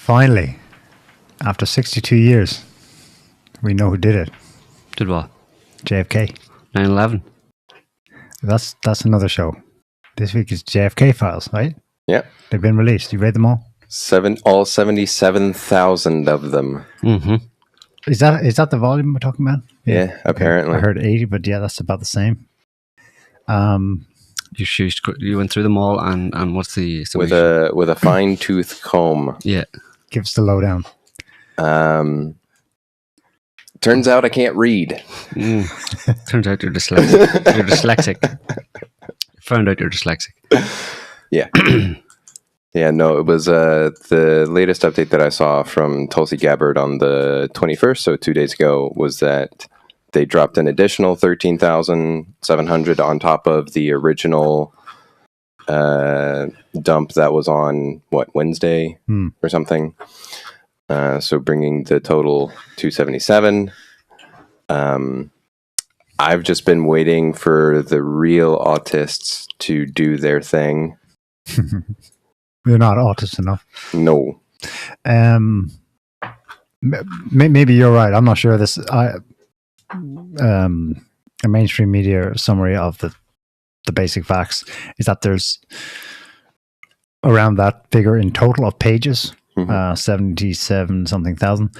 Finally, after 62 years, we know who did it. Did what? JFK. 9/11. That's another show. This week is JFK Files, right? Yeah. They've been released. You read them all? All 77,000 of them. Mm-hmm. Is that the volume we're talking about? Yeah, apparently. I heard 80, but yeah, that's about the same. You went through them all, and what's the with a fine tooth comb. Yeah. Give us the lowdown. Turns out I can't read. Turns out you're dyslexic. You're dyslexic. Found out you're dyslexic. Yeah. Yeah, no, it was the latest update that I saw from Tulsi Gabbard on the 21st, so 2 days ago, was that they dropped an additional 13,700 on top of the original dump that was on, Wednesday or something. So bringing the total to 77. I've just been waiting for the real autists to do their thing. You're not autist enough. No. Maybe you're right. I'm not sure. A mainstream media summary of the basic facts is that there's around that figure in total of pages, 77 something thousand.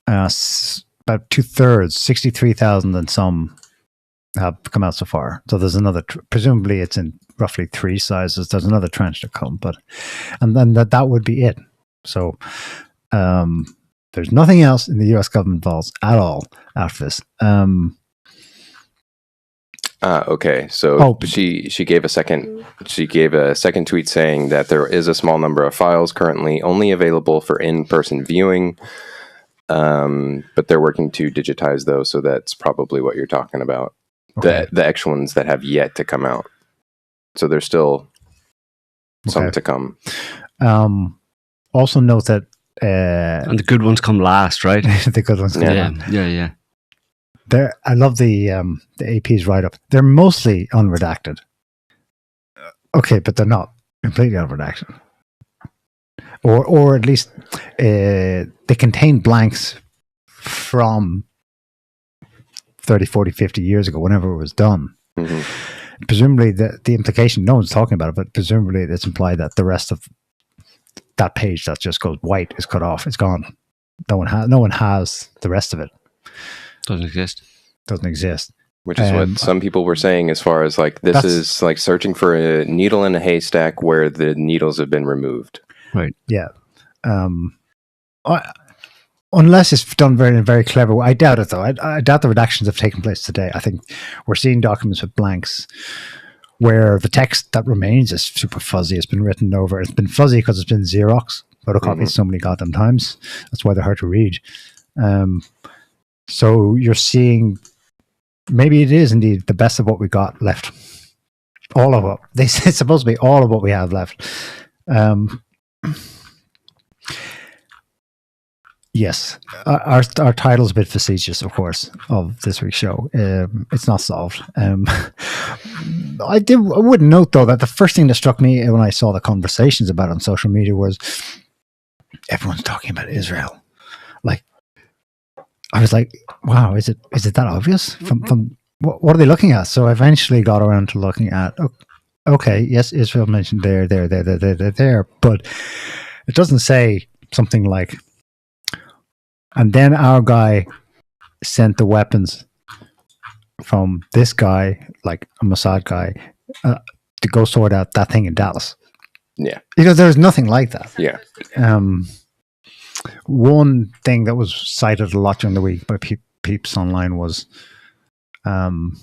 About 2/3, 63,000 and some have come out so far. So there's another, presumably it's in roughly 3 sizes. There's another tranche to come, and then that would be it. So there's nothing else in the US government vaults at all after this. Okay. So she gave a second tweet saying that there is a small number of files currently only available for in-person viewing. But they're working to digitize those, so that's probably what you're talking about. Okay. The extra ones that have yet to come out. So there's still some to come. Also note that and the good ones come last, right? The good ones come last. Yeah. I love the AP's write-up. They're mostly unredacted. Okay, but they're not completely unredacted. Or at least they contain blanks from 30, 40, 50 years ago, whenever it was done. Mm-hmm. Presumably, the implication, no one's talking about it, but presumably it's implied that the rest of that page that just goes white is cut off. It's gone. No one has the rest of it. Doesn't exist. Which is what some people were saying, as far as this is like searching for a needle in a haystack where the needles have been removed. Right. Yeah. Unless it's done very, very clever. I doubt it, though. I doubt the redactions have taken place today. I think we're seeing documents with blanks where the text that remains is super fuzzy. It's been written over. It's been fuzzy because it's been Xerox photocopied so many goddamn times. That's why they're hard to read. So you're seeing, maybe it is indeed the best of what we got left. All of it. It's supposed to be all of what we have left. Yes, our title's a bit facetious, of course, of this week's show. It's not solved. I would note, though, that the first thing that struck me when I saw the conversations about it on social media was everyone's talking about Israel. I was like, wow, is it that obvious? From what are they looking at? So I eventually got around to looking at, okay, yes, Israel mentioned there, but it doesn't say something like, and then our guy sent the weapons from this guy, like a Mossad guy, to go sort out that thing in Dallas. Yeah. Because there's nothing like that. Yeah. One thing that was cited a lot during the week by peeps online was in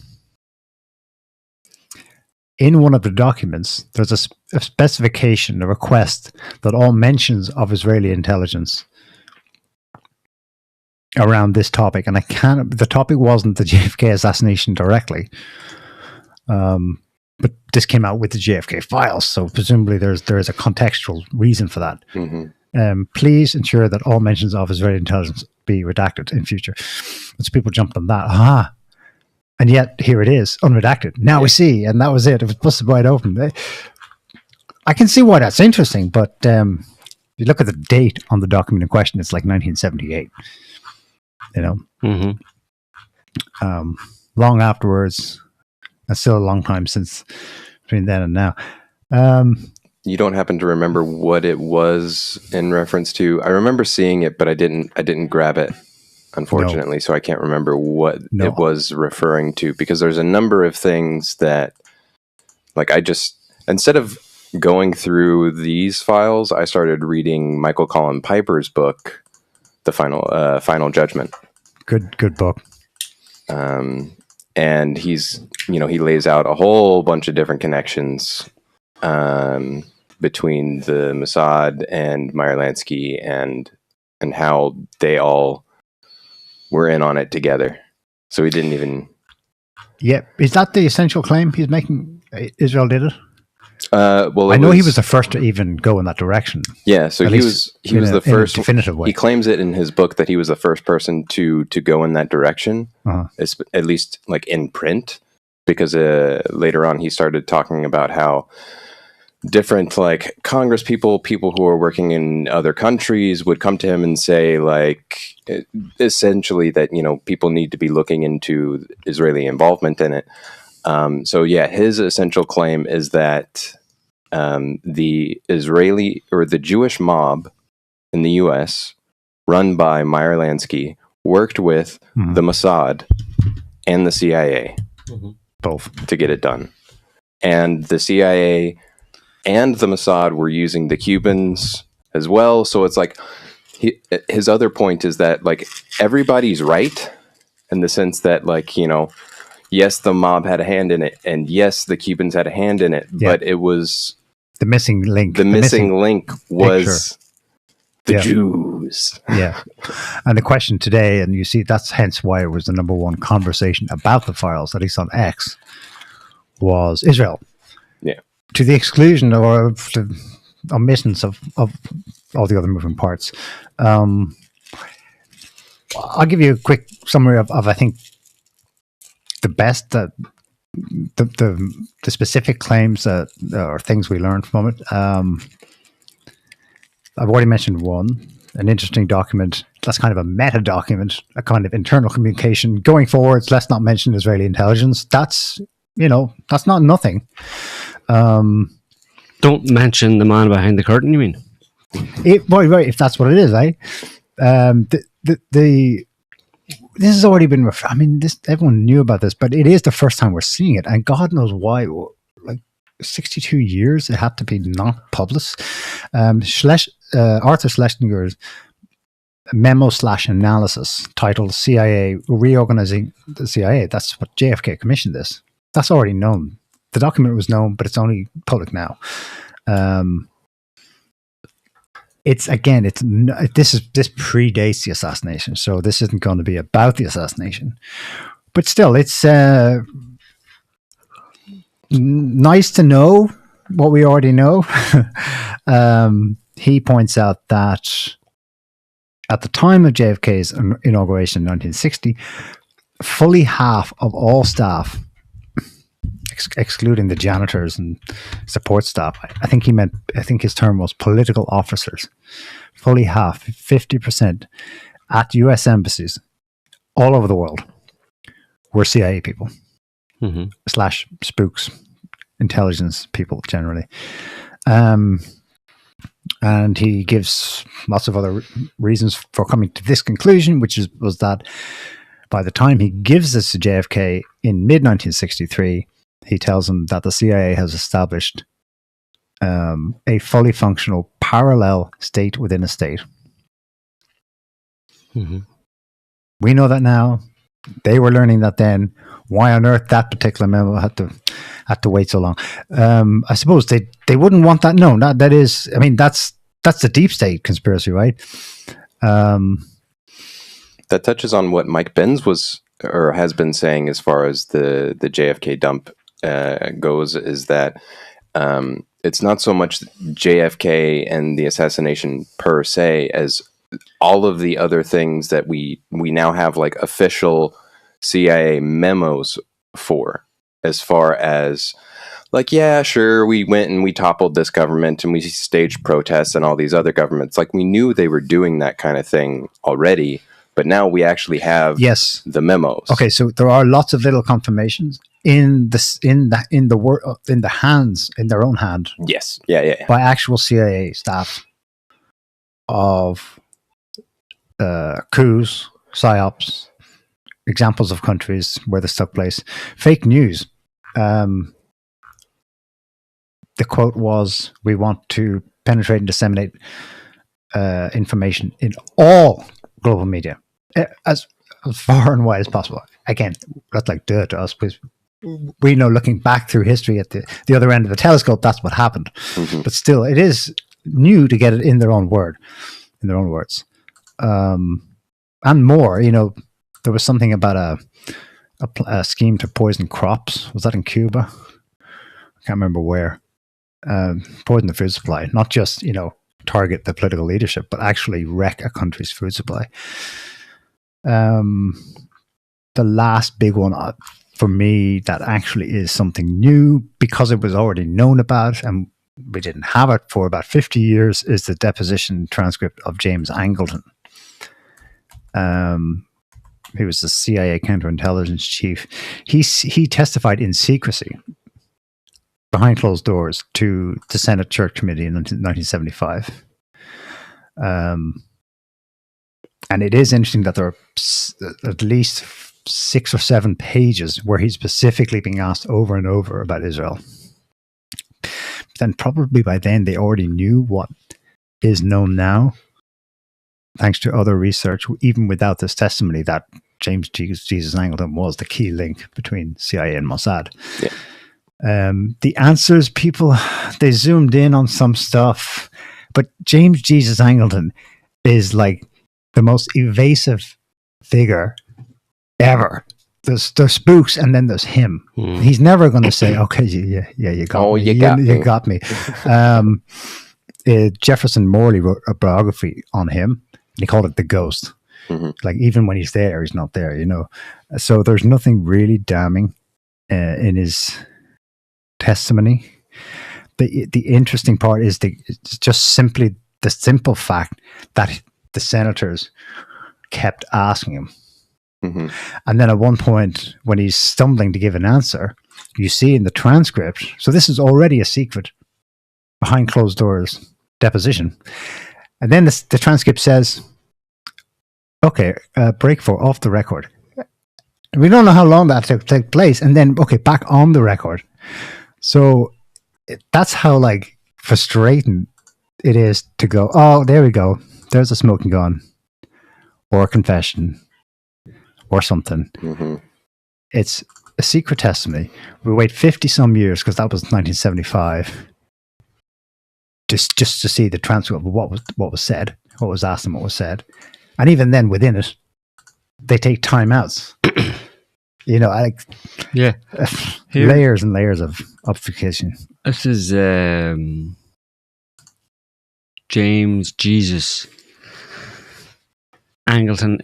one of the documents, there's a specification, a request that all mentions of Israeli intelligence around this topic, and the topic wasn't the JFK assassination directly, but this came out with the JFK files, so presumably there is a contextual reason for that. Mm-hmm. Please ensure that all mentions of Israeli intelligence be redacted in future. So people jumped on that. And yet here it is, unredacted. Now we see, and that was it. It was busted wide open. I can see why that's interesting, but you look at the date on the document in question, it's like 1978. You know, long afterwards, and still a long time since between then and now. You don't happen to remember what it was in reference to? I remember seeing it, but I didn't grab it, unfortunately. No. So I can't remember what it was referring to, because there's a number of things that, like, I just, instead of going through these files, I started reading Michael Collin Piper's book, The Final Judgment. Good book. And he's, he lays out a whole bunch of different connections between the Mossad and Meyer Lansky, and how they all were in on it together. So he didn't even... Yeah. Is that the essential claim he's making? Israel did it? Well, I know he was the first to even go in that direction. Yeah, so he was the first definitive way. He claims it in his book that he was the first person to go in that direction, at least like in print, because later on he started talking about how different, like, Congress people who are working in other countries would come to him and say, like, essentially that, people need to be looking into Israeli involvement in it. So yeah, his essential claim is that the Israeli or the Jewish mob in the U.S. run by Meyer Lansky worked with the Mossad and the CIA, both, to get it done. And the CIA and the Mossad were using the Cubans as well. So it's like, his other point is that, like, everybody's right in the sense that, like, yes, the mob had a hand in it, and yes, the Cubans had a hand in it, but it was the missing link. The missing link was the Jews. Yeah. And the question today, and you see, that's hence why it was the number one conversation about the files, at least on X, was Israel. Yeah. To the exclusion or the omissions of all the other moving parts. I'll give you a quick summary of I think, the best, the specific claims that or things we learned from it. I've already mentioned one, an interesting document. That's kind of a meta document, a kind of internal communication going forwards. Let's not mention Israeli intelligence. That's that's not nothing. Don't mention the man behind the curtain. You mean? Right, if that's what it is, eh? This has already been. Everyone knew about this, but it is the first time we're seeing it, and God knows why. Like 62 years, it had to be not published. Arthur Schlesinger's memo/analysis titled "CIA Reorganizing the CIA." That's what JFK commissioned this. That's already known. The document was known, but it's only public now. This predates the assassination, so this isn't going to be about the assassination. But still, it's nice to know what we already know. He points out that at the time of JFK's inauguration in 1960, fully half of all staff, excluding the janitors and support staff, I think his term was political officers, fully half, 50% at US embassies all over the world were CIA people / spooks, intelligence people generally. And he gives lots of other reasons for coming to this conclusion, which was that by the time he gives this to JFK in mid-1963, he tells him that the CIA has established a fully functional parallel state within a state. We know that now. They were learning that then. Why on earth that particular memo had to wait so long? I suppose they wouldn't want that known. That is, that's the deep state conspiracy, right? That touches on what Mike Benz was or has been saying as far as the JFK dump goes, is that it's not so much JFK and the assassination per se as all of the other things that we now have like official CIA memos for, as far as like, yeah, sure, we went and we toppled this government and we staged protests and all these other governments. Like, we knew they were doing that kind of thing already, but now we actually have the memos. Okay, so there are lots of little confirmations in their own hand. Yes, yeah. By actual CIA staff of coups, psyops, examples of countries where this took place. Fake news. The quote was, "We want to penetrate and disseminate information in all global media as far and wide as possible." Again, that's like dirt to us, because we know, looking back through history at the other end of the telescope, that's what happened. Mm-hmm. But still, it is new to get it in their own words. And more, there was something about a scheme to poison crops. Was that in Cuba? I can't remember where. Poison the food supply, not just, target the political leadership, but actually wreck a country's food supply. The last big one for me that actually is something new, because it was already known about and we didn't have it for about 50 years, is the deposition transcript of James Angleton. He was the CIA counterintelligence chief. He testified in secrecy behind closed doors to the Senate Church Committee in 1975. And it is interesting that there are at least 6 or 7 pages where he's specifically being asked over and over about Israel. Then probably by then they already knew what is known now, thanks to other research, even without this testimony, that James Jesus Angleton was the key link between CIA and Mossad. Yeah. The answers, people, they zoomed in on some stuff, but James Jesus Angleton is like the most evasive figure ever. There's spooks, and then there's him. He's never going to say, "Okay, yeah, you got me. You got me." Jefferson Morley wrote a biography on him, and he called it "The Ghost." Mm-hmm. Like, even when he's there, he's not there. So there's nothing really damning in his testimony. The interesting part is just simply the simple fact that the senators kept asking him. Mm-hmm. And then at one point, when he's stumbling to give an answer, you see in the transcript, so this is already a secret, behind closed doors deposition. And then the transcript says, "Okay, break for off the record." And we don't know how long that took place. And then, okay, back on the record. So that's how frustrating it is to go, "Oh, there we go. There's a smoking gun or a confession or something." Mm-hmm. It's a secret testimony. We wait 50 some years, because that was 1975, just to see the transcript of what was said, what was asked, and what was said. And even then, within it, they take timeouts. Layers and layers of obfuscation. This is James Jesus Angleton.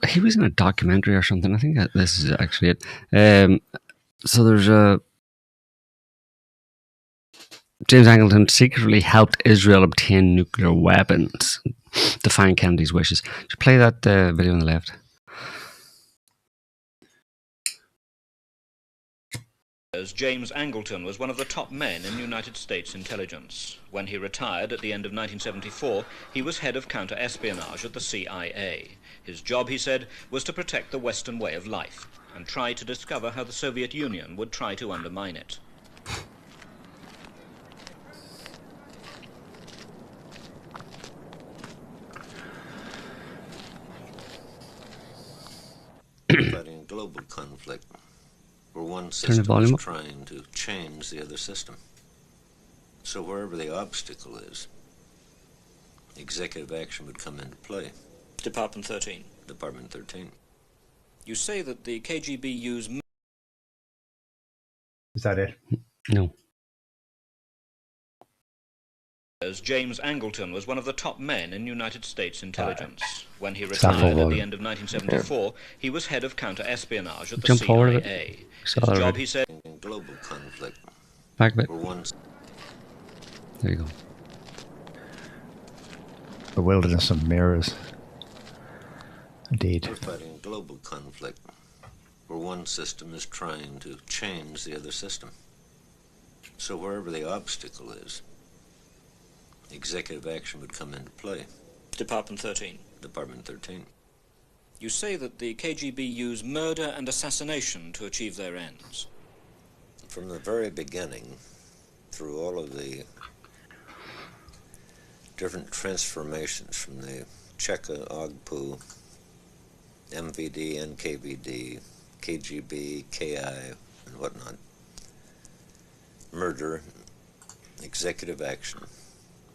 He was in a documentary or something. I think this is actually it. So there's James Angleton secretly helped Israel obtain nuclear weapons, defying Kennedy's wishes. Should play that video on the left. James Angleton was one of the top men in United States intelligence. When he retired at the end of 1974, he was head of counter-espionage at the CIA. His job, he said, was to protect the Western way of life and try to discover how the Soviet Union would try to undermine it. Fighting global conflict, where one system is trying to change the other system. So wherever the obstacle is, executive action would come into play. Department 13. Department 13. You say that the KGB use... Is that it? No. James Angleton was one of the top men in United States intelligence. When he retired at the end of 1974, he was head of counter-espionage at the CIA. His job, he said, in global conflict. Back a bit. There you go. The wilderness of mirrors. Indeed. We're fighting global conflict, where one system is trying to change the other system. So wherever the obstacle is, executive action would come into play. Department 13. Department 13. You say that the KGB use murder and assassination to achieve their ends. From the very beginning, through all of the different transformations from the Cheka, Ogpu, MVD, NKVD, KGB, KI, and whatnot, murder, executive action,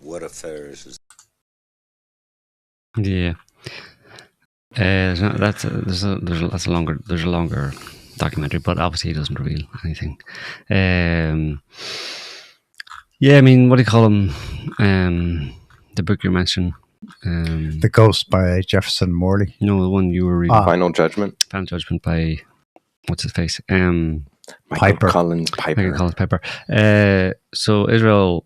what affairs is... Yeah. That's a longer documentary, but obviously it doesn't reveal anything. Yeah, I mean, what do you call them? The book you mentioned. The Ghost by Jefferson Morley. No, the one you were reading. Final Judgment. Final Judgment by what's his face? Michael Collins Piper. So Israel,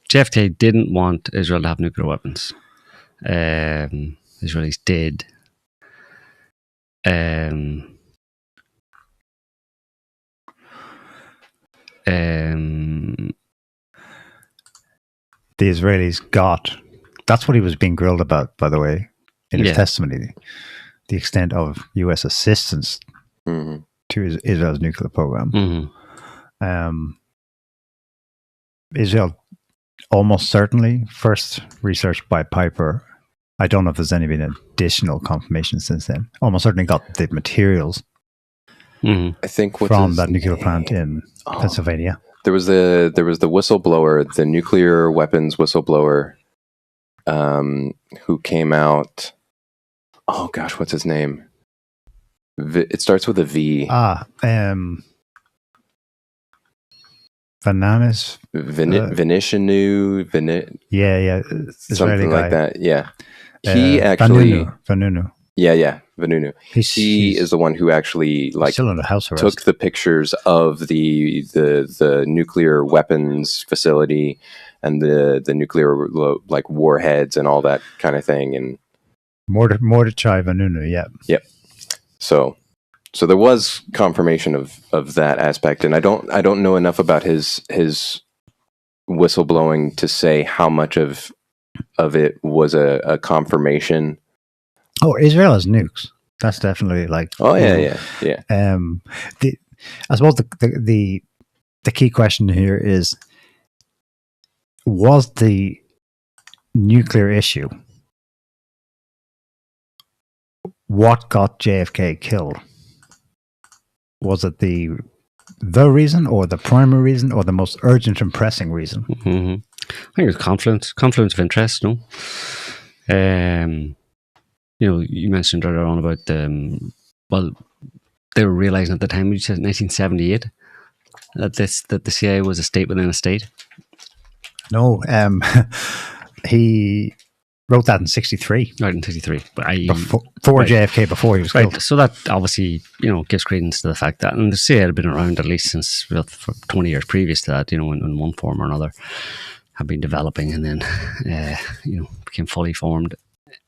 JFK didn't want Israel to have nuclear weapons. Israelis did. The Israelis got. That's what he was being grilled about, by the way, in his testimony. The extent of U.S. assistance to Israel's nuclear program. Israel almost certainly, first researched by Piper. I don't know if there's any been additional confirmation since then. Almost certainly got the materials I think from that nuclear plant in Pennsylvania. There was the whistleblower, the nuclear weapons whistleblower, who came out. Oh gosh, what's his name? It starts with a V. Vananis. Vinishinu. Yeah. Something like that. Yeah. He actually. Vanunu. Yeah. Vanunu. He is the one who actually still under house arrest. Took the pictures of the nuclear weapons facility and the nuclear warheads and all that kind of thing. And Mordechai Vanunu. Yeah. Yep. So there was confirmation of that aspect, and I don't know enough about his whistleblowing to say how much of it was a confirmation. Oh, Israel has nukes. That's definitely like. Oh yeah. I suppose the key question here is: was the nuclear issue what got JFK killed? Was it the reason, or the primary reason, or the most urgent and pressing reason? I think it's confluence of interest. No, you mentioned earlier on about they were realizing at the time, you said 1978, that the CIA was a state within a state. No, he wrote that in 1963. Right, in 1963. But before JFK, before he was killed. So that obviously, gives credence to the fact that, and the CIA had been around at least since for 20 years previous to that, in one form or another, have been developing, and then, became fully formed,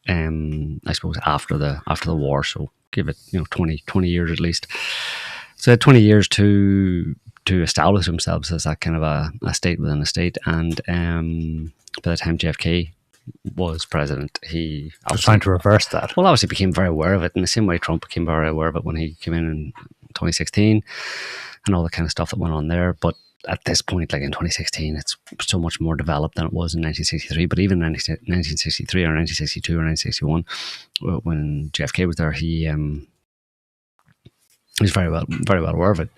I suppose, after the war. So give it, 20 years at least. So they had 20 years to establish themselves as that kind of a state within a state. And by the time JFK was president, he was trying to reverse that. Well, obviously became very aware of it in the same way Trump became very aware of it when he came in 2016 and all the kind of stuff that went on there. But at this point, like in 2016, it's so much more developed than it was in 1963. But even in 1963 or 1962 or 1961, when JFK was there, he was very well aware of it,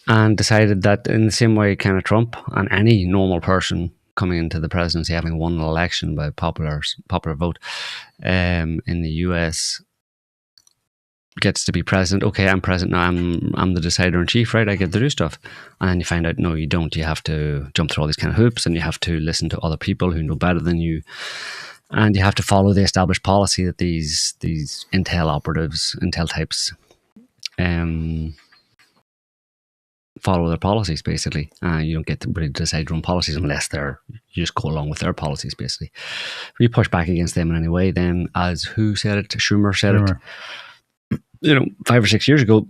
and decided that in the same way kind of Trump and any normal person coming into the presidency, having won an election by popular vote in the US, gets to be president. Okay, I'm president now. I'm the decider in chief, right? I get to do stuff, and then you find out no, you don't. You have to jump through all these kind of hoops, and you have to listen to other people who know better than you, and you have to follow the established policy that these intel operatives, intel types, follow their policies. Basically, you don't get to really decide your own policies unless you just go along with their policies. Basically, if you push back against them in any way, then as who said it? Schumer said it. 5 or 6 years ago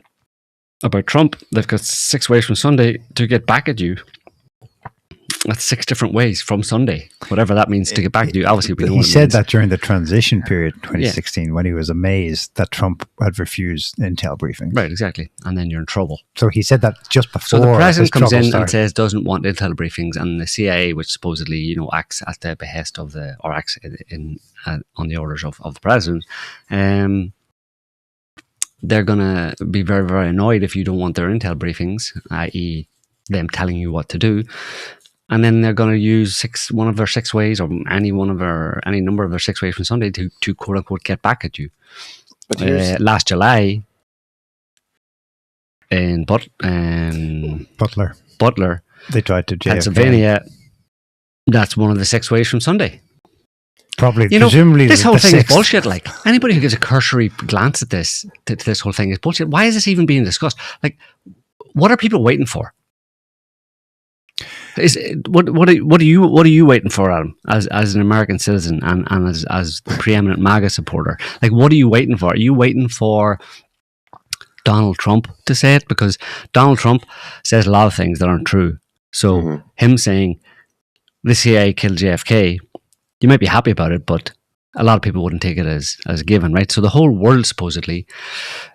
about Trump, they've got 6 ways from Sunday to get back at you. That's 6 different ways from Sunday, whatever that means to get back at you. Obviously, we know he said that during the transition period, 2016, when he was amazed that Trump had refused intel briefings. Right, exactly. And then you're in trouble. So he said that just before. So the president comes in and says doesn't want intel briefings, and the CIA, which supposedly acts at the behest of acts on the orders of the president, they're going to be very, very annoyed if you don't want their intel briefings, i.e. them telling you what to do. And then they're going to use one of their 6 ways, or any number of their 6 ways from Sunday to quote unquote get back at you. Last July in Butler, they tried to JFK. Pennsylvania. That's one of the 6 ways from Sunday. Probably, presumably, this whole thing is bullshit. Like, anybody who gives a cursory glance at this whole thing is bullshit. Why is this even being discussed? Like, what are people waiting for? What are you waiting for, Adam, as an American citizen and as the preeminent MAGA supporter? Like, what are you waiting for? Are you waiting for Donald Trump to say it? Because Donald Trump says a lot of things that aren't true. So him saying the CIA killed JFK, you might be happy about it, but a lot of people wouldn't take it as a given, right? So the whole world supposedly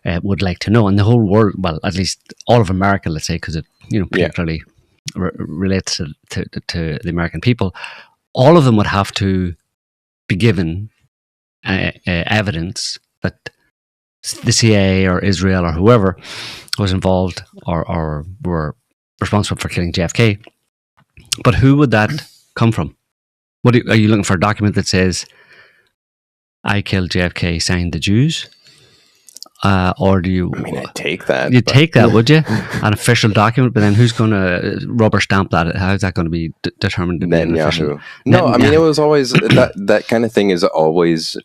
would like to know, and the whole world, well, at least all of America, let's say, because it particularly relates to the American people, all of them would have to be given evidence that the CIA or Israel or whoever was involved or were responsible for killing JFK. But who would that come from? Are you looking for a document that says, I killed JFK, signed the Jews? Or do you... I mean, I'd take that. You'd take that, would you? An official document, but then who's going to rubber stamp that? How's that going to be determined to be an official? No, I mean, it was always... that kind of thing is always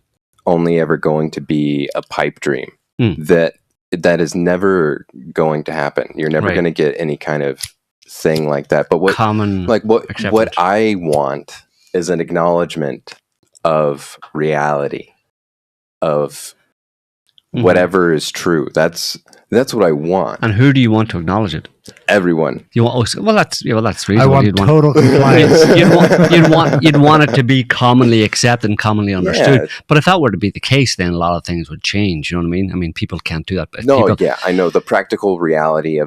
only ever going to be a pipe dream. That is never going to happen. You're never going to get any kind of thing like that. But what I want is an acknowledgement of reality, of whatever is true. That's what I want. And who do you want to acknowledge it? Everyone. You want? That's reasonable. I want total compliance. You'd want it to be commonly accepted and commonly understood. Yeah. But if that were to be the case, then a lot of things would change. You know what I mean? I mean, people can't do that. I know. The practical reality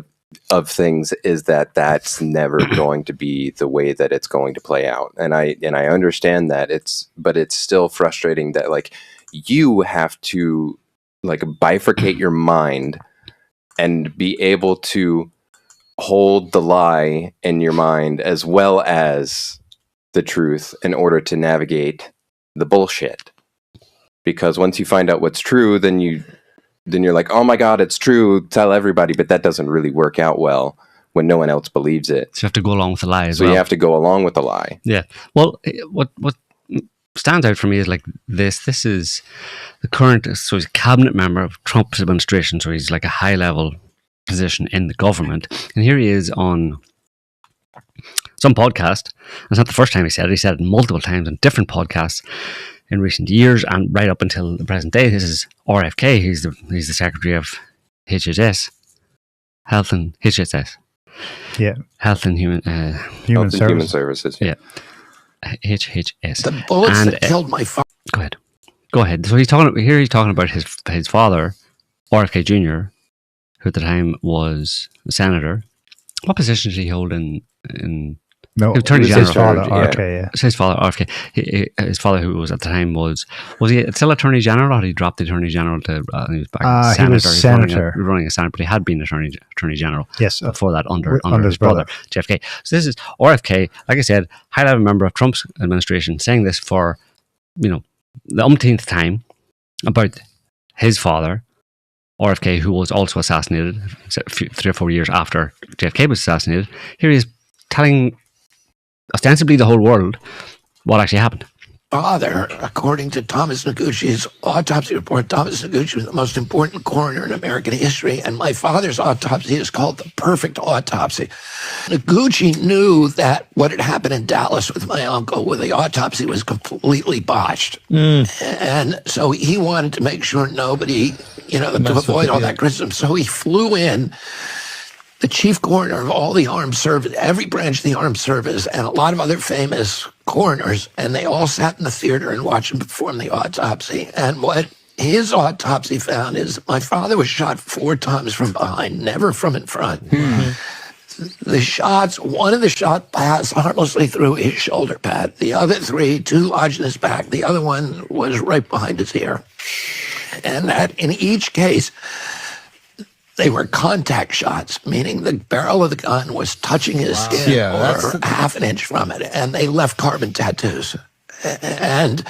of things is that's never going to be the way that it's going to play out. And I understand that but it's still frustrating that like you have to like bifurcate your mind and be able to hold the lie in your mind as well as the truth in order to navigate the bullshit. Because once you find out what's true, then you're like, oh my God, it's true, tell everybody. But that doesn't really work out well when no one else believes it. So you have to go along with the lie as well. So you have to go along with the lie. Yeah. Well, what stands out for me is like this is the current, so he's a cabinet member of Trump's administration, so he's like a high level position in the government, and here he is on some podcast. It's not the first time he said it multiple times on different podcasts in recent years and right up until the present day. This is RFK. He's the secretary of HHS, Health and HHS. Yeah. Health and Human Services. Yeah. HHS. The bullets that killed my father. Go ahead. So he's talking about his father, RFK Jr., who at the time was a senator. What position did he hold in Attorney General? His father, RFK, yeah. His father, RFK. His father, who was at the time, was he still Attorney General, or did he drop the Attorney General to he was back he was senator. He was running a Senate, but he had been Attorney General before that under his brother, JFK. So this is RFK, like I said, high-level member of Trump's administration, saying this for, the umpteenth time about his father, RFK, who was also assassinated 3 or 4 years after JFK was assassinated. Here he is telling ostensibly the whole world what actually happened. Father, according to Thomas Noguchi's autopsy report, Thomas Noguchi was the most important coroner in American history, and my father's autopsy is called the perfect autopsy. Noguchi knew that what had happened in Dallas with my uncle, where the autopsy was completely botched. And so he wanted to make sure nobody, to avoid all that criticism. So he flew in the chief coroner of all the armed service, every branch of the armed service, and a lot of other famous coroners, and they all sat in the theater and watched him perform the autopsy. And what his autopsy found is my father was shot 4 times from behind, never from in front. The shots, one of the shots passed harmlessly through his shoulder pad. The other 3, 2 lodged in his back. The other one was right behind his ear. And that in each case, they were contact shots, meaning the barrel of the gun was touching his skin or half an inch from it, and they left carbon tattoos. And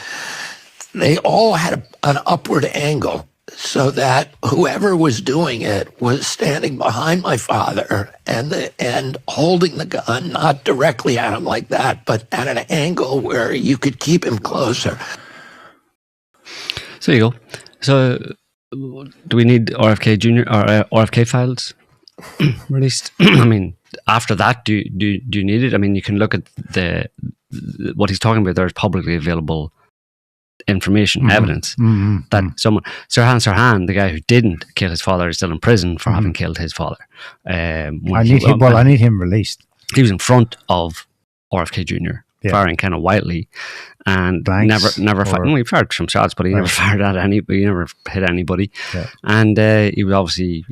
they all had an upward angle so that whoever was doing it was standing behind my father and holding the gun, not directly at him like that, but at an angle where you could keep him closer. So there you go. So do we need RFK Jr. or RFK Files released? I mean, after that, do you need it? I mean, you can look at what he's talking about. There's publicly available information, evidence that someone, Sirhan, the guy who didn't kill his father, is still in prison for having killed his father. I need him released. He was in front of RFK Jr. Firing kind of wildly, and Blanks never fired. Well, he fired some shots, but he never fired at anybody. He never hit anybody. Yeah. And he was obviously,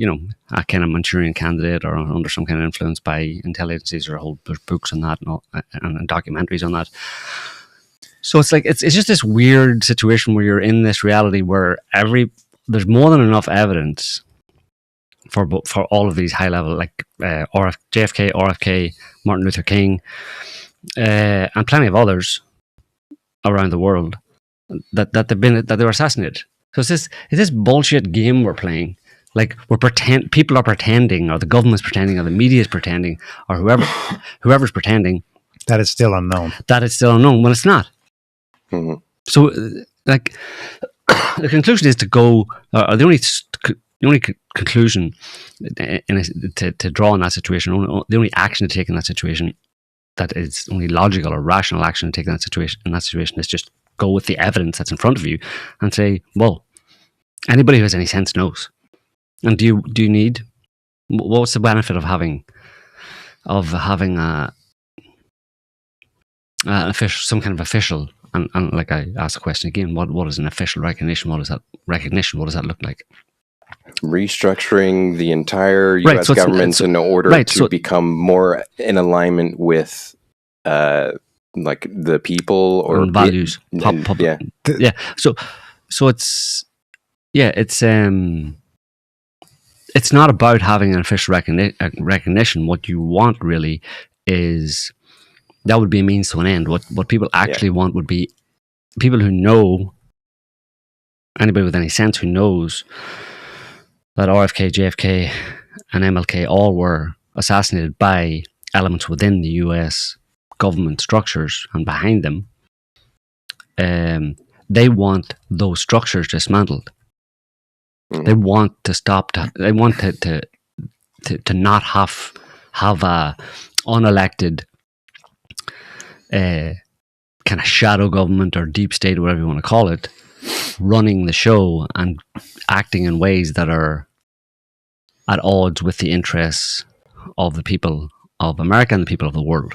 a kind of Manchurian candidate or under some kind of influence by intelligences. Or whole books on that and documentaries on that. So it's like it's just this weird situation where you're in this reality where there's more than enough evidence for all of these high level, like JFK, RFK, Martin Luther King. And plenty of others around the world that they were assassinated. So it's this bullshit game we're playing. Like people are pretending, or the government's pretending, or the media is pretending, or whoever's pretending that it's still unknown. When it's not. Mm-hmm. So, like, the conclusion is to go. The only conclusion to draw in that situation, the only action to take in that situation, that is only logical or rational action to take in that situation is just go with the evidence that's in front of you and say, well, anybody who has any sense knows. And do you need, what's the benefit of having some kind of official, and like I asked the question again, what is an official recognition? What does that look like? Restructuring the entire U.S. government in order to become more in alignment with like the people or values. So it's not about having an official recognition. What you want really is that would be a means to an end. What people actually want would be people who know, anybody with any sense who knows that RFK, JFK, and MLK all were assassinated by elements within the US government structures and behind them. They want those structures dismantled. They want to stop. They want to not have a unelected kind of shadow government or deep state, whatever you want to call it, running the show and acting in ways that are at odds with the interests of the people of America and the people of the world.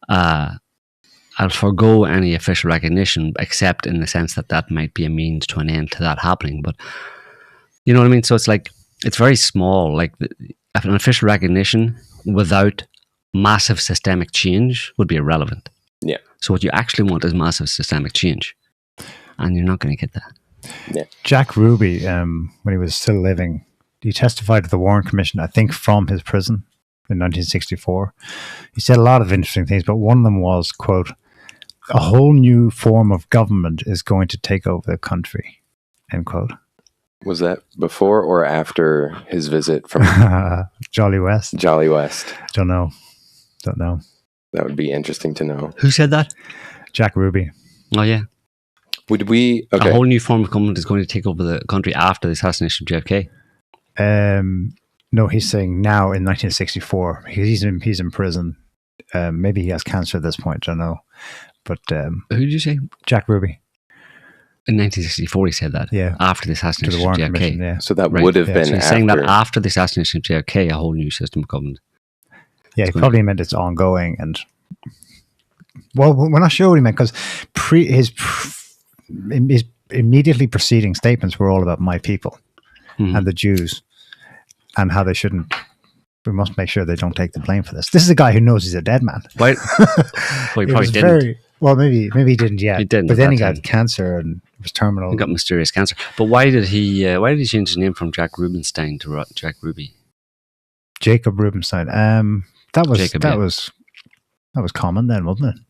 I'll forgo any official recognition, except in the sense that might be a means to an end to that happening. But you know what I mean? So it's like, it's very small. Like an official recognition without massive systemic change would be irrelevant. Yeah. So what you actually want is massive systemic change. And you're not going to get that. Yeah. Jack Ruby, when he was still living, he testified to the Warren Commission, I think from his prison in 1964. He said a lot of interesting things, but one of them was, quote, "A whole new form of government is going to take over the country," end quote. Was that before or after his visit from Jolly West? Jolly West? Don't know. That would be interesting to know. Who said that? Jack Ruby. Oh, yeah. Would we... A Okay. whole new form of government is going to take over the country after the assassination of JFK. No, he's saying now in 1964. He's in prison. Maybe he has cancer at this point. I don't know. But Who did you say? Jack Ruby. In 1964, he said that. Yeah. After the To assassination the Warren of JFK. Commission, yeah. So that Right. would have been So he's after... saying that after the assassination of JFK, a whole new system of government. Yeah, he probably meant it's ongoing. And well, we're not sure what he meant because his immediately preceding statements were all about my people and the Jews and how they shouldn't. We must make sure they don't take the blame for this. This is a guy who knows he's a dead man. Why? Well, he probably didn't. Well, maybe he didn't yet. He didn't but at then that he got time. cancer and it was terminal. He got mysterious cancer. But why did he change his name from Jack Rubenstein to Jack Ruby? Jacob Rubenstein. That was Jacob, that yeah. was common then, wasn't it?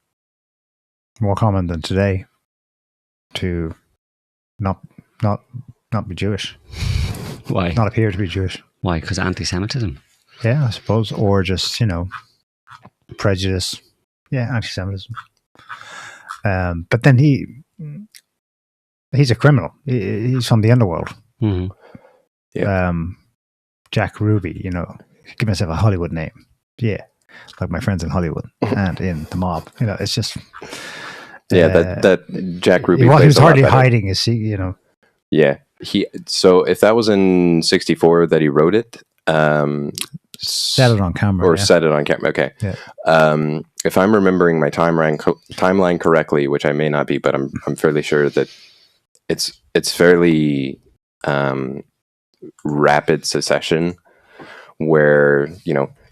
More common than today to not be Jewish, Why? not appear to be Jewish. Why? Because anti-Semitism. Yeah, I suppose, or just prejudice. Yeah, anti-Semitism. But then he's a criminal. He's from the underworld. Mm-hmm. Yeah. Jack Ruby. Give myself a Hollywood name. Yeah, like my friends in Hollywood and in the mob. It's just. Yeah, that Jack Ruby. He plays was a lot hardly better. hiding his. Yeah. So if that was in 64 that he wrote it, Said it on camera. or yeah. said it on camera. Okay. Yeah. If I'm remembering my timeline correctly, which I may not be, but I'm fairly sure that it's fairly rapid succession where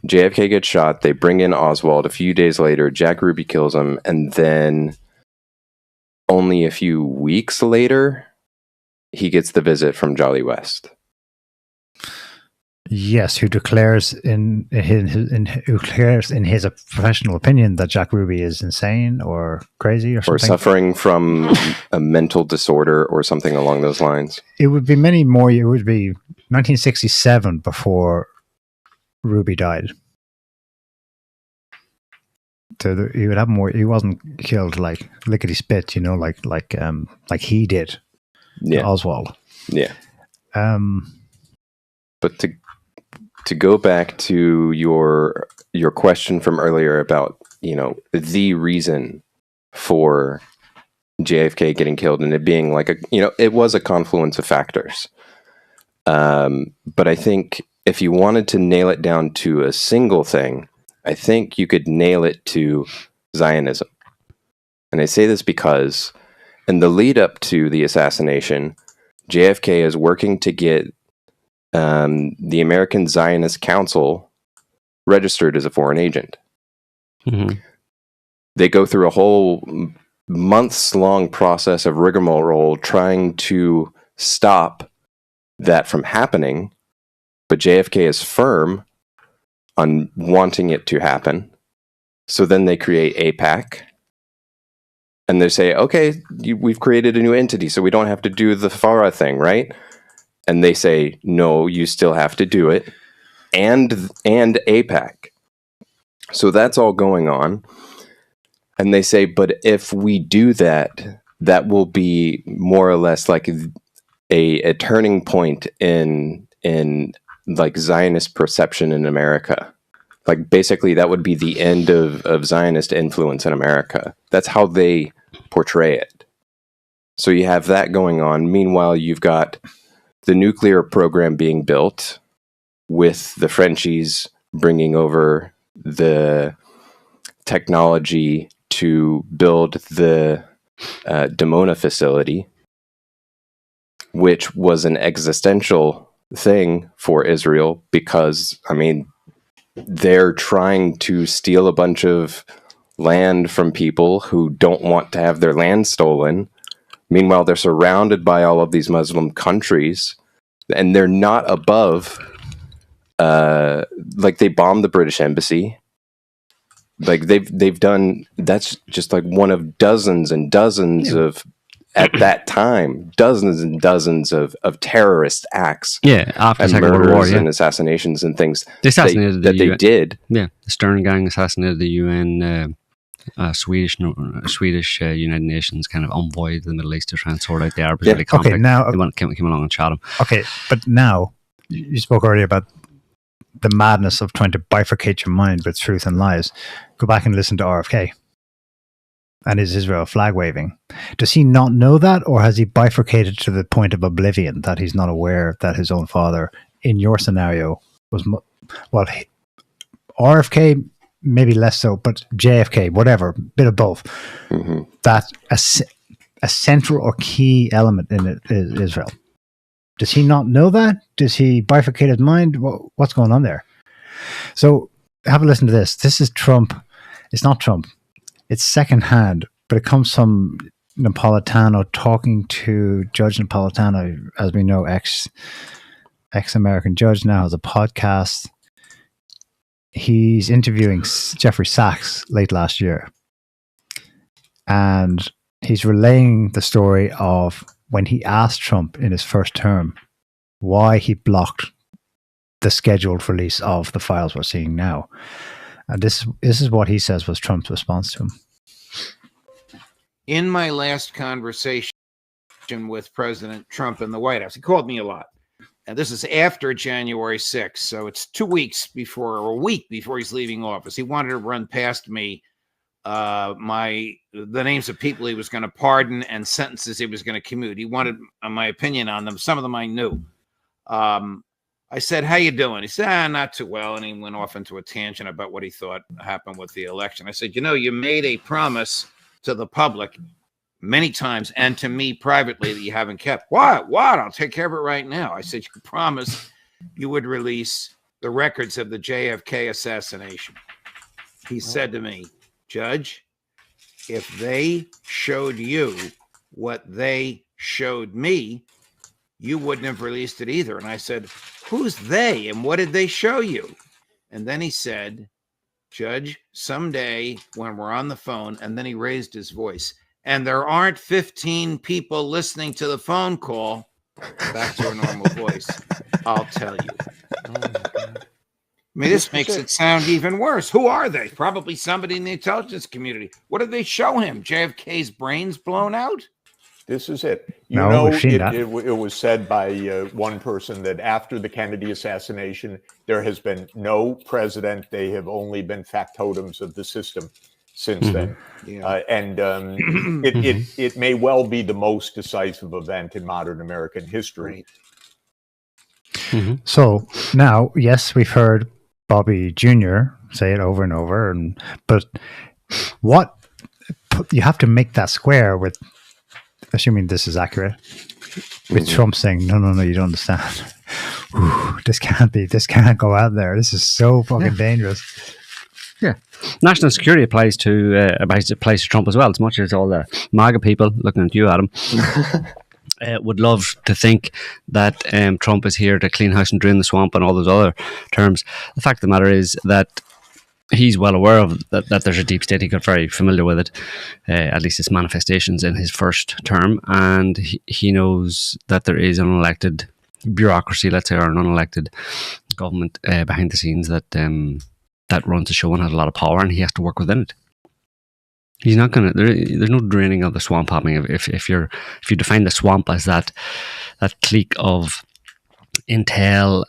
JFK gets shot. They bring in Oswald. A few days later, Jack Ruby kills him, and then only a few weeks later, he gets the visit from Jolly West. Yes, who declares in his professional opinion that Jack Ruby is insane or crazy or something. Or suffering from a mental disorder or something along those lines. It would be many more. It would be 1967 before Ruby died. So he would have more. He wasn't killed like lickety spit, like he did to Yeah. Oswald. Yeah. Um, But to go back to your question from earlier about, the reason for JFK getting killed and it being like it was a confluence of factors. But I think if you wanted to nail it down to a single thing, I think you could nail it to Zionism. And I say this because in the lead up to the assassination, JFK is working to get the American Zionist Council registered as a foreign agent. Mm-hmm. They go through a whole months-long process of rigmarole trying to stop that from happening, but JFK is firm on wanting it to happen. So then they create AIPAC, and they say, okay, we've created a new entity, so we don't have to do the FARA thing, right? And they say, no, you still have to do it. And AIPAC. So that's all going on. And they say, but if we do that, that will be more or less like a turning point in like Zionist perception in America. Like basically that would be the end of Zionist influence in America. That's how they portray it. So you have that going on. Meanwhile, you've got the nuclear program being built with the Frenchies bringing over the technology to build the Dimona facility, which was an existential thing for Israel because, they're trying to steal a bunch of land from people who don't want to have their land stolen. Meanwhile, they're surrounded by all of these Muslim countries, and they're not above, like they bombed the British embassy. Like they've done, that's just like one of dozens and dozens of at that time dozens and dozens of terrorist acts. Yeah, after the and Second World murders War, yeah. and assassinations and things They assassinated that they UN did. Yeah, the Stern gang assassinated the UN, Swedish United Nations kind of envoy to the Middle East to try and sort out the Arab-Israeli conflict. Okay, now came along and shot him. Okay, but now you spoke earlier about the madness of trying to bifurcate your mind with truth and lies. Go back and listen to RFK and his Israel flag waving. Does he not know that, or has he bifurcated to the point of oblivion that he's not aware that his own father, in your scenario, was RFK maybe less so, but JFK, whatever, bit of both. Mm-hmm. That a central or key element in it is Israel. Does he not know that? Does he bifurcate his mind? What's going on there? So have a listen to this. This is Trump. It's not Trump. It's secondhand, but it comes from Napolitano talking to Judge Napolitano, as we know, ex-American judge, now has a podcast. He's interviewing Jeffrey Sachs late last year. And he's relaying the story of when he asked Trump in his first term why he blocked the scheduled release of the files we're seeing now. And this is what he says was Trump's response to him. In my last conversation with President Trump in the White House, he called me a lot. And this is after January 6th. So it's 2 weeks before, or a week before he's leaving office. He wanted to run past me the names of people he was going to pardon and sentences he was going to commute. He wanted my opinion on them. Some of them I knew. I said, "How you doing?" He said, "Not too well." And he went off into a tangent about what he thought happened with the election. I said, "You made a promise to the public many times and to me privately that you haven't kept." What? I'll take care of it right now. I said, "You promised you would release the records of the JFK assassination." He said to me, "Judge, if they showed you what they showed me, you wouldn't have released it either." And I said, "Who's they and what did they show you?" And then he said, "Judge, someday when we're on the phone," and then he raised his voice, "and there aren't 15 people listening to the phone call," back to a normal voice, "I'll tell you." Oh my God. I mean, this makes it sound even worse. Who are they? Probably somebody in the intelligence community. What did they show him? JFK's brains blown out? This is it. It was said by one person that after the Kennedy assassination, there has been no president. They have only been factotums of the system since then. Yeah. It may well be the most decisive event in modern American history. Mm-hmm. So now, yes, we've heard Bobby Jr. say it over and over, but you have to make that square with, assuming this is accurate, with Trump saying, no, you don't understand. This can't go out there. This is so fucking dangerous. Yeah. National security applies to Trump as well, as much as all the MAGA people, looking at you, Adam, would love to think that Trump is here to clean house and drain the swamp and all those other terms. The fact of the matter is that he's well aware of that there's a deep state. He got very familiar with it, at least its manifestations in his first term, and he knows that there is an unelected bureaucracy, let's say, or an unelected government behind the scenes that runs the show and has a lot of power, and he has to work within it. He's not going to. There's no draining of the swamp happening. If you define the swamp as that clique of intel,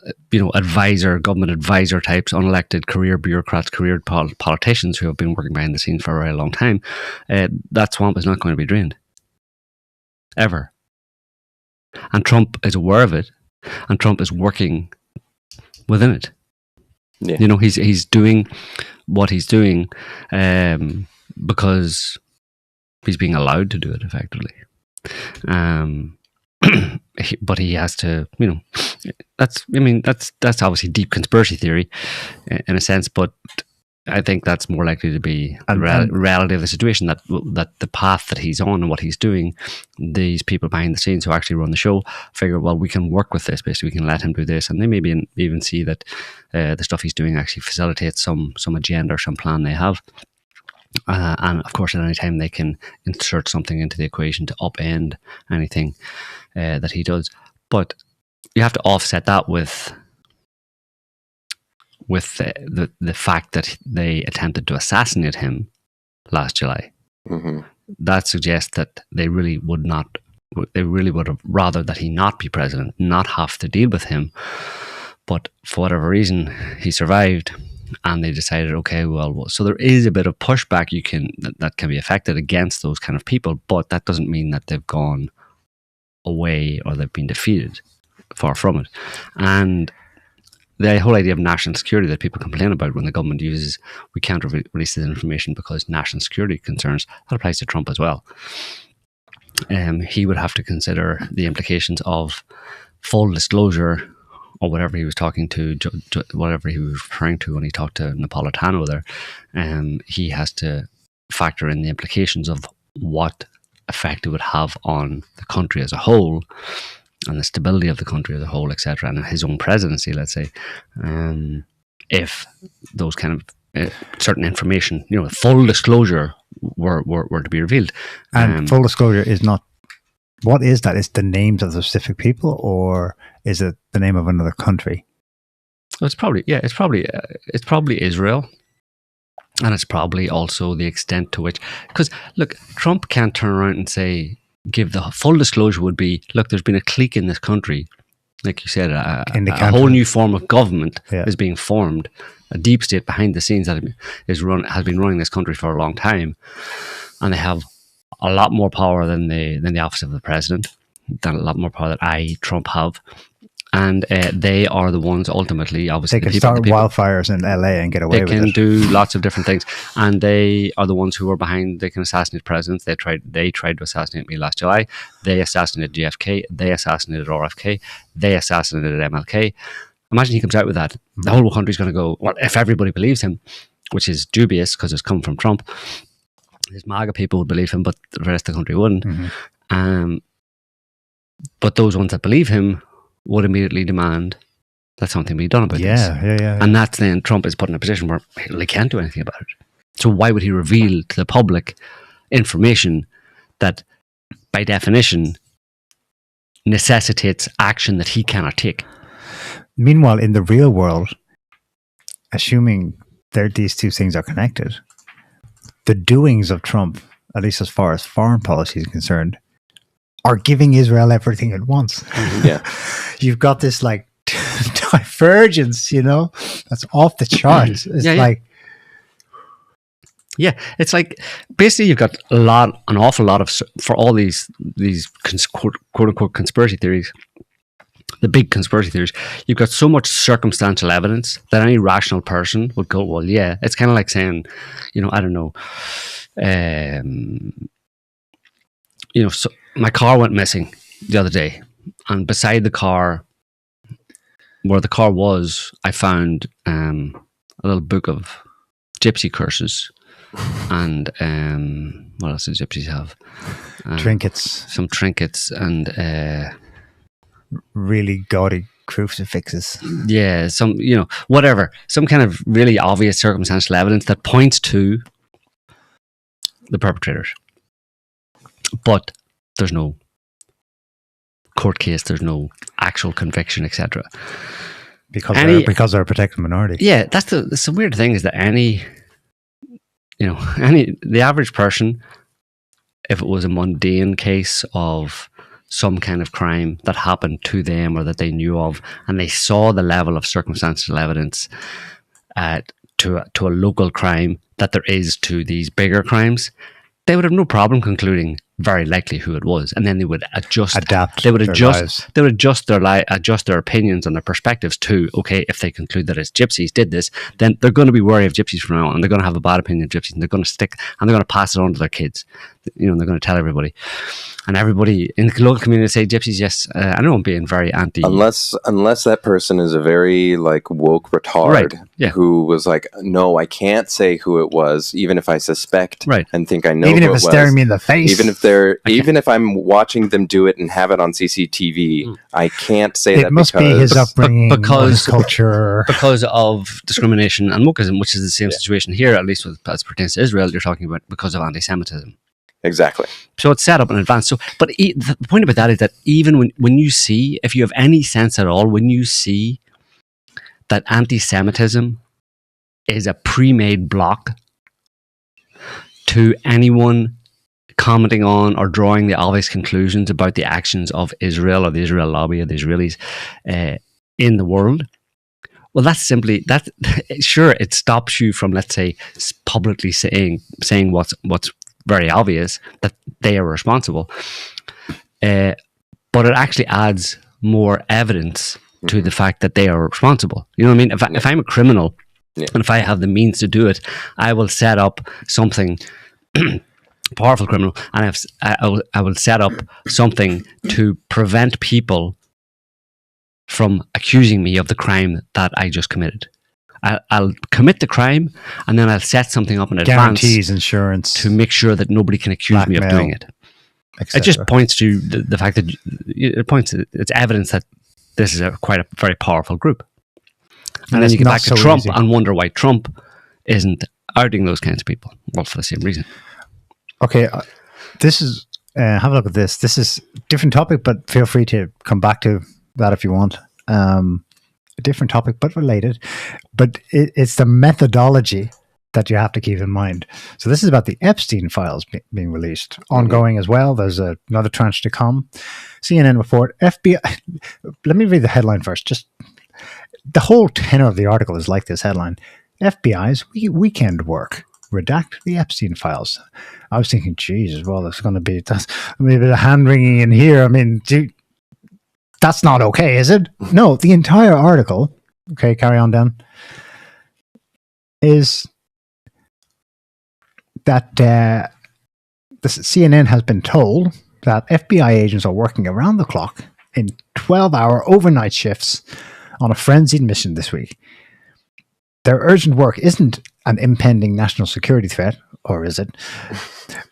government advisor types, unelected career bureaucrats, career politicians who have been working behind the scenes for a very long time, that swamp is not going to be drained ever. And Trump is aware of it, and Trump is working within it. Yeah. He's doing what he's doing because he's being allowed to do it effectively. But he has to, that's obviously deep conspiracy theory in a sense, but I think that's more likely to be the reality of the situation, that the path that he's on and what he's doing, these people behind the scenes who actually run the show figure, well, we can work with this, basically, we can let him do this, and they maybe even see that the stuff he's doing actually facilitates some agenda or some plan they have. And of course, at any time they can insert something into the equation to upend anything that he does. But you have to offset that with the fact that they attempted to assassinate him last July. Mm-hmm. That suggests that they really would have rather that he not be president, not have to deal with him. But for whatever reason, he survived, and they decided, okay, well, so there is a bit of pushback that can be affected against those kind of people, but that doesn't mean that they've gone away or they've been defeated. Far from it. And the whole idea of national security that people complain about when the government uses, we can't release this information because national security concerns, that applies to Trump as well. He would have to consider the implications of full disclosure, or whatever he was whatever he was referring to when he talked to Napolitano there. He has to factor in the implications of what effect it would have on the country as a whole, and the stability of the country as a whole, etc., and his own presidency, let's say, if those kind of certain information, full disclosure were to be revealed. And full disclosure is not, what is that? Is the names of the specific people, or is it the name of another country? Well, it's probably Israel. And it's probably also the extent to which, because look, Trump can't turn around and say, give the full disclosure would be, look, there's been a clique in this country, like you said, a whole new form of government is being formed, a deep state behind the scenes that has been running this country for a long time, and they have a lot more power than the office of the president, a lot more power that Trump have, and they are the ones ultimately, obviously, they can start wildfires in LA and get away with it. They can do lots of different things, and they are the ones who are behind. They can assassinate presidents. They tried to assassinate me last July. They assassinated JFK. They assassinated RFK. They assassinated MLK. Imagine he comes out with that. The whole country's going to go, well, if everybody believes him, which is dubious because it's come from Trump. His MAGA people would believe him, but the rest of the country wouldn't. Mm-hmm. But those ones that believe him would immediately demand that something be done about this. Yeah. And that's then Trump is put in a position where he can't do anything about it. So why would he reveal to the public information that, by definition, necessitates action that he cannot take? Meanwhile, in the real world, assuming these two things are connected, the doings of Trump, at least as far as foreign policy is concerned, are giving Israel everything it wants. Yeah. You've got this divergence, that's off the charts. It's it's like basically you've got an awful lot of, for all these quote unquote conspiracy theories, the big conspiracy theories, you've got so much circumstantial evidence that any rational person would go, well, yeah. It's kind of like saying, I don't know, so my car went missing the other day, and beside the car, where the car was, I found a little book of gypsy curses, and what else do gypsies have? Trinkets. Some trinkets, and really gaudy crucifixes. Yeah, some, whatever, some kind of really obvious circumstantial evidence that points to the perpetrators. But there's no court case, there's no actual conviction, etc. Because they're a protected minority. Yeah, that's the weird thing, is that the average person, if it was a mundane case of some kind of crime that happened to them or that they knew of, and they saw the level of circumstantial evidence to a local crime that there is to these bigger crimes, they would have no problem concluding very likely who it was, and then they would adapt. They would adjust their opinions and their perspectives to, okay, if they conclude that it's gypsies did this, then they're going to be wary of gypsies from now on, and they're going to have a bad opinion of gypsies, and they're going to pass it on to their kids. They're going to tell everybody, and everybody in the local community say gypsies. Yes, I know I'm being very anti. Unless that person is a very woke retard, right? Yeah. Who was like, no, I can't say who it was, even if I suspect, right, and think I know. Even who if it's it was. staring me in the face. Even if even if I'm watching them do it and have it on CCTV, I can't say it that must be his upbringing, his culture, because of discrimination and wokeism, which is the same situation here, at least as pertains to Israel. You're talking about because of anti-Semitism. Exactly. So it's set up in advance. So, but the point about that is that even when you see, if you have any sense at all, when you see that anti-Semitism is a pre-made block to anyone commenting on or drawing the obvious conclusions about the actions of Israel or the Israel lobby or the Israelis in the world, well, that's simply that. Sure, it stops you from, let's say, publicly saying what's very obvious, that they are responsible, but it actually adds more evidence to the fact that they are responsible. You know what I mean? If I'm a criminal, and if I have the means to do it, I will set up something. Powerful criminal, and I will set up something to prevent people from accusing me of the crime that I just committed. I'll commit the crime, and then I'll set something up in advance, guarantees, insurance, to make sure that nobody can accuse me of doing it. It just points to the fact that it's evidence that this is quite a very powerful group. And then you get back to Trump and wonder why Trump isn't outing those kinds of people. Well, for the same reason. Okay, this is have a look at this. This is a different topic, but feel free to come back to that if you want. A different topic, but related. But it's the methodology that you have to keep in mind. So this is about the Epstein files being released, ongoing as well. There's another tranche to come. CNN report, FBI. Let me read the headline first. Just the whole tenor of the article is like this headline: FBI's weekend work. Redact the Epstein files. I was thinking, Jesus, well, there's going to be maybe a bit of hand wringing in here. I mean, that's not okay, is it? No, the entire article, okay, carry on, Dan, is that the CNN has been told that FBI agents are working around the clock in 12-hour overnight shifts on a frenzied mission this week. Their urgent work isn't an impending national security threat, or is it?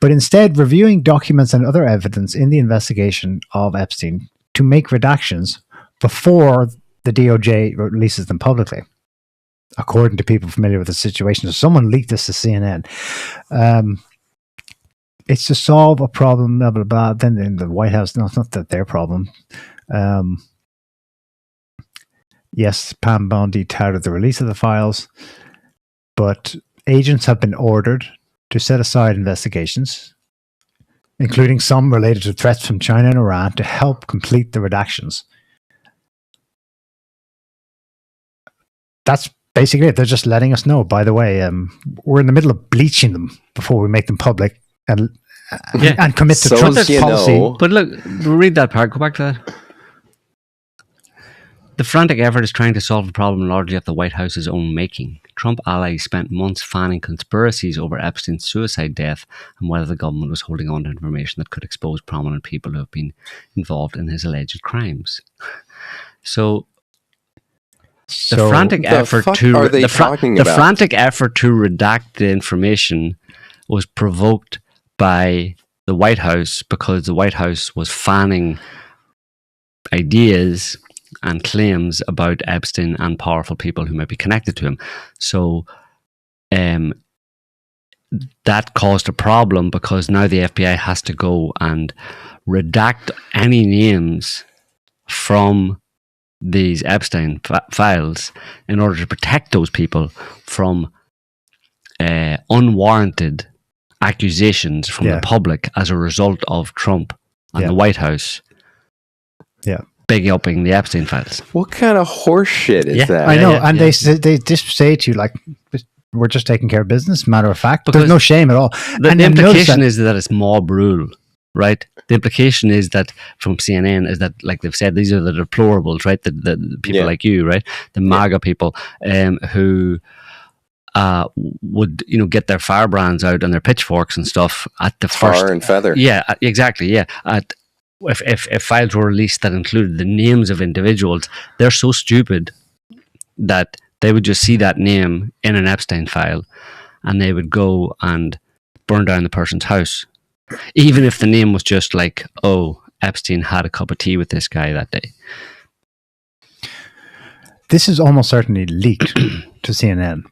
But instead reviewing documents and other evidence in the investigation of Epstein to make redactions before the DOJ releases them publicly, according to people familiar with the situation. So someone leaked this to CNN. It's to solve a problem, blah, blah, blah. Then in the White House, no, it's not that their problem. Yes, Pam Bondi touted the release of the files, but agents have been ordered to set aside investigations, including some related to threats from China and Iran, to help complete the redactions. That's basically it. They're just letting us know, by the way, we're in the middle of bleaching them before we make them public and commit to Trump's policy. But look, read that part. Go back to that. The frantic effort is trying to solve the problem largely of the White House's own making. Trump allies spent months fanning conspiracies over Epstein's suicide death and whether the government was holding on to information that could expose prominent people who have been involved in his alleged crimes. So the frantic effort to redact the information was provoked by the White House because the White House was fanning ideas and claims about Epstein and powerful people who might be connected to him. So that caused a problem because now the FBI has to go and redact any names from these Epstein files in order to protect those people from unwarranted accusations from the public as a result of Trump and the White House big upping the Epstein files. What kind of horse shit is that? I know, and they just say to you, like, we're just taking care of business, matter of fact. Because there's no shame at all. The implication is that it's mob rule, right? The implication is that from CNN is that, like they've said, these are the deplorables, right? The people like you, right? The MAGA people who would, get their firebrands out and their pitchforks and stuff at the first. Tar and feather. Yeah, exactly. Yeah. If files were released that included the names of individuals, they're so stupid that they would just see that name in an Epstein file and they would go and burn down the person's house even if the name was just like, oh, Epstein had a cup of tea with this guy that day. This is almost certainly leaked to CNN.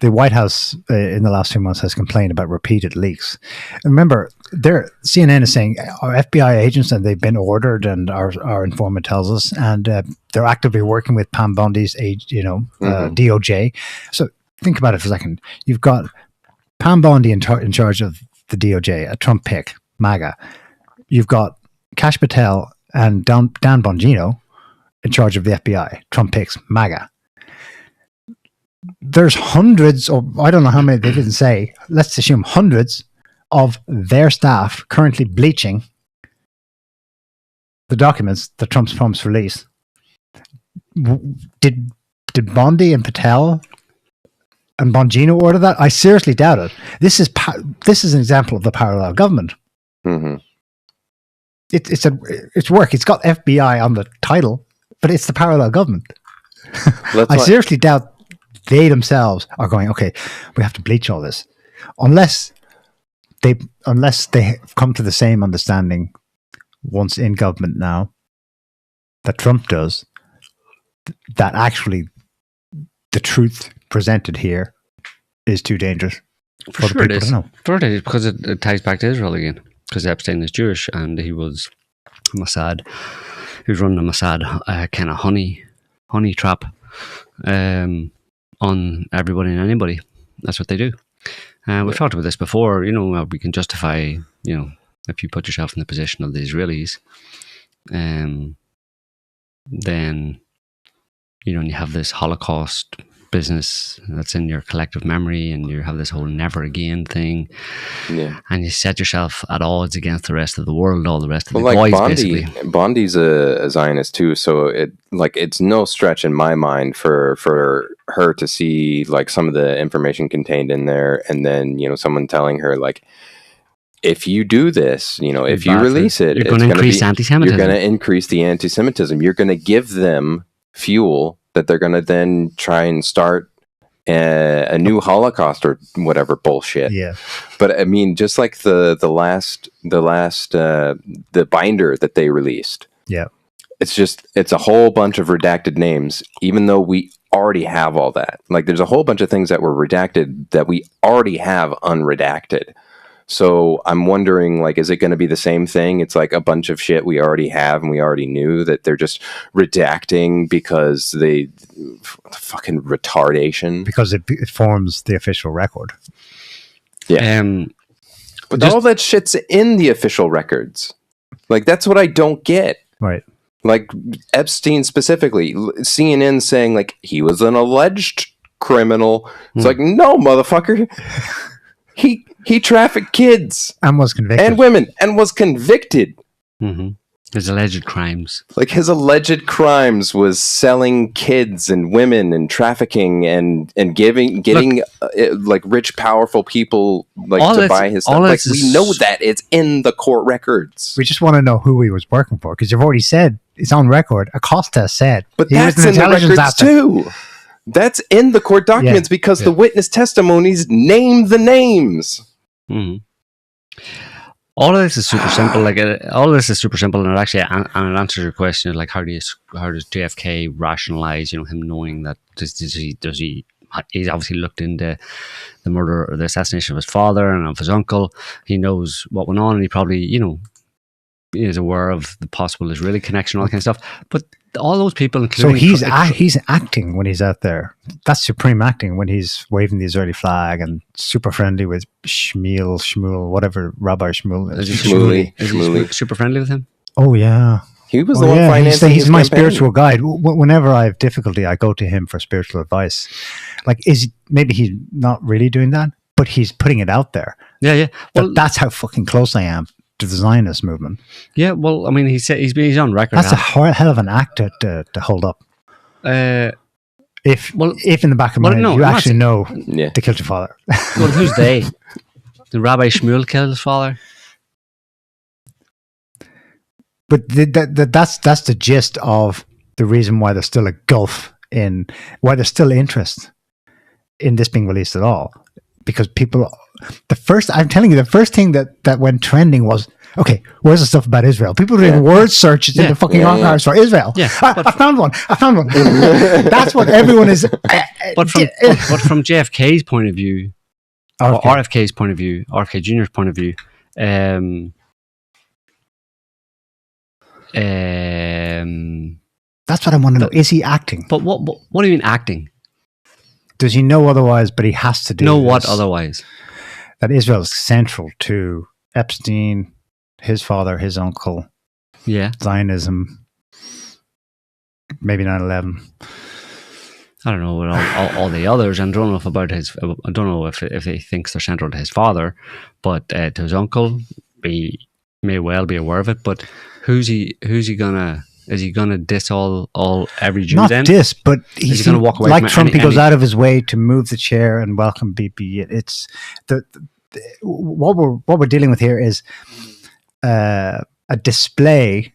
The White House in the last few months has complained about repeated leaks. And remember, CNN is saying our FBI agents and they've been ordered, and our informant tells us, and they're actively working with Pam Bondi's DOJ. So think about it for a second. You've got Pam Bondi in charge of the DOJ, a Trump pick, MAGA. You've got Kash Patel and Dan Bongino in charge of the FBI, Trump picks, MAGA. There's hundreds, or I don't know how many, they didn't say, let's assume hundreds of their staff currently bleaching the documents that Trump's promised release. Did Bondi and Patel and Bongino order that? I seriously doubt it. This is an example of the parallel government. Mm-hmm. It's work. It's got FBI on the title, but it's the parallel government. I seriously doubt they themselves are going, okay, we have to bleach all this. Unless they come to the same understanding once in government now that Trump does, that actually the truth presented here is too dangerous. For sure it is. For it is, because it ties back to Israel again. Because Epstein is Jewish and he was Mossad. He was running a Mossad kind of honey trap on everybody and anybody. That's what they do. We've talked about this before. We can justify, if you put yourself in the position of the Israelis, then, and you have this Holocaust business that's in your collective memory, and you have this whole never again thing, and you set yourself at odds against the rest of the world, all the rest of the boys, basically. Bondi's a Zionist too, so it's no stretch in my mind for her to see like some of the information contained in there, and then someone telling her like, if you do this, if you release it, you're going to increase anti-Semitism. You're going to increase the anti-Semitism. You're going to give them fuel that they're going to then try and start a new Holocaust or whatever bullshit. Yeah. But I mean, just like the binder that they released. Yeah. It's a whole bunch of redacted names, even though we already have all that. Like there's a whole bunch of things that were redacted that we already have unredacted. So I'm wondering, like, is it going to be the same thing? It's like a bunch of shit we already have and we already knew that they're just redacting because they fucking retardation. Because it forms the official record. Yeah. But all that shit's in the official records. Like, that's what I don't get. Right. Like, Epstein specifically, CNN saying, like, he was an alleged criminal. It's like, no, motherfucker. He trafficked kids and was convicted, and women, and was convicted. Mm-hmm. His alleged crimes, like his alleged crimes, was selling kids and women and trafficking and getting like rich, powerful people like to buy his stuff. Like we know that it's in the court records. We just want to know who he was working for, because you've already said it's on record. Acosta said, but that's in the records too. That's in the court documents because the witness testimonies name the names. Mm-hmm. All of this is super simple. Like all of this is super simple, and it actually and it answers your question. Like how does JFK rationalize, him knowing that he's obviously looked into the murder or the assassination of his father and of his uncle. He knows what went on, and he probably is aware of the possible Israeli connection, all that kind of stuff. But all those people, including he's acting when he's out there. That's supreme acting when he's waving the Israeli flag and super friendly with Shmuel, whatever Rabbi Shmuel is. Shmuley. Super friendly with him. Oh yeah, he was the one financing. He's my spiritual guide. Whenever I have difficulty, I go to him for spiritual advice. Like, maybe he's not really doing that, but he's putting it out there. Yeah. Well, that's how fucking close I am to the Zionist movement. Yeah, well, I mean, he said he's on record. That's a hell of an act to hold up. If in the back of my mind you actually know they killed your father. Well, who's they? Did Rabbi Shmuel kill his father? But that's the gist of the reason why there's still a gulf in why there's still interest in this being released at all. because people, I'm telling you, the first thing that went trending was, okay, where's the stuff about Israel? People doing word searches in the fucking archives for Israel. Yeah, I found one. That's what everyone is. But from JFK's point of view, or RFK's point of view, RFK Jr.'s point of view, that's what I want to know. Is he acting? But what do you mean acting? Does he know otherwise, but he has to do what otherwise? That Israel is central to Epstein, his father, his uncle, Zionism, maybe 9/11. I don't know about all the others, and I don't know I don't know if he thinks they're central to his father, but to his uncle, he may well be aware of it. But who's he gonna? Is he gonna diss every Jew? Not then? diss, but he's gonna walk away. Like Trump, he goes out of his way to move the chair and welcome BP. It's what we're dealing with here is a display.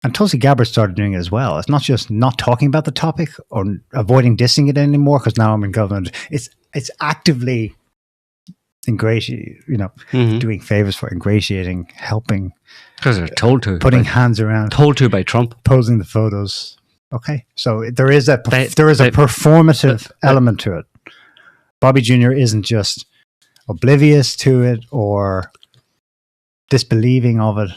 And Tulsi Gabbard started doing it as well. It's not just not talking about the topic or avoiding dissing it anymore because now I'm in government. It's actively doing favors for ingratiating, helping. Because they're told to. Putting hands around. Told to by Trump. Posing the photos. Okay. So there is a performative element to it. Bobby Jr. isn't just oblivious to it or disbelieving of it.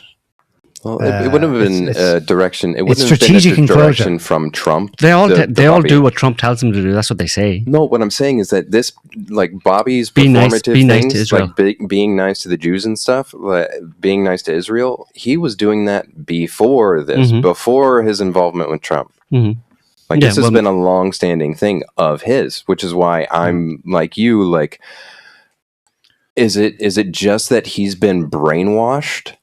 Well, it wouldn't have been a direction. It wouldn't have been a direction from Trump. They all do what Trump tells them to do. That's what they say. No, what I'm saying is that this, like Bobby's performative things, nice to Israel. Like being nice to the Jews and stuff, being nice to Israel, he was doing that before this, before his involvement with Trump. Like this has been a long-standing thing of his, which is why I'm like you. Like, is it just that he's been brainwashed?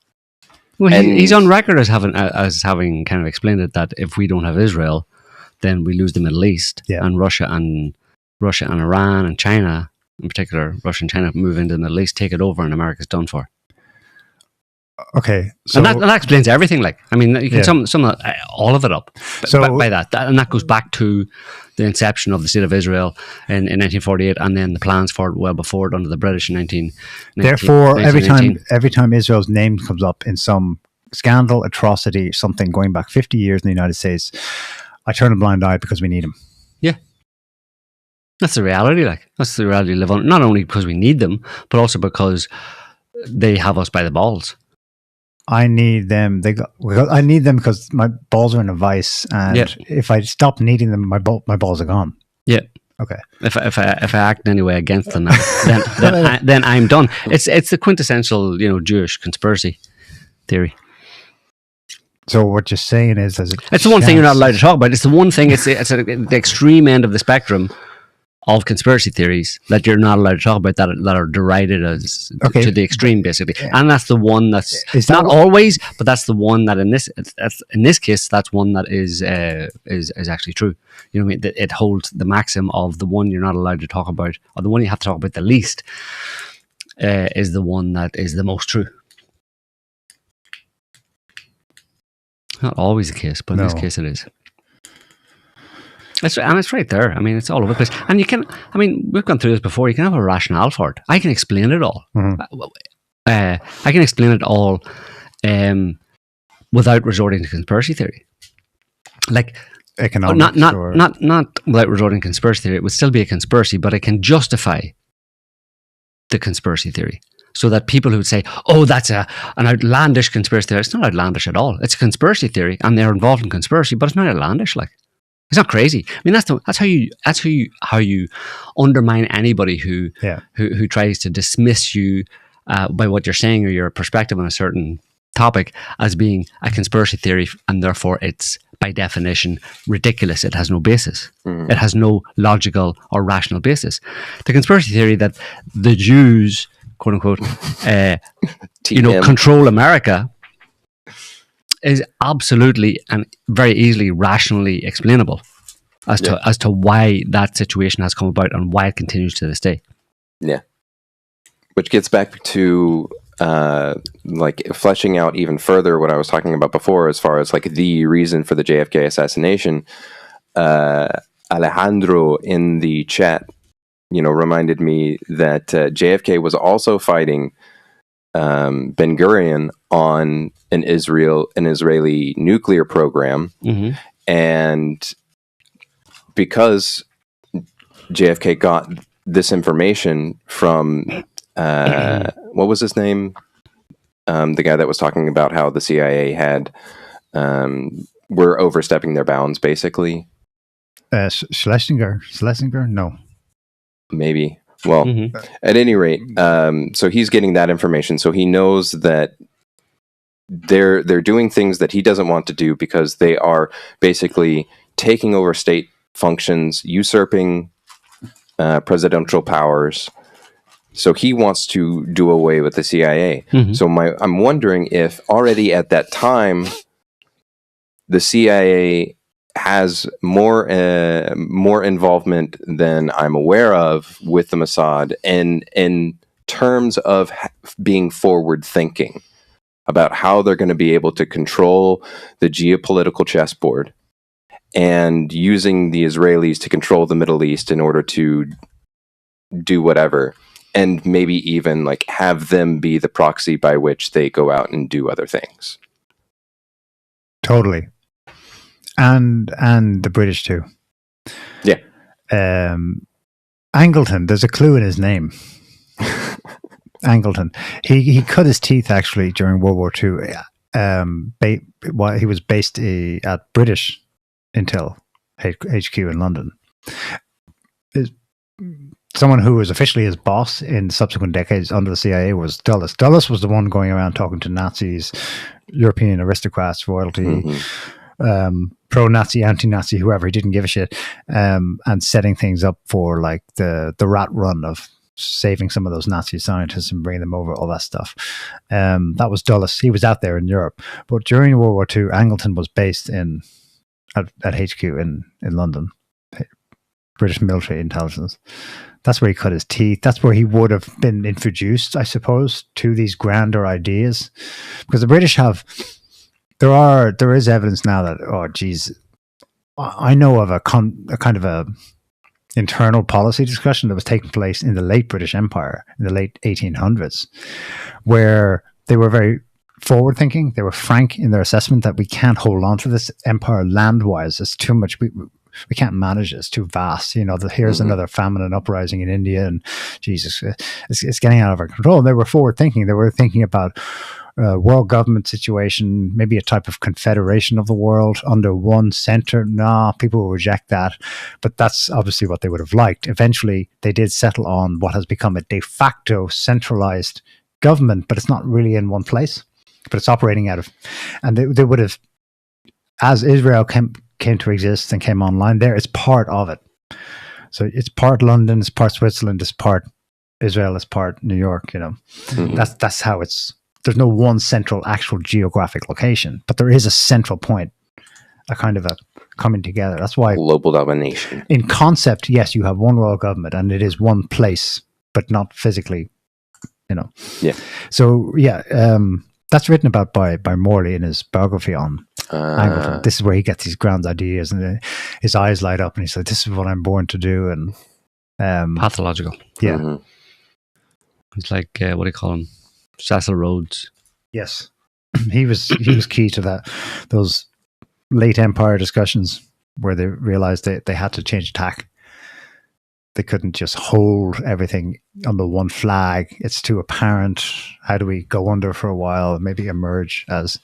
Well, he's on record as having kind of explained it that if we don't have Israel, then we lose the Middle East, and Russia and Iran and China, in particular, Russia and China move into the Middle East, take it over, and America's done for. Okay, so and that explains everything. Like, I mean, you can sum all of it up by that, and that goes back to the inception of the State of Israel in 1948, and then the plans for it well before it under the British in 19. Therefore, every time Israel's name comes up in some scandal, atrocity, something going back 50 years in the United States, I turn a blind eye because we need them. Yeah. That's the reality. Like, that's the reality we live on. Not only because we need them, but also because they have us by the balls. I need them. I need them because my balls are in a vice, and if I stop needing them, my balls are gone. Yeah. Okay. If I act in any way against them, then I'm done. It's the quintessential, Jewish conspiracy theory. So what you're saying is, it's the one thing you're not allowed to talk about. It's the one thing. It's the extreme end of the spectrum of conspiracy theories that you're not allowed to talk about that are derided as to the extreme, basically. And that's the one that's not always, but that's the one that in this case, that's one that is actually true. You know what I mean? It holds the maxim of the one you're not allowed to talk about, or the one you have to talk about the least, is the one that is the most true. Not always the case, but in this case it is. It's right there. I mean, it's all over the place. And we've gone through this before. You can have a rationale for it. I can explain it all. I can explain it all without resorting to conspiracy theory. Like, economics, not without resorting to conspiracy theory. It would still be a conspiracy, but I can justify the conspiracy theory. So that people who would say, "Oh, that's an outlandish conspiracy theory," it's not outlandish at all. It's a conspiracy theory, and they're involved in conspiracy, but it's not outlandish. Like, it's not crazy. I mean, that's how you undermine anybody who tries to dismiss you by what you're saying or your perspective on a certain topic as being a conspiracy theory, and therefore it's by definition ridiculous. It has no basis. It has no logical or rational basis. The conspiracy theory that the Jews, quote unquote, control America is absolutely and very easily rationally explainable as to why that situation has come about and why it continues to this day. Yeah. Which gets back to like fleshing out even further what I was talking about before as far as like the reason for the JFK assassination. Alejandro in the chat reminded me that JFK was also fighting Ben Gurion on an Israeli nuclear program, and because JFK got this information from what was his name? The guy that was talking about how the CIA had were overstepping their bounds, basically. Schlesinger? No. Maybe. Well, at any rate, so he's getting that information, so he knows that they're doing things that he doesn't want to do because they are basically taking over state functions, usurping presidential powers. So he wants to do away with the CIA. So I'm wondering if already at that time the CIA has more involvement than I'm aware of with the Mossad, in terms of being forward thinking about how they're going to be able to control the geopolitical chessboard, and using the Israelis to control the Middle East in order to do whatever, and maybe even like have them be the proxy by which they go out and do other things. Totally. And the British too. Yeah. Angleton, there's a clue in his name. Angleton. He cut his teeth actually during World War II. He was based at British Intel HQ in London. Someone who was officially his boss in subsequent decades under the CIA was Dulles. Dulles was the one going around talking to Nazis, European aristocrats, royalty, pro-Nazi, anti-Nazi, whoever. He didn't give a shit, and setting things up for like the rat run of saving some of those Nazi scientists and bringing them over, all that stuff. That was Dulles. He was out there in Europe. But during World War II, Angleton was based at HQ in London, British military intelligence. That's where he cut his teeth. That's where he would have been introduced, I suppose, to these grander ideas. Because the British there is evidence now that, oh, geez, I know of a kind of a internal policy discussion that was taking place in the late British Empire, in the late 1800s, where they were very forward-thinking. They were frank in their assessment that we can't hold on to this empire land-wise. It's too much. We can't manage it. It's too vast. Here's another famine and uprising in India, and Jesus, it's getting out of our control. And they were forward-thinking. They were thinking about world government situation, maybe a type of confederation of the world under one center. Nah, people will reject that. But that's obviously what they would have liked. Eventually, they did settle on what has become a de facto centralized government, but it's not really in one place, but it's operating out of, and they would have, as Israel came to exist and came online there, it's part of it. So it's part London, it's part Switzerland, it's part Israel, it's part New York, That's how it's, there's no one central actual geographic location, but there is a central point, a kind of a coming together. That's why global domination. In concept, yes, you have one world government and it is one place, but not physically, Yeah. So yeah, that's written about by Morley in his biography on Angleton. This is where he gets these grand ideas, and his eyes light up, and he's like, "This is what I'm born to do." And pathological. Yeah, it's like what do you call him? Cecil Rhodes. Yes, he was key to that. Those late Empire discussions where they realized they had to change tack. They couldn't just hold everything under one flag. It's too apparent. How do we go under for a while, maybe emerge as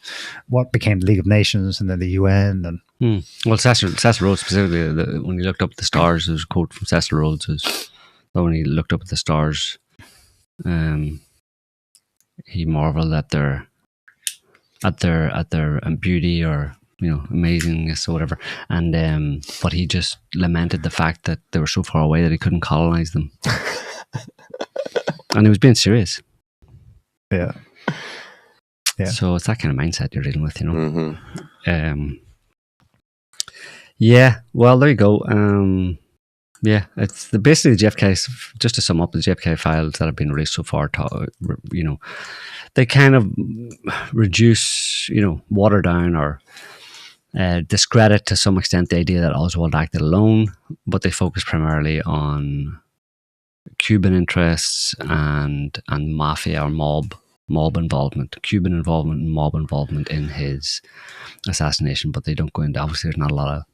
what became the League of Nations and then the UN? And Well, Cecil Rhodes specifically, when he looked up at the stars, there's a quote from Cecil Rhodes that when he looked up at the stars, he marveled at their beauty, or amazingness or whatever, and but he just lamented the fact that they were so far away that he couldn't colonize them. And he was being serious. Yeah. So it's that kind of mindset you're dealing with, Mm-hmm. Well, there you go. It's basically the JFK. Just to sum up, the JFK files that have been released so far, they kind of reduce, water down, or discredit to some extent the idea that Oswald acted alone, but they focus primarily on Cuban interests and mafia or mob involvement, Cuban involvement and mob involvement in his assassination, but they don't go into, obviously there's not a lot of,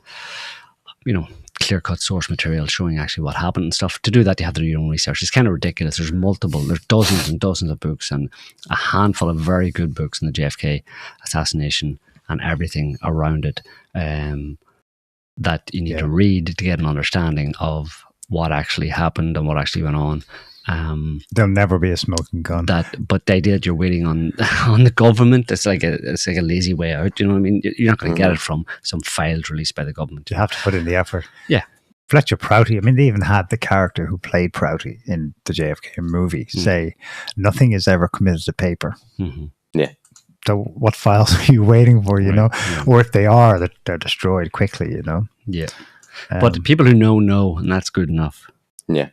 clear-cut source material showing actually what happened and stuff. To do that, you have to do your own research. It's kind of ridiculous. There's dozens and dozens of books and a handful of very good books in the JFK assassination and everything around it that you need to read to get an understanding of what actually happened and what actually went on. There'll never be a smoking gun. But the idea that you're waiting on the government, it's like a lazy way out. You know what I mean? You're not going to get it from some files released by the government. You have to put in the effort. Yeah. Fletcher Prouty, I mean, they even had the character who played Prouty in the JFK movie say, nothing is ever committed to paper. Mm-hmm. Yeah. So what files are you waiting for, you know? Yeah. Or if they are, that they're destroyed quickly, you know? Yeah. But people who know, and that's good enough. Yeah.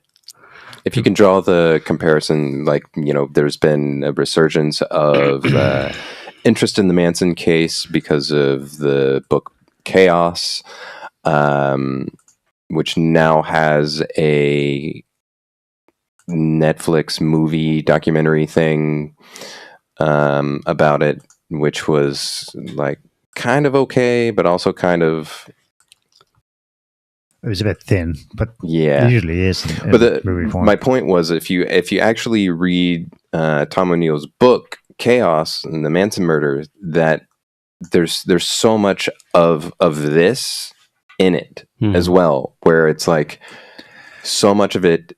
If you can draw the comparison, like, there's been a resurgence of interest in the Manson case because of the book Chaos, which now has a Netflix movie documentary thing about it, which was like kind of okay, but also kind of... It was a bit thin, but yeah, it usually is. But my point was, if you actually read Tom O'Neill's book Chaos and the Manson murder, that there's so much of this in it as well, where it's like so much of it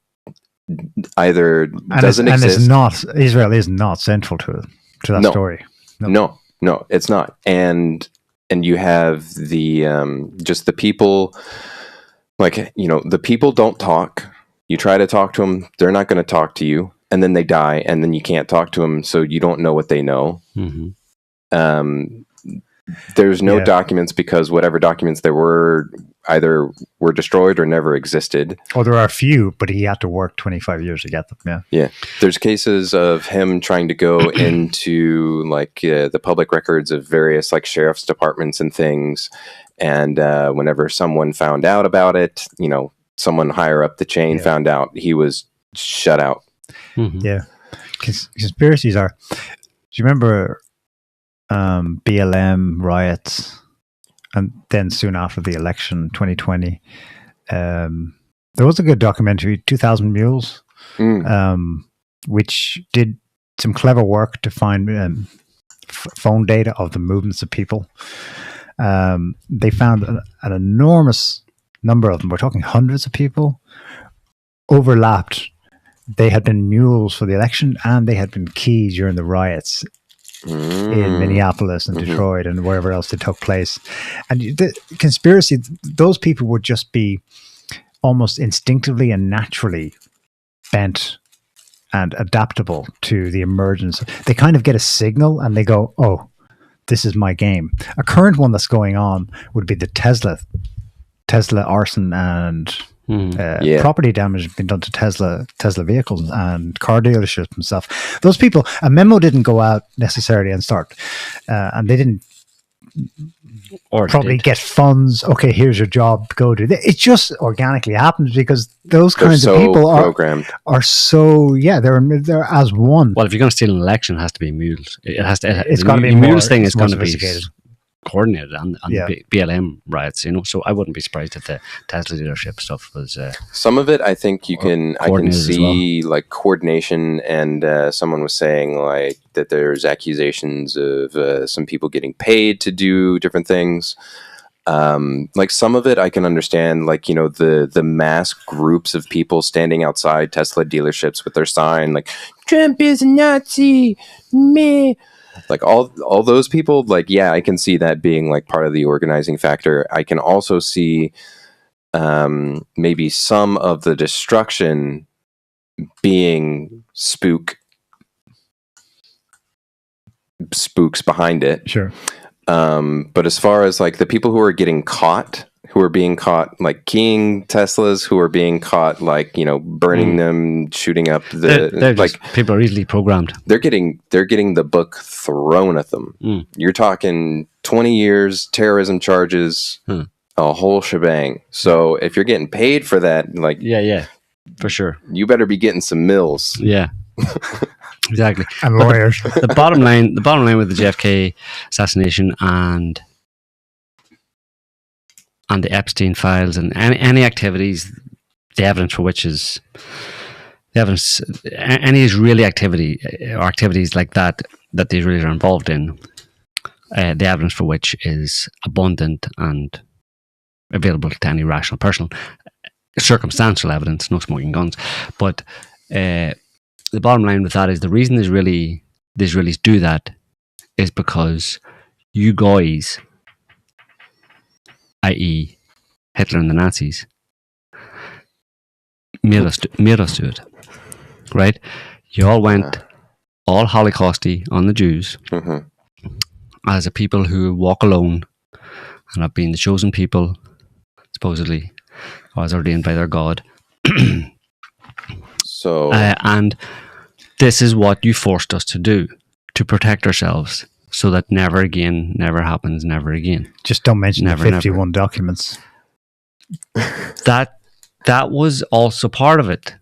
either doesn't exist, and it's not. Israel is not central to that story. No, it's not. And you have the just the people. Like, the people don't talk. You try to talk to them, they're not going to talk to you. And then they die, and then you can't talk to them, so you don't know what they know. Mm-hmm. There's no documents because whatever documents there were either were destroyed or never existed. Oh, there are a few, but he had to work 25 years to get them, yeah. Yeah. There's cases of him trying to go into, like, the public records of various, like, sheriff's departments and things. And whenever someone found out about it, someone higher up the chain found out, he was shut out. Mm-hmm. Yeah. Conspiracies are... Do you remember BLM riots? And then soon after the election, 2020, there was a good documentary, 2000 Mules, which did some clever work to find phone data of the movements of people. They found an enormous number of them. We're talking hundreds of people overlapped. They had been mules for the election, and they had been key during the riots in Minneapolis and Detroit and wherever else they took place. And the conspiracy, those people would just be almost instinctively and naturally bent and adaptable to the emergence. They kind of get a signal and they go, oh, this is my game. A current one that's going on would be the Tesla arson and property damage being done to Tesla vehicles and car dealerships and stuff. Those people, a memo didn't go out necessarily and start, and they didn't probably get funds. Okay, here's your job. Go do it. It just organically happens because those kinds of people are so they're as one. Well, if you're going to steal an election, it has to be mules. It's got to be mules thing is going to be coordinated on the BLM riots. So I wouldn't be surprised if the Tesla dealership stuff was. Some of it, I think I can see like coordination, and someone was saying like that there's accusations of some people getting paid to do different things. Like some of it I can understand, like, the mass groups of people standing outside Tesla dealerships with their sign like Trump is a Nazi, me. Like all those people, like, yeah, I can see that being like part of the organizing factor. I can also see maybe some of the destruction being spooks behind it. Sure. But as far as like the people who are being caught like keying Teslas, who are being caught like, burning them, shooting up they're like people are easily programmed. They're getting the book thrown at them. You're talking 20 years, terrorism charges, a whole shebang. So if you're getting paid for that, like For sure. You better be getting some mills. Yeah. Exactly. And lawyers. The bottom line with the JFK assassination and the Epstein files and any activities, the evidence for which is any Israeli activity or activities like that the Israelis are involved in, the evidence for which is abundant and available to any rational person. Circumstantial evidence, no smoking guns. But the bottom line with that is the reason the Israelis do that is because you guys, i.e. Hitler and the Nazis, made us do it. Right? You all went all Holocausty on the Jews as a people who walk alone and have been the chosen people, supposedly, as ordained by their God. So, and this is what you forced us to do to protect ourselves, so that never again, never happens, never again. Just don't mention the 51 documents. That was also part of it.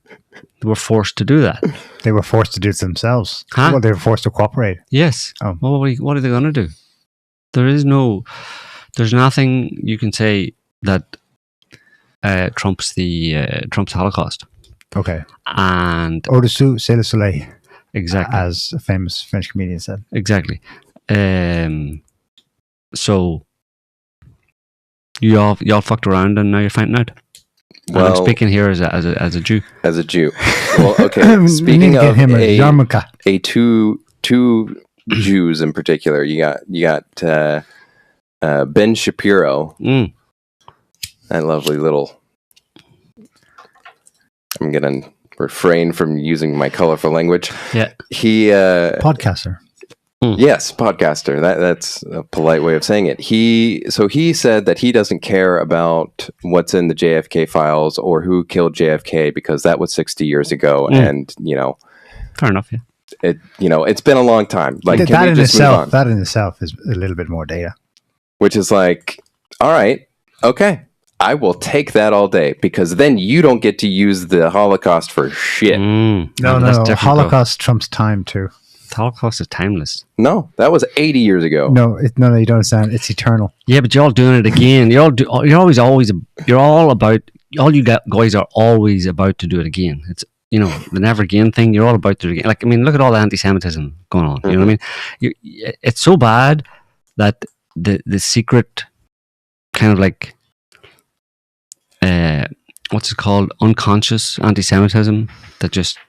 They were forced to do that. They were forced to do it themselves. Huh? Well, they were forced to cooperate. Yes. Oh. Well, what are they going to do? There's nothing you can say that trumps Trump's Holocaust. Okay. And au-dessus, c'est le soleil. Exactly. As a famous French comedian said. Exactly. So you all fucked around and now you're finding out. Well, and I'm speaking here as a Jew. As a Jew. Well, okay. Speaking of him a two Jews in particular, you got Ben Shapiro. That lovely little. I'm gonna refrain from using my colorful language. Yeah. He podcaster. Yes, podcaster. That's a polite way of saying it. He said that he doesn't care about what's in the JFK files or who killed JFK because that was 60 years ago, and fair enough. Yeah, it's been a long time. Like that in itself is a little bit more data, which is like, all right, okay. I will take that all day because then you don't get to use the Holocaust for shit. No. Holocaust trumps time too. The Holocaust is timeless. No, that was 80 years ago. No, you don't understand. It's eternal. Yeah, but you're all doing it again. All you guys are always about to do it again. It's the never again thing. You're all about to do it again. Like, I mean, look at all the anti-Semitism going on. You know what I mean? It's so bad that the secret kind of like what's it called? Unconscious anti-Semitism that just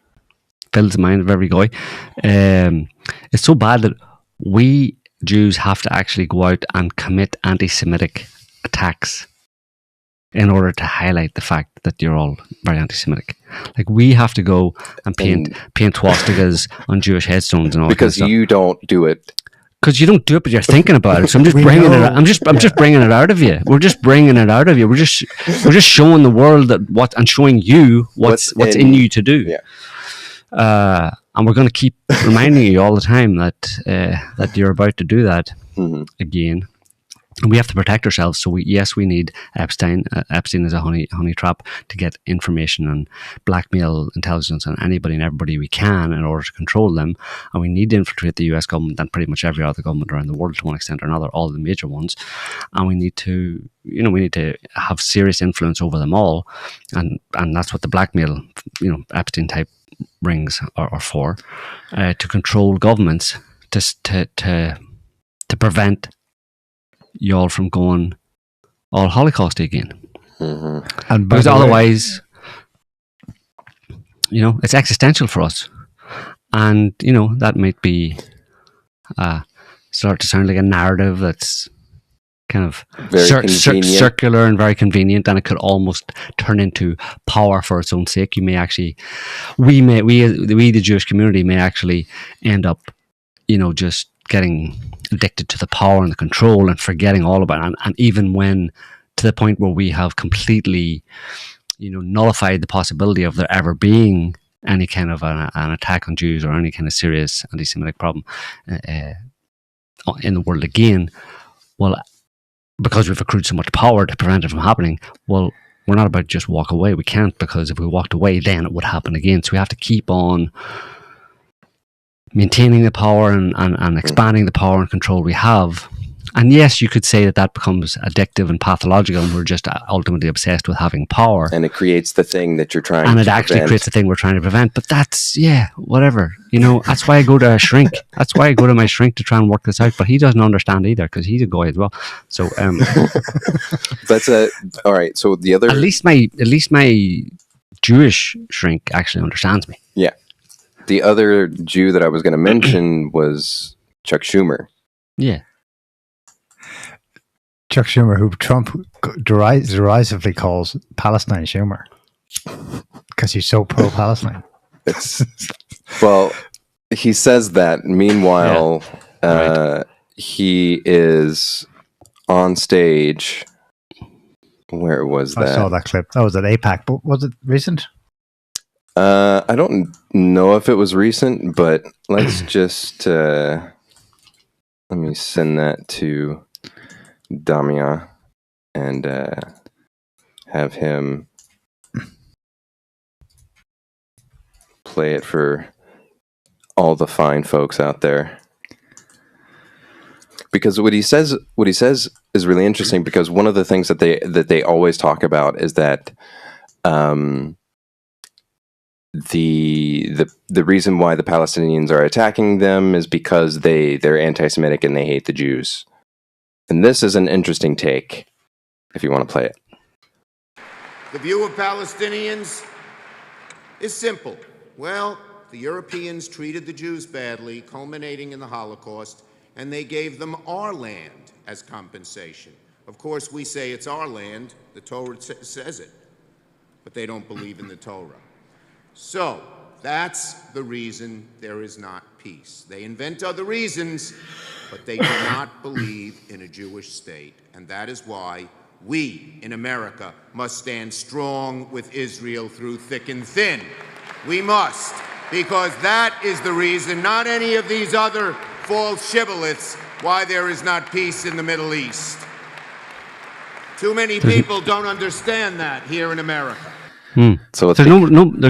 fills the mind of every guy. It's so bad that we Jews have to actually go out and commit anti-Semitic attacks in order to highlight the fact that you're all very anti-Semitic. Like, we have to go and paint swastikas on Jewish headstones and all because that kind of stuff. You don't do it. Because you don't do it, but you're thinking about it. So I'm just bringing it. I'm just bringing it out of you. We're just bringing it out of you. We're just showing the world and showing you what's in you to do. Yeah. And we're going to keep reminding you all the time that you're about to do that again. And we have to protect ourselves. So we need Epstein. Epstein is a honey trap to get information and blackmail intelligence on anybody and everybody we can in order to control them. And we need to infiltrate the US government and pretty much every other government around the world to one extent or another, all the major ones. And we need to have serious influence over them all. And that's what the blackmail, Epstein type rings are for, to control governments to prevent y'all from going all Holocaust again. And because otherwise, it's existential for us. And, that might be start to sound like a narrative that's kind of circular and very convenient, and it could almost turn into power for its own sake. You may actually, we the Jewish community may actually end up, just getting addicted to the power and the control and forgetting all about it. And even when to the point where we have completely, nullified the possibility of there ever being any kind of an attack on Jews or any kind of serious anti-Semitic problem in the world again, well, because we've accrued so much power to prevent it from happening, well, we're not about just walk away. We can't, because if we walked away, then it would happen again. So we have to keep on maintaining the power and expanding the power and control we have. And yes, you could say that becomes addictive and pathological, and we're just ultimately obsessed with having power. And it creates the thing that you're trying to prevent. And it actually creates the thing we're trying to prevent. But that's, whatever. That's why I go to a shrink. That's why I go to my shrink to try and work this out. But he doesn't understand either, because he's a guy as well. So that's all right. So the other, at least my Jewish shrink actually understands me. Yeah. The other Jew that I was going to mention was Chuck Schumer. Yeah. Chuck Schumer, who Trump derisively calls Palestine Schumer, because he's so pro-Palestine. Well, he says that. Meanwhile, he is on stage. Where was that? I saw that clip. That was at APAC, but was it recent? I don't know if it was recent, but let's just let me send that to Damia and have him play it for all the fine folks out there. Because what he says is really interesting, because one of the things that they always talk about is that the reason why the Palestinians are attacking them is because they're anti-Semitic and they hate the Jews. And this is an interesting take, if you want to play it. The view of Palestinians is simple. Well, the Europeans treated the Jews badly, culminating in the Holocaust, and they gave them our land as compensation. Of course, we say it's our land. The Torah says it. But they don't believe in the Torah. So, that's the reason there is not peace. They invent other reasons, but they do not believe in a Jewish state. And that is why we in America must stand strong with Israel through thick and thin. We must, because that is the reason, not any of these other false shibboleths, why there is not peace in the Middle East. Too many people don't understand that here in America. So there's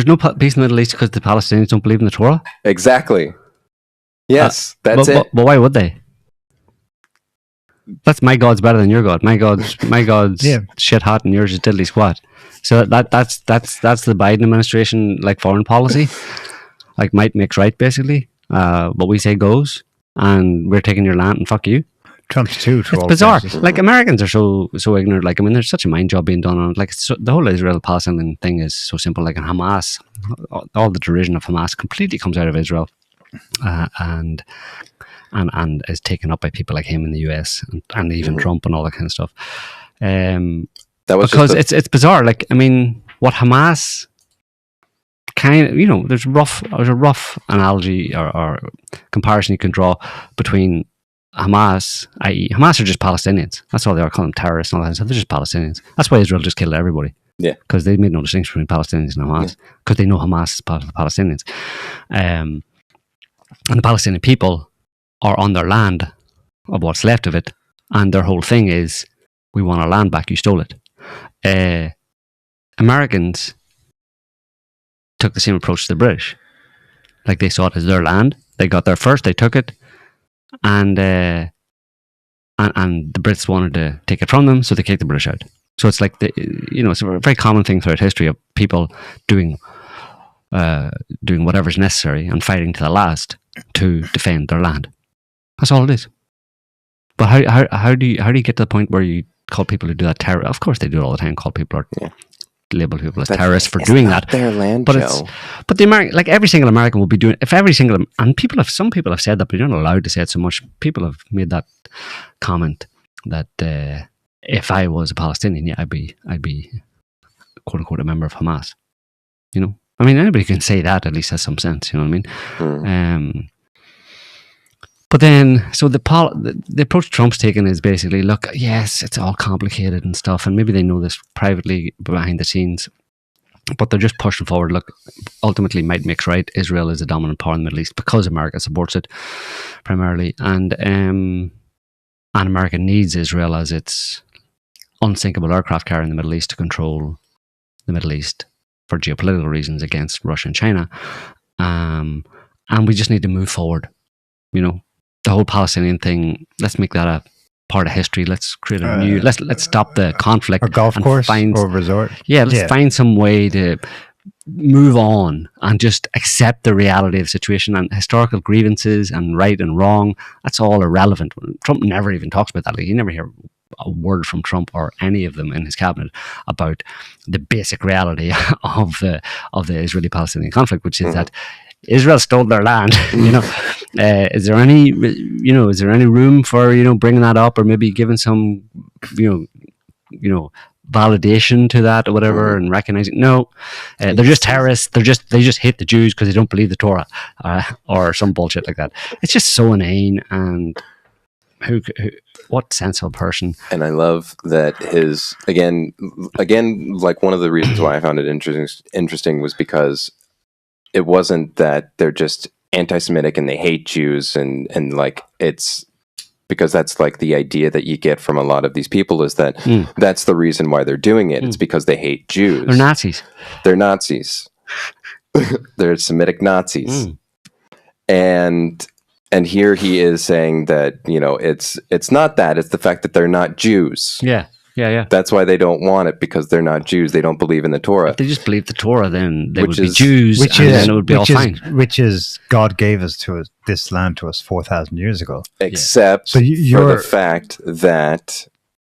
no peace in the Middle East because the Palestinians don't believe in the Torah? Exactly. Yes, that's it. But why would they? That's my God's better than your God. My God's shit hot and yours is diddly squat. So that's the Biden administration like foreign policy, like might makes right basically. What we say goes, and we're taking your land and fuck you. Trump's too. It's bizarre. Like Americans are so ignorant. Like there's such a mind job being done on it. Like the whole Israel-Palestine thing is so simple. Like in Hamas, all the derision of Hamas completely comes out of Israel, and is taken up by people like him in the US and even Trump and all that kind of stuff. Because it's bizarre. Like what Hamas there's a rough analogy or comparison you can draw between Hamas, i.e. Hamas are just Palestinians. That's all they are. Call them terrorists and all that stuff. They're just Palestinians. That's why Israel just killed everybody. Yeah. Because they made no distinction between Palestinians and Hamas. Because they know Hamas is part of the Palestinians. And the Palestinian people are on their land, of what's left of it, and their whole thing is, we want our land back, you stole it. Americans took the same approach to the British. Like they saw it as their land. They got there first, they took it, and the Brits wanted to take it from them, so they kicked the British out. So it's like it's a very common thing throughout history of people doing whatever's necessary and fighting to the last to defend their land. That's all it is. But how do you get to the point where you call people who do that terror? Of course they do it all the time. Call people label people as terrorists for doing that. Their land, but Joe. But the American, like every single American will be doing. If every single and some people have said that, but you're not allowed to say it so much. People have made that comment that if I was a Palestinian, I'd be quote unquote a member of Hamas. Anybody can say that, at least has some sense. You know what I mean? But then, so the approach Trump's taken is basically, look, yes, it's all complicated and stuff, and maybe they know this privately behind the scenes, but they're just pushing forward. Look, ultimately, might makes right. Israel is the dominant power in the Middle East because America supports it primarily, and America needs Israel as its unsinkable aircraft carrier in the Middle East to control the Middle East for geopolitical reasons against Russia and China. And we just need to move forward. You know, the whole Palestinian thing, let's make that a part of history. Let's create a new, let's stop the conflict. A golf course or resort. Yeah, let's find some way to move on and just accept the reality of the situation, and historical grievances and right and wrong. That's all irrelevant. Trump never even talks about that. Like, you never hear a word from Trump or any of them in his cabinet about the basic reality of the Israeli-Palestinian conflict, which is that Israel stole their land. Is there any room for bringing that up, or maybe giving some validation to that or whatever, and recognizing they're just terrorists. They just hate the Jews because they don't believe the Torah, or some bullshit like that. It's just so inane. And what sensible person? And I love that his again, like one of the reasons why I found it interesting was because it wasn't that they're just anti-Semitic and they hate Jews and like it's because that's like the idea that you get from a lot of these people is that that's the reason why they're doing it. It's because they hate Jews. They're Nazis. They're Nazis. They're Semitic Nazis. And here he is saying that, it's not that, it's the fact that they're not Jews. Yeah. That's why they don't want it, because they're not Jews. They don't believe in the Torah. If they just believe the Torah, then they would be Jews, and then it would be all fine. Which is, God gave this land to us 4,000 years ago. Except for the fact that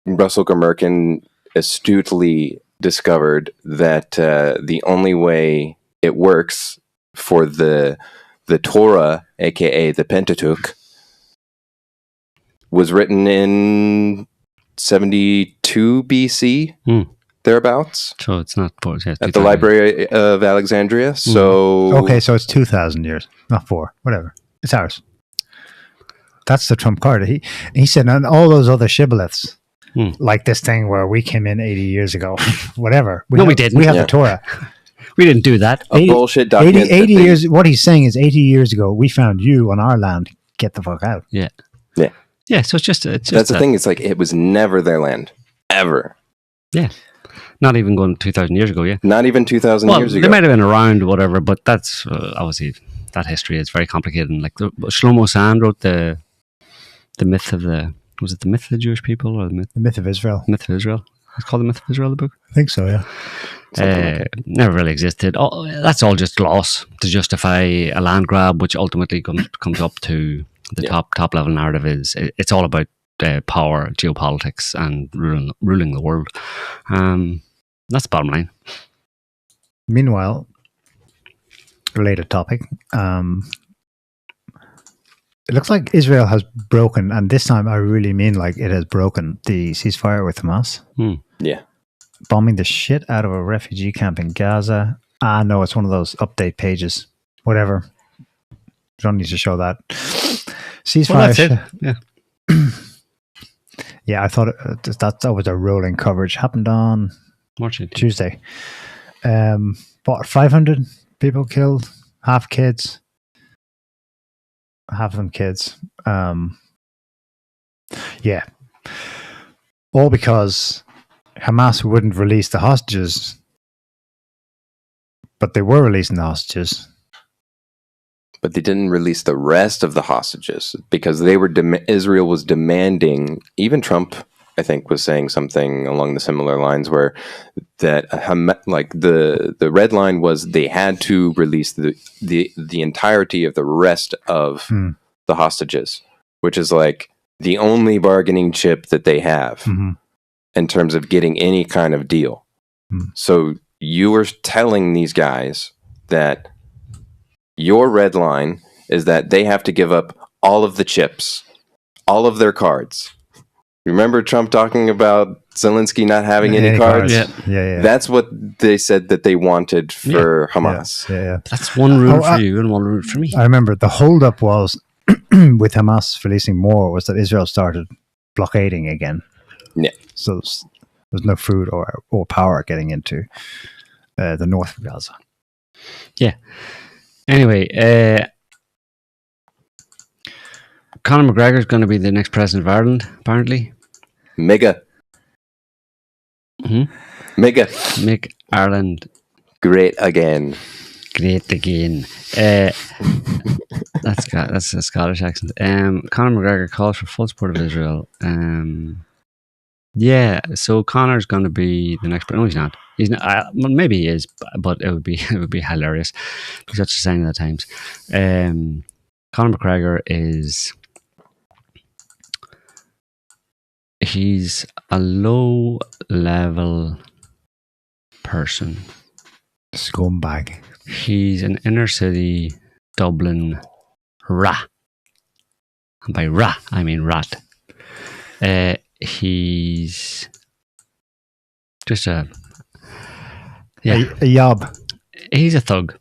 Russell Gurmerkin astutely discovered that the only way it works for the Torah, aka the Pentateuch, was written in 72 BC, thereabouts. So it's not at the Library of Alexandria. So okay, so it's 2,000 years, not 4. Whatever, it's ours. That's the trump card. He said, and all those other shibboleths, like this thing where we came in 80 years ago, whatever. We didn't. We have the Torah. We didn't do that. 80, bullshit document. 80 years. What he's saying is 80 years ago, we found you on our land. Get the fuck out. Yeah. Yeah. So it's just that's the thing. It's like it was never their land, ever. Yeah. Not even going 2,000 years ago. Yeah. Not even 2,000 years ago. They might have been around, whatever. But that's obviously that history is very complicated. And like Shlomo Sand wrote the myth of was it the myth of the Jewish people or the myth of Israel? Myth of Israel. It's called the Myth of Israel, the book. I think so. Yeah. Never really existed. That's all just gloss to justify a land grab, which ultimately comes up to the top level narrative. It's all about power, geopolitics, and ruling the world. That's the bottom line. Meanwhile, related topic. It looks like Israel has broken, and this time I really mean like it has broken the ceasefire with Hamas. Yeah. Bombing the shit out of a refugee camp in Gaza. No, it's one of those update pages. Whatever. You don't need to show that. Ceasefire. Well, that's it. Yeah. Yeah, I thought that was a rolling coverage. Happened on Tuesday. 500 people killed, half kids. Half of them kids. Yeah. All because Hamas wouldn't release the hostages, but they were releasing the hostages. But they didn't release the rest of the hostages because they were Israel was demanding. Even Trump, I think, was saying something along the similar lines, where that like the red line was they had to release the entirety of the rest of the hostages, which is like the only bargaining chip that they have in terms of getting any kind of deal. So you were telling these guys that your red line is that they have to give up all of the chips, all of their cards. Remember Trump talking about Zelensky not having any cards? Yeah. That's what they said that they wanted for Hamas. Yeah. That's one route for you and one route for me. I remember the holdup was with Hamas releasing more was that Israel started blockading again. Yeah. So there's no food or power getting into the north of Gaza. Yeah. Anyway, Conor McGregor is going to be the next president of Ireland, apparently. MAGA. MAGA. Make Ireland great again. Great again. That's a Scottish accent. Conor McGregor calls for full support of Israel. Yeah, so Conor's going to be the next. No, he's not. He's not. Well, maybe he is, but it would be hilarious. It's such a sign of the times. Conor McGregor he's a low level person. Scumbag. He's an inner city Dublin rat. And by rat, I mean rat. He's just a yob. He's a thug.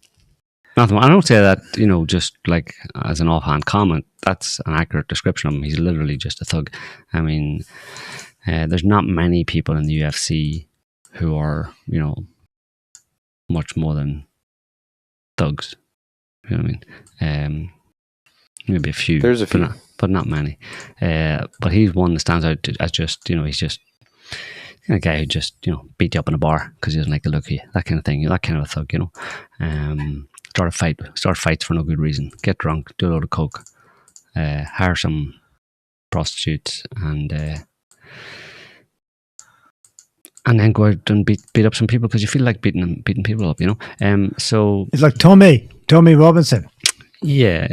I don't say that, just like as an offhand comment. That's an accurate description of him. He's literally just a thug. I mean, there's not many people in the UFC who are, much more than thugs. You know what I mean? Maybe a few. There's a few. But not many. But he's one that stands out as just, he's just a guy who just, beat you up in a bar because he doesn't like the look of you. That kind of thing. That kind of a thug, Start fights for no good reason. Get drunk, do a load of coke, hire some prostitutes, and then go out and beat up some people because you feel like beating people up, So it's like Tommy Robinson. Yeah,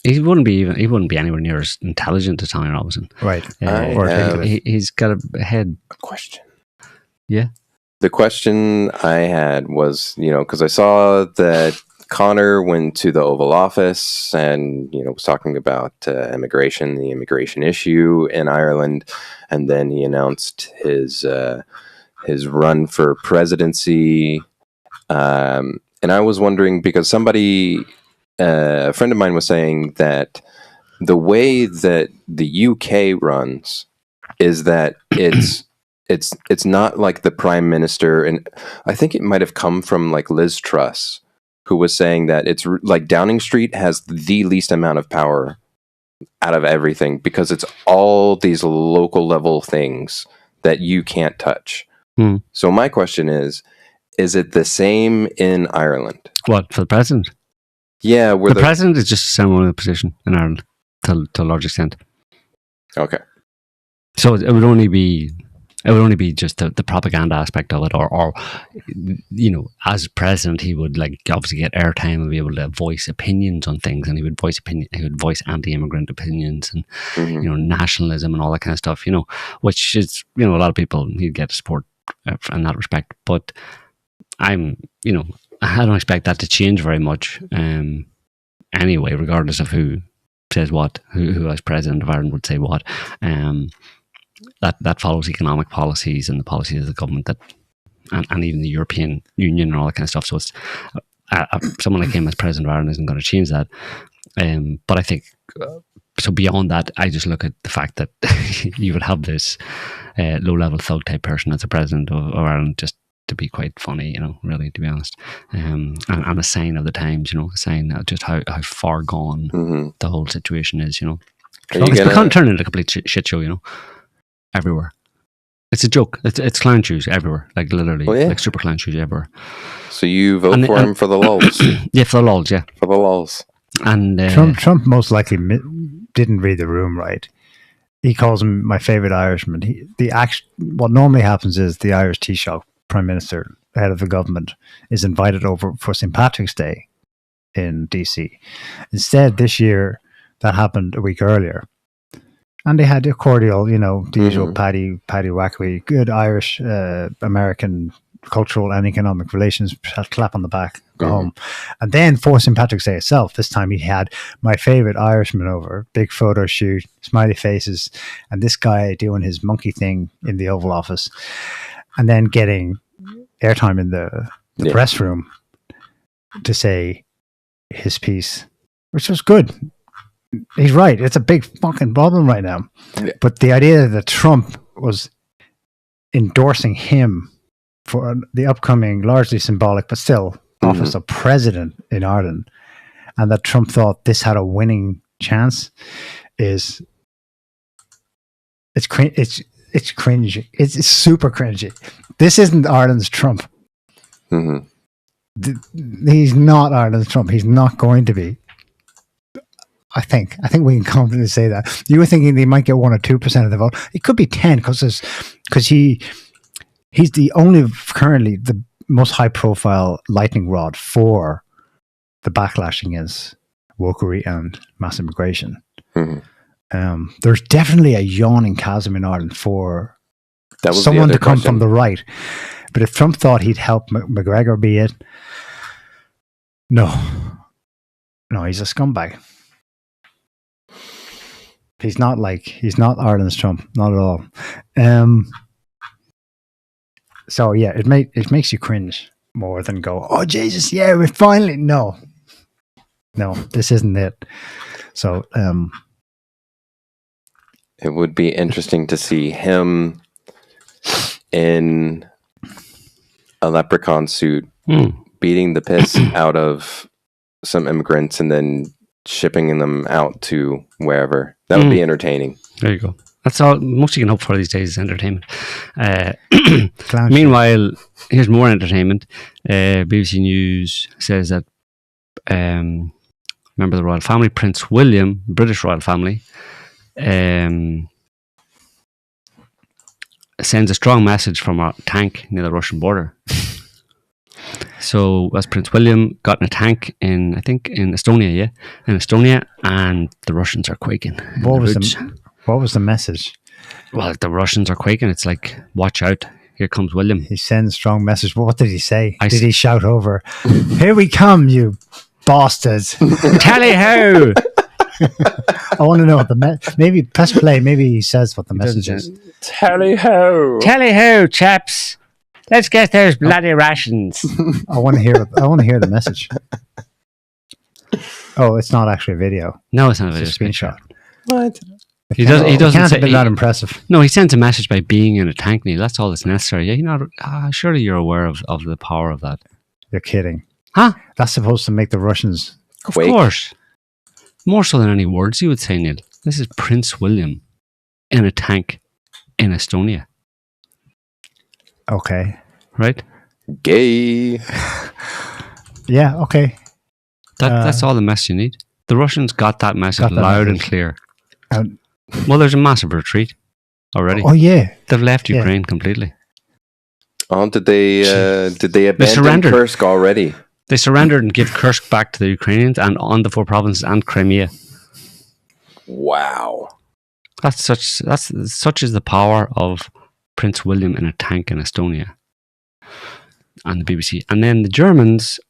he wouldn't be anywhere near as intelligent as Tommy Robinson, right? He's got a head. A question. Yeah. The question I had was, because I saw that Conor went to the Oval Office and, was talking about the immigration issue in Ireland, and then he announced his run for presidency. And I was wondering, because a friend of mine was saying that the way that the UK runs is that it's not like the prime minister, and I think it might have come from like Liz Truss, who was saying that it's like Downing Street has the least amount of power out of everything because it's all these local level things that you can't touch. So my question is it the same in Ireland? What, for the president? Yeah, the president is just a ceremonial position in Ireland to a large extent. Okay. So it would only be just the propaganda aspect of it, or as president, he would obviously get airtime and be able to voice opinions on things, and he would voice anti-immigrant opinions and nationalism and all that kind of stuff, which is, a lot of people, he'd get support in that respect. But I don't expect that to change very much anyway, regardless of who says what, who as president of Ireland would say what. That follows economic policies and the policies of the government and even the European Union and all that kind of stuff. So it's someone like him as president of Ireland isn't going to change that. But I think so. Beyond that, I just look at the fact that you would have this low-level thug type person as a president of Ireland, just to be quite funny, really, to be honest, and a sign of the times, a sign of just how far gone the whole situation is. It's become turned into a complete shit show, everywhere. It's a joke. It's clown shoes everywhere, like literally, like super clown shoes everywhere. So you vote for him for the lulz? Yeah, for the lulz. Yeah, for the lulz. And Trump most likely didn't read the room right. He calls him my favorite Irishman. What normally happens is the Irish Taoiseach, Prime Minister, head of the government, is invited over for St. Patrick's Day in DC. Instead, this year that happened a week earlier. And they had a cordial, the usual paddy wackery, good Irish, American cultural and economic relations, clap on the back, go home. And then for St. Patrick's Day itself, this time he had my favorite Irishman over, big photo shoot, smiley faces, and this guy doing his monkey thing in the Oval Office, and then getting airtime in the press room to say his piece, which was good. He's right. It's a big fucking problem right now. Yeah. But the idea that Trump was endorsing him for the upcoming, largely symbolic, but still, office of president in Ireland, and that Trump thought this had a winning chance, it's it's cringy. It's super cringy. This isn't Ireland's Trump. Mm-hmm. He's not Ireland's Trump. He's not going to be. I think we can confidently say that. You were thinking they might get 1 or 2% of the vote. It could be 10 because he's the only currently the most high profile lightning rod for the backlash against wokery and mass immigration. Mm-hmm. There's definitely a yawning chasm in Ireland for someone to come from the right. But if Trump thought he'd help McGregor be it, no, he's a scumbag. He's not Ireland's Trump, not at all. So yeah, it makes you cringe more than go, oh Jesus, yeah, we finally no, this isn't it. So it would be interesting to see him in a leprechaun suit beating the piss out of some immigrants and then shipping them out to wherever. That would be entertaining. There you go. That's all most you can hope for these days is entertainment. Meanwhile, here's more entertainment. BBC News says that member of the royal family, Prince William, British royal family, sends a strong message from a tank near the Russian border. So as Prince William got in a tank in Estonia, and the Russians are quaking. What was the message? Well, the Russians are quaking. It's like, watch out, here comes William. He sends strong message. What did he say? Did he shout over, here we come, you bastards? Tally ho! I want to know what maybe press play. Maybe he says what the message is. Tally ho! Tally ho, chaps! Let's get those bloody rations. I want to hear the message. Oh, it's not actually a video. No, it's not a video. It's a screenshot. What? He doesn't can't say have been that impressive. No, he sends a message by being in a tank, Neil. That's all that's necessary. Yeah, surely you're aware of the power of that. You're kidding. Huh? That's supposed to make the Russians quake. Of course. More so than any words you would say, Neil. This is Prince William in a tank in Estonia. Okay. Right? Gay. Yeah, okay. That's all the message you need. The Russians got that message loud and clear. Well, there's a massive retreat already. Oh yeah. They've left Ukraine completely. Oh, did they abandon Kursk already? They surrendered and give Kursk back to the Ukrainians and on the 4 provinces and Crimea. Wow. Such is the power of Prince William in a tank in Estonia. And the BBC. And then the Germans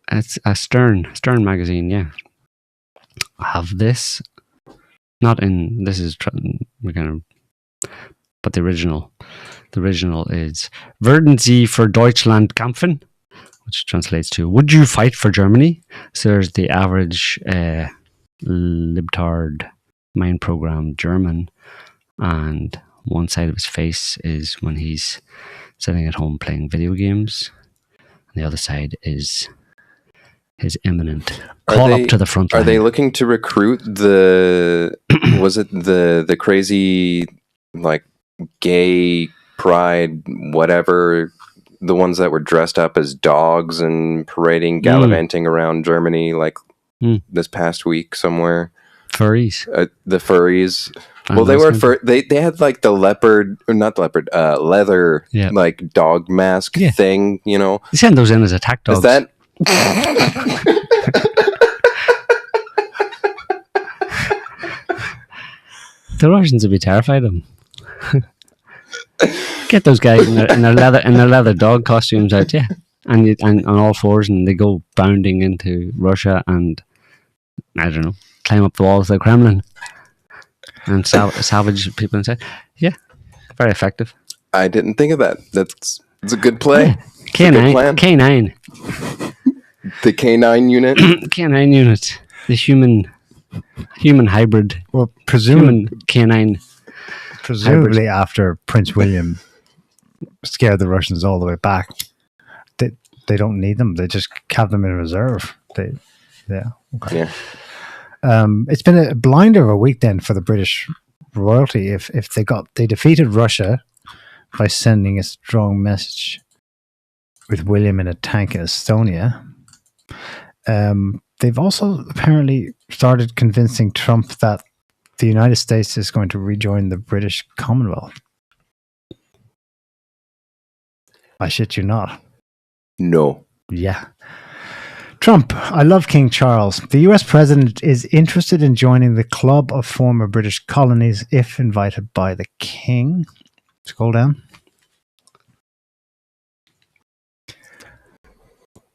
it's a Stern magazine, yeah. Have this but the original is Würden Sie für Deutschland kämpfen, which translates to would you fight for Germany? So there's the average libtard mind program German, and one side of his face is when he's sitting at home playing video games, and the other side is his imminent call up to the front line. Are they looking to recruit the crazy, like, gay pride, whatever, the ones that were dressed up as dogs and parading, gallivanting around Germany, like this past week somewhere? Furries. The furries. Well, they were they had like the leopard, or not leopard, leather, like dog mask thing, you know. They send those in as attack dogs. Is that? The Russians would be terrified of them. Get those guys in their leather dog costumes out, yeah, and on all fours, and they go bounding into Russia and I don't know, climb up the walls of the Kremlin and salvage people inside. Yeah, very effective. I didn't think of that. It's a good play. Yeah. K9. The K9 unit. K9 unit. The human hybrid. Well, presumably K9. Presumably hybrid. After Prince William scared the Russians all the way back, they don't need them. They just have them in reserve. Okay. Yeah. It's been a blinder of a week then for the British royalty if they defeated Russia by sending a strong message with William in a tank in Estonia. They've also apparently started convincing Trump that the United States is going to rejoin the British Commonwealth. I shit you not. No. Yeah. Trump, I love King Charles. The US president is interested in joining the club of former British colonies if invited by the king. Scroll down.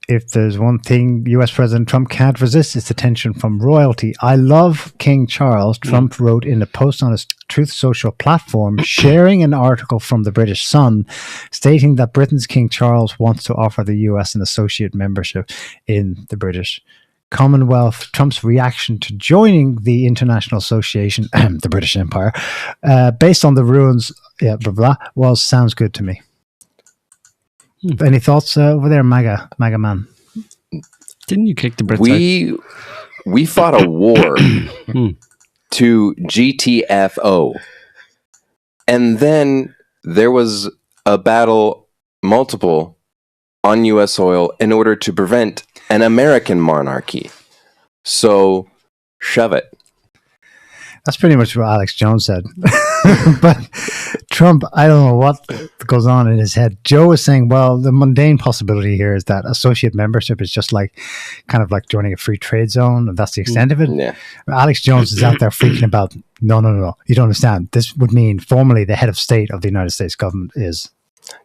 If there's one thing US President Trump can't resist, it's attention from royalty. I love King Charles, Trump wrote in a post on his Truth Social platform, sharing an article from the British Sun stating that Britain's King Charles wants to offer the US an associate membership in the British Commonwealth. Trump's reaction to joining the International Association, the British Empire, based on the ruins, was sounds good to me. Any thoughts over there, MAGA man? Didn't you kick the Brits out? We fought a war to GTFO. And then there was a battle, multiple, on U.S. soil in order to prevent an American monarchy. So, shove it. That's pretty much what Alex Jones said. But Trump, I don't know what goes on in his head. Joe is saying, well, the mundane possibility here is that associate membership is just like kind of like joining a free trade zone, and that's the extent of it. Yeah. Alex Jones is out there freaking about, no. You don't understand. This would mean formally the head of state of the United States government is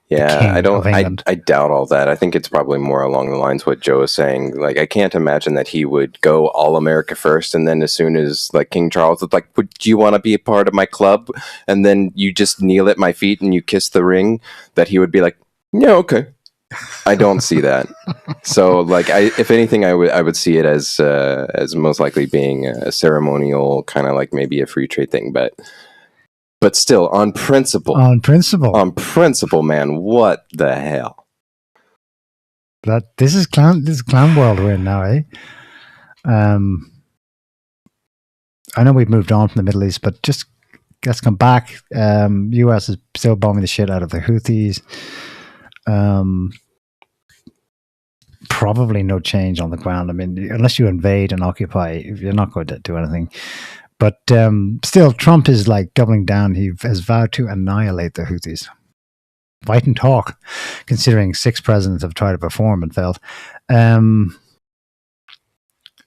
Yeah, I doubt all that. I think it's probably more along the lines what Joe is saying. Like, I can't imagine that he would go all America first, and then as soon as like King Charles is like, "Would you want to be a part of my club?" and then you just kneel at my feet and you kiss the ring, that he would be like, "Yeah, okay." I don't see that. So, like, if anything, I would see it as most likely being a ceremonial kind of like maybe a free trade thing, But still, on principle, man, what the hell? This is clown world we're in now, eh? I know we've moved on from the Middle East, but just let's come back. US is still bombing the shit out of the Houthis. Probably no change on the ground. I mean, unless you invade and occupy, you're not going to do anything. But still, Trump is like doubling down. He has vowed to annihilate the Houthis. Fight and talk, considering 6 presidents have tried to perform and failed. And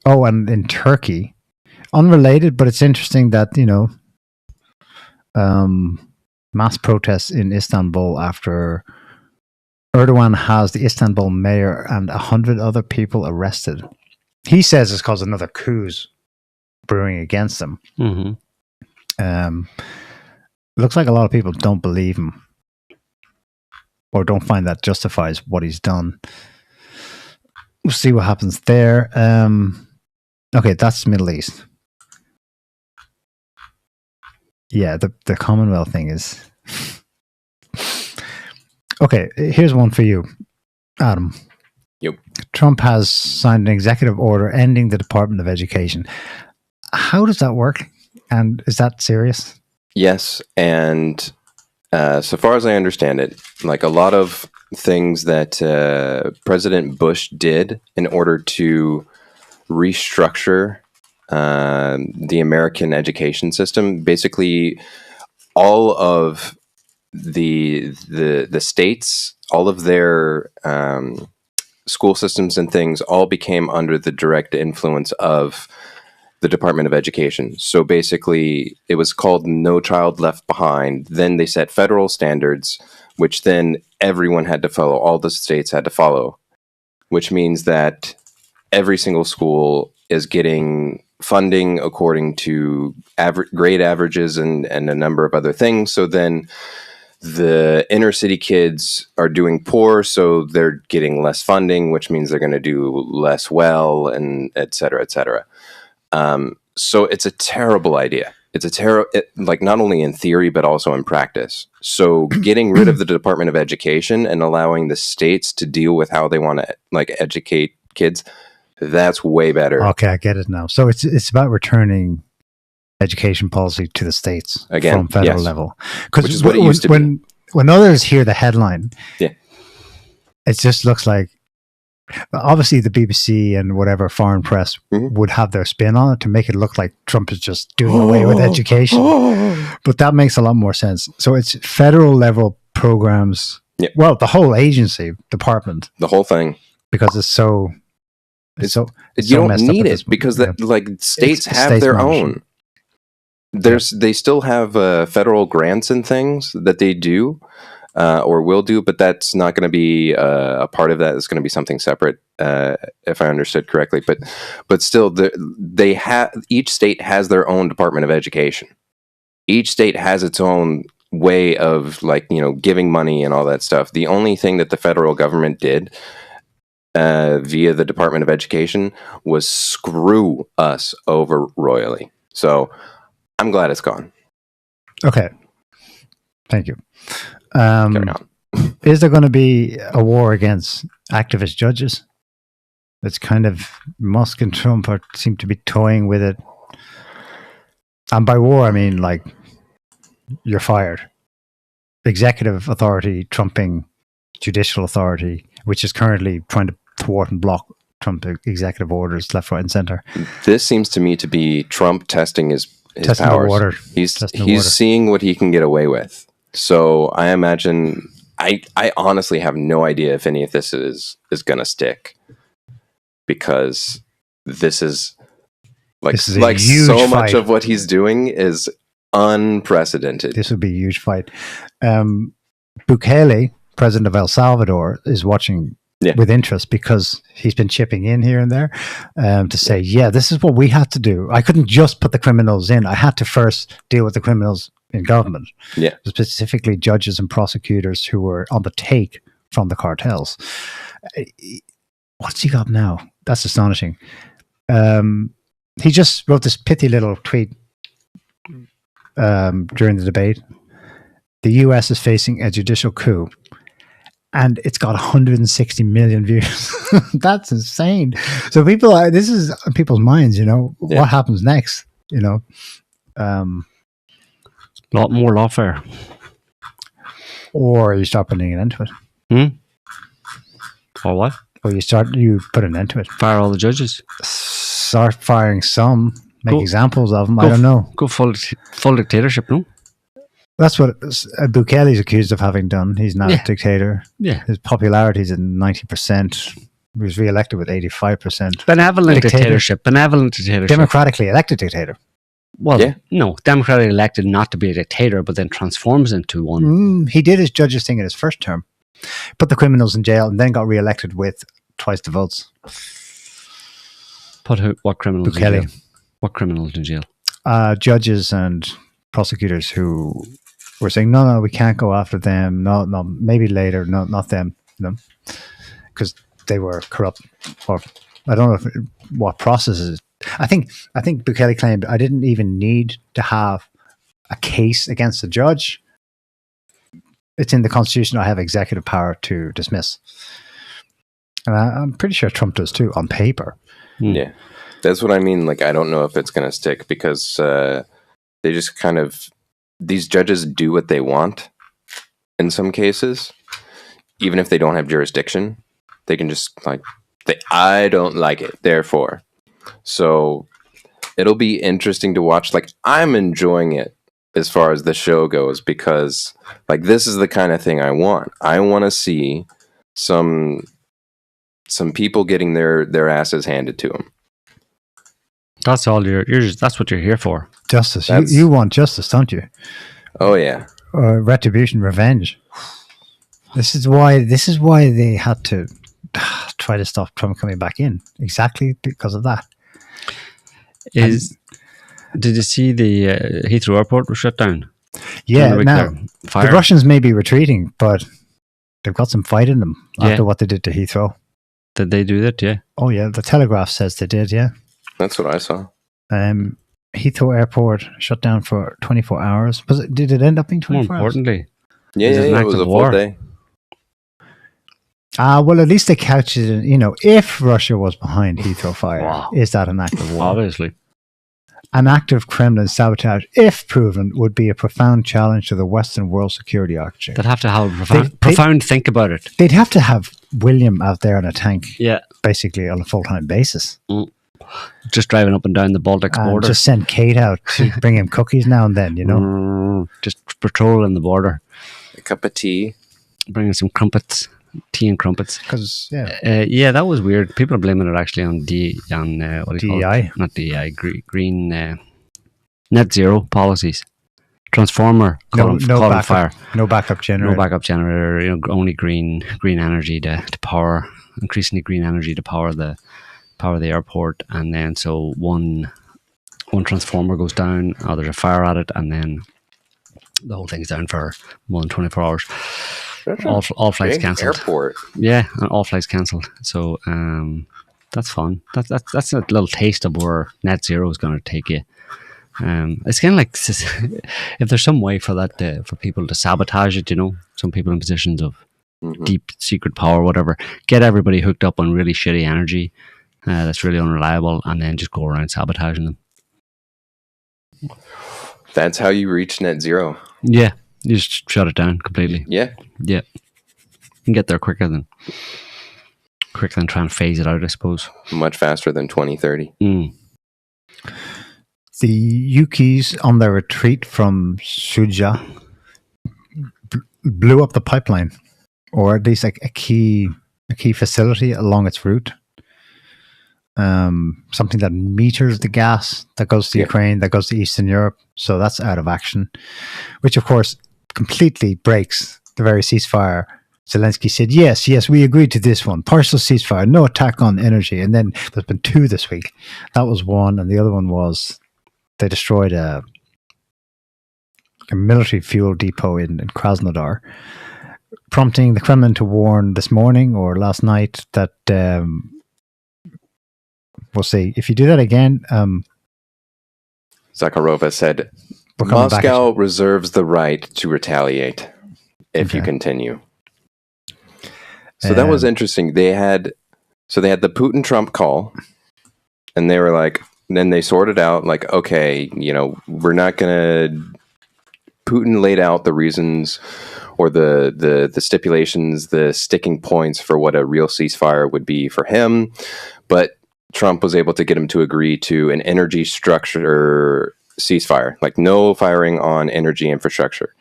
in Turkey, unrelated, but it's interesting that, mass protests in Istanbul after Erdogan has the Istanbul mayor and 100 other people arrested. He says it's caused another coup's brewing against them. Mm-hmm. Looks like a lot of people don't believe him or don't find that justifies what he's done. We'll see what happens there. Okay, that's Middle East. Yeah, the Commonwealth thing is... Okay, here's one for you, Adam. Yep. Trump has signed an executive order ending the Department of Education. How does that work? And is that serious? Yes. And so far as I understand it, like a lot of things that President Bush did in order to restructure the American education system, basically all of the states, all of their school systems and things all became under the direct influence of the Department of Education. So basically, it was called No Child Left Behind. Then they set federal standards, which then everyone had to follow. All the states had to follow, which means that every single school is getting funding according to grade averages and a number of other things. So then the inner city kids are doing poor, so they're getting less funding, which means they're going to do less well, and et cetera, et cetera. So it's a terrible idea. It's like not only in theory, but also in practice. So getting rid of the Department of Education and allowing the states to deal with how they want to like educate kids, that's way better. Okay, I get it now. So it's about returning education policy to the states Again, from federal yes. level. Which is what it used to be. When others hear the headline, yeah, it just looks like, obviously the BBC and whatever foreign press would have their spin on it to make it look like Trump is just doing away with education. But that makes a lot more sense. So it's federal level programs. Yep. Well, the whole agency, department. The whole thing. Because it's so you so don't need it because like states have their own. They still have federal grants and things that they do or will do, but that's not going to be a part of that. It's going to be something separate, if I understood correctly. But still, they have, each state has their own Department of Education. Each state has its own way of, like, giving money and all that stuff. The only thing that the federal government did via the Department of Education was screw us over royally. So I'm glad it's gone. Okay. Thank you. Is there going to be a war against activist judges? It's kind of Musk and Trump seem to be toying with it. And by war, I mean, like, you're fired. Executive authority trumping judicial authority, which is currently trying to thwart and block Trump executive orders left, right, and center. This seems to me to be Trump testing his powers. The water. He's seeing what he can get away with. So I imagine, I honestly have no idea if any of this is going to stick, because this is like so much of what he's doing is unprecedented. This would be a huge fight. Bukele, president of El Salvador, is watching with interest because he's been chipping in here and there to say, this is what we had to do. I couldn't just put the criminals in. I had to first deal with the criminals in government, specifically judges and prosecutors who were on the take from the cartels. What's he got now? That's astonishing. He just wrote this pithy little tweet during the debate. The US is facing a judicial coup, and it's got 160 million views. That's insane. So this is on people's minds, what happens next, lot more lawfare. Or you start putting an end to it. Or what? Or you put an end to it. Fire all the judges. Start firing some. Make examples of them. I don't know. Go full dictatorship, no? That's what Bukele is accused of having done. He's now a dictator. Yeah. His popularity is at 90%. He was re-elected with 85%. Benevolent dictatorship. Democratically elected dictator. Well, no, democratically elected not to be a dictator, but then transforms into one. He did his judges thing in his first term. Put the criminals in jail and then got re-elected with twice the votes. What criminals Bukele. in jail? What criminals in jail? Judges and prosecutors who were saying, no, we can't go after them. No, maybe later. No, not them. Because they were corrupt. Or I don't know what processes. I think Bukele claimed I didn't even need to have a case against the judge. It's in the Constitution. I have executive power to dismiss. And I'm pretty sure Trump does too, on paper. Yeah, that's what I mean. Like, I don't know if it's going to stick because they just kind of, these judges do what they want in some cases, even if they don't have jurisdiction. They can just I don't like it, therefore. So it'll be interesting to watch. Like, I'm enjoying it as far as the show goes because, like, this is the kind of thing I want. I want to see some people getting their asses handed to them. That's all that's what you're here for. Justice. You want justice, don't you? Oh yeah. Retribution, revenge. This is why they had to try to stop Trump coming back in. Exactly because of that. Did you see the Heathrow airport was shut down? Yeah, now the Russians may be retreating, but they've got some fight in them after what they did to Heathrow. Did they do that? Yeah. Oh yeah, the Telegraph says they did. Yeah. That's what I saw. Heathrow Airport shut down for 24 hours. Did it end up being 24 hours? More importantly. It was a full day. Well, at least they couched it in, if Russia was behind Heathrow fire, is that an act of war? Obviously. An active Kremlin sabotage, if proven, would be a profound challenge to the Western world security architecture. They'd have to have a profound think about it. They'd have to have William out there in a tank, yeah, basically on a full-time basis. Just driving up and down the Baltic border. Just send Kate out to bring him cookies now and then, you know. Just patrolling the border. A cup of tea. Bringing some crumpets. Tea and crumpets. Because that was weird. People are blaming it actually on what do you call it? Not DEI, green net zero policies. Transformer caught on fire. No backup generator. No backup generator. You know, only green energy to power. Increasingly green energy to power the airport, and then so one transformer goes down. There's a fire at it, and then the whole thing's down for more than 24 hours. All flights cancelled. Airport. Yeah, and all flights cancelled. So that's fun. That's a little taste of where net zero is going to take you. It's kind of like if there's some way for that for people to sabotage it, you know, some people in positions of deep secret power, whatever, get everybody hooked up on really shitty energy that's really unreliable, and then just go around sabotaging them. That's how you reach net zero. Yeah. You just shut it down completely. Yeah. You can get there quicker than trying to phase it out, I suppose. Much faster than 2030. The Yukis on their retreat from Shuja blew up the pipeline, or at least a key facility along its route. Something that meters the gas that goes to Ukraine, that goes to Eastern Europe. So that's out of action, which of course completely breaks the very ceasefire. Zelensky said, yes, we agreed to this one. Partial ceasefire, no attack on energy. And then there's been two this week. That was one. And the other one was they destroyed a military fuel depot in Krasnodar, prompting the Kremlin to warn this morning or last night that we'll see. If you do that again... Zakharova said, Moscow reserves the right to retaliate if you continue. So that was interesting. They had the Putin-Trump call, and they were like, then they sorted out, like, okay, you know, we're not going to... Putin laid out the reasons or the stipulations, the sticking points for what a real ceasefire would be for him, but Trump was able to get him to agree to an energy structure ceasefire, like no firing on energy infrastructure.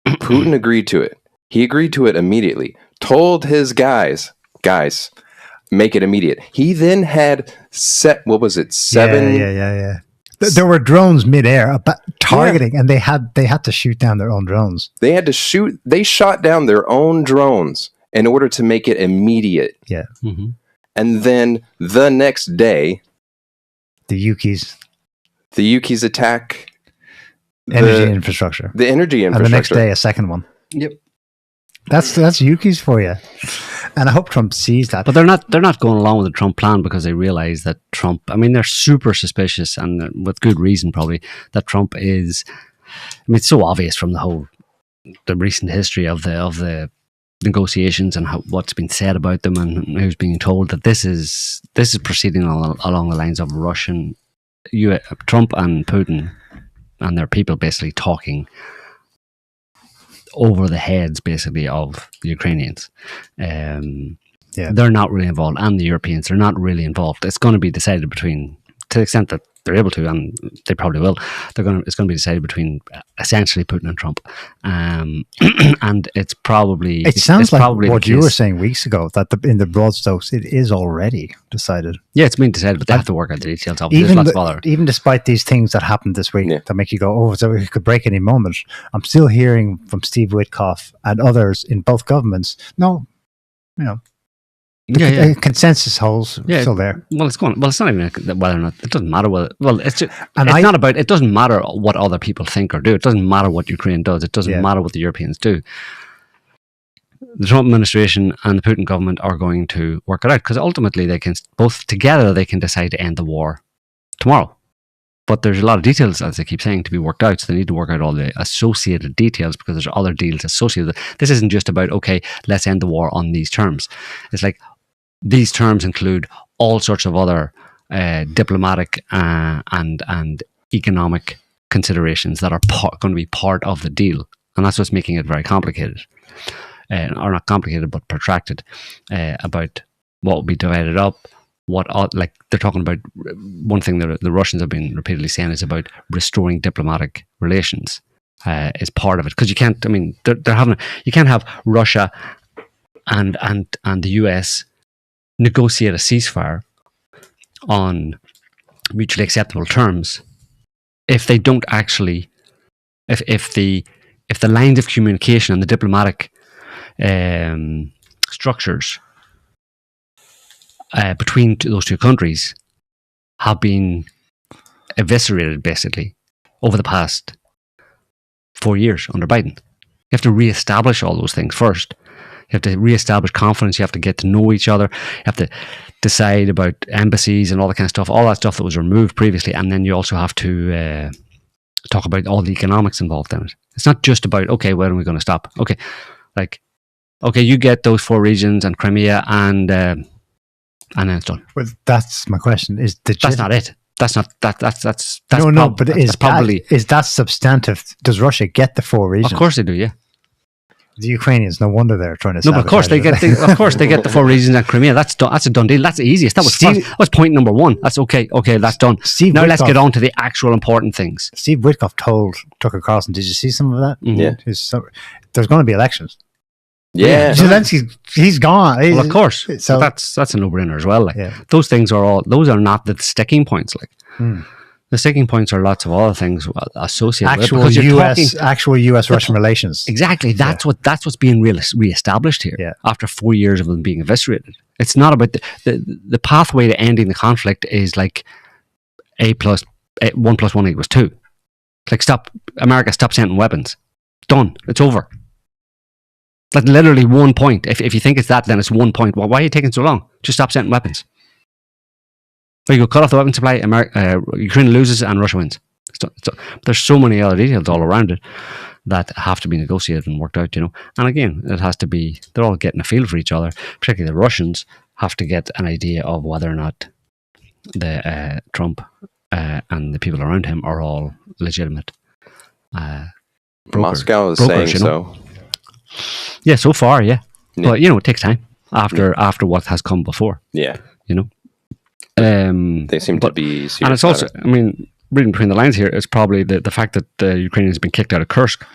Putin agreed to it. He agreed to it immediately. Told his guys, make it immediate. He then had what was it, 7? Yeah. There were drones midair targeting, and they had to shoot down their own drones. They shot down their own drones in order to make it immediate. Yeah. Mm-hmm. And then the next day, the Yukis attack energy infrastructure. The energy infrastructure. And the next day, a second one. Yep. That's Yukis for you. And I hope Trump sees that. But they're not going along with the Trump plan because they realize that Trump, I mean, they're super suspicious, and with good reason probably, that Trump is, I mean, it's so obvious from the recent history of the negotiations and what's been said about them and who's being told that this is proceeding along the lines of Trump and Putin and their people basically talking over the heads basically of the Ukrainians. They're not really involved, and the Europeans, they're not really involved. It's going to be decided between, to the extent that they're able to, and they probably will, it's going to be decided between essentially Putin and Trump. And it's probably... It sounds like what you were saying weeks ago, that in the broad strokes, it is already decided. Yeah, it's been decided, but they have to work out the details of it. Even despite these things that happened this week that make you go, oh, so it could break any moment, I'm still hearing from Steve Witkoff and others in both governments, no, you know, the consensus holds still there. Well, it's not even whether or not, it doesn't matter whether, it's just, not about, it doesn't matter what other people think or do. It doesn't matter what Ukraine does. It doesn't matter what the Europeans do. The Trump administration and the Putin government are going to work it out, because ultimately they can, both together, they can decide to end the war tomorrow. But there's a lot of details, as they keep saying, to be worked out. So they need to work out all the associated details, because there's other deals associated. This isn't just about, okay, let's end the war on these terms. It's like, these terms include all sorts of other diplomatic and economic considerations that are going to be part of the deal, and that's what's making it very complicated, or not complicated but protracted, about what will be divided up. Like they're talking about, one thing that the Russians have been repeatedly saying is about restoring diplomatic relations is part of it, because you can't. I mean, you can't have Russia and the US negotiate a ceasefire on mutually acceptable terms if they don't actually, if the lines of communication and the diplomatic structures between those two countries have been eviscerated basically over the past 4 years under Biden. You have to re-establish all those things first. You have to re-establish confidence. You have to get to know each other. You have to decide about embassies and all that kind of stuff, all that stuff that was removed previously. And then you also have to talk about all the economics involved in it. It's not just about, okay, when are we going to stop? Okay, you get those 4 regions and Crimea, and then it's done. Well, that's my question. That's not it. That's no. But is that substantive? Does Russia get the 4 regions? Of course they do. Yeah. The Ukrainians, no wonder they're trying to. No, but of course they get. Of course they get the 4 regions and Crimea. That's a done deal. That's the easiest. That was point number 1. That's okay. Okay, that's done. Now let's get on to the actual important things. Steve Witkoff told Tucker Carlson. Did you see some of that? Mm-hmm. Yeah. There's going to be elections. Yeah. Zelensky, he's gone. Well, of course. So that's a no-brainer as well. Like those things those are not the sticking points. Like. The sticking points are lots of other things associated with it. Actual US-Russian relations. Exactly. That's what's being re-established here. Yeah. After 4 years of them being eviscerated. It's not about the pathway to ending the conflict is like 1 + 1 = 2. Like America stop sending weapons. Done. It's over. Like literally 1 point. If you think it's that, then it's 1 point. Well, why are you taking so long? Just stop sending weapons. There you go, cut off the weapon supply, Ukraine loses and Russia wins. There's so many other details all around it that have to be negotiated and worked out, And again, it has to be, they're all getting a feel for each other. Particularly the Russians have to get an idea of whether or not the Trump and the people around him are all legitimate. Moscow is saying so. Yeah, so far, yeah. But, it takes time after what has come before. Yeah. They seem to be serious. And it's also, reading between the lines here, it's probably the fact that the Ukrainians have been kicked out of Kursk.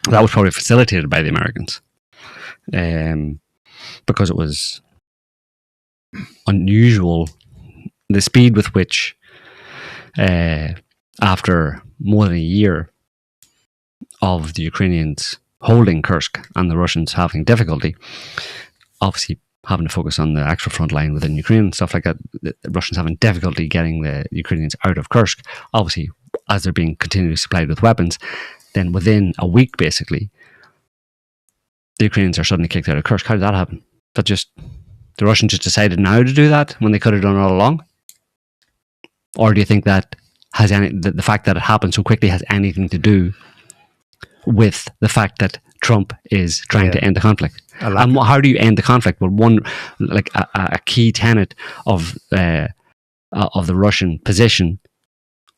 That was probably facilitated by the Americans. Because it was unusual, the speed with which, after more than a year of the Ukrainians holding Kursk and the Russians having difficulty, obviously having to focus on the actual front line within Ukraine and stuff like that, the Russians having difficulty getting the Ukrainians out of Kursk, obviously, as they're being continually supplied with weapons, then within a week, basically, the Ukrainians are suddenly kicked out of Kursk. How did that happen? The Russians just decided now to do that when they could have done it all along? Or do you think that the fact that it happened so quickly has anything to do with the fact that Trump is trying to end the conflict? And how do you end the conflict? Well, a key tenet of the Russian position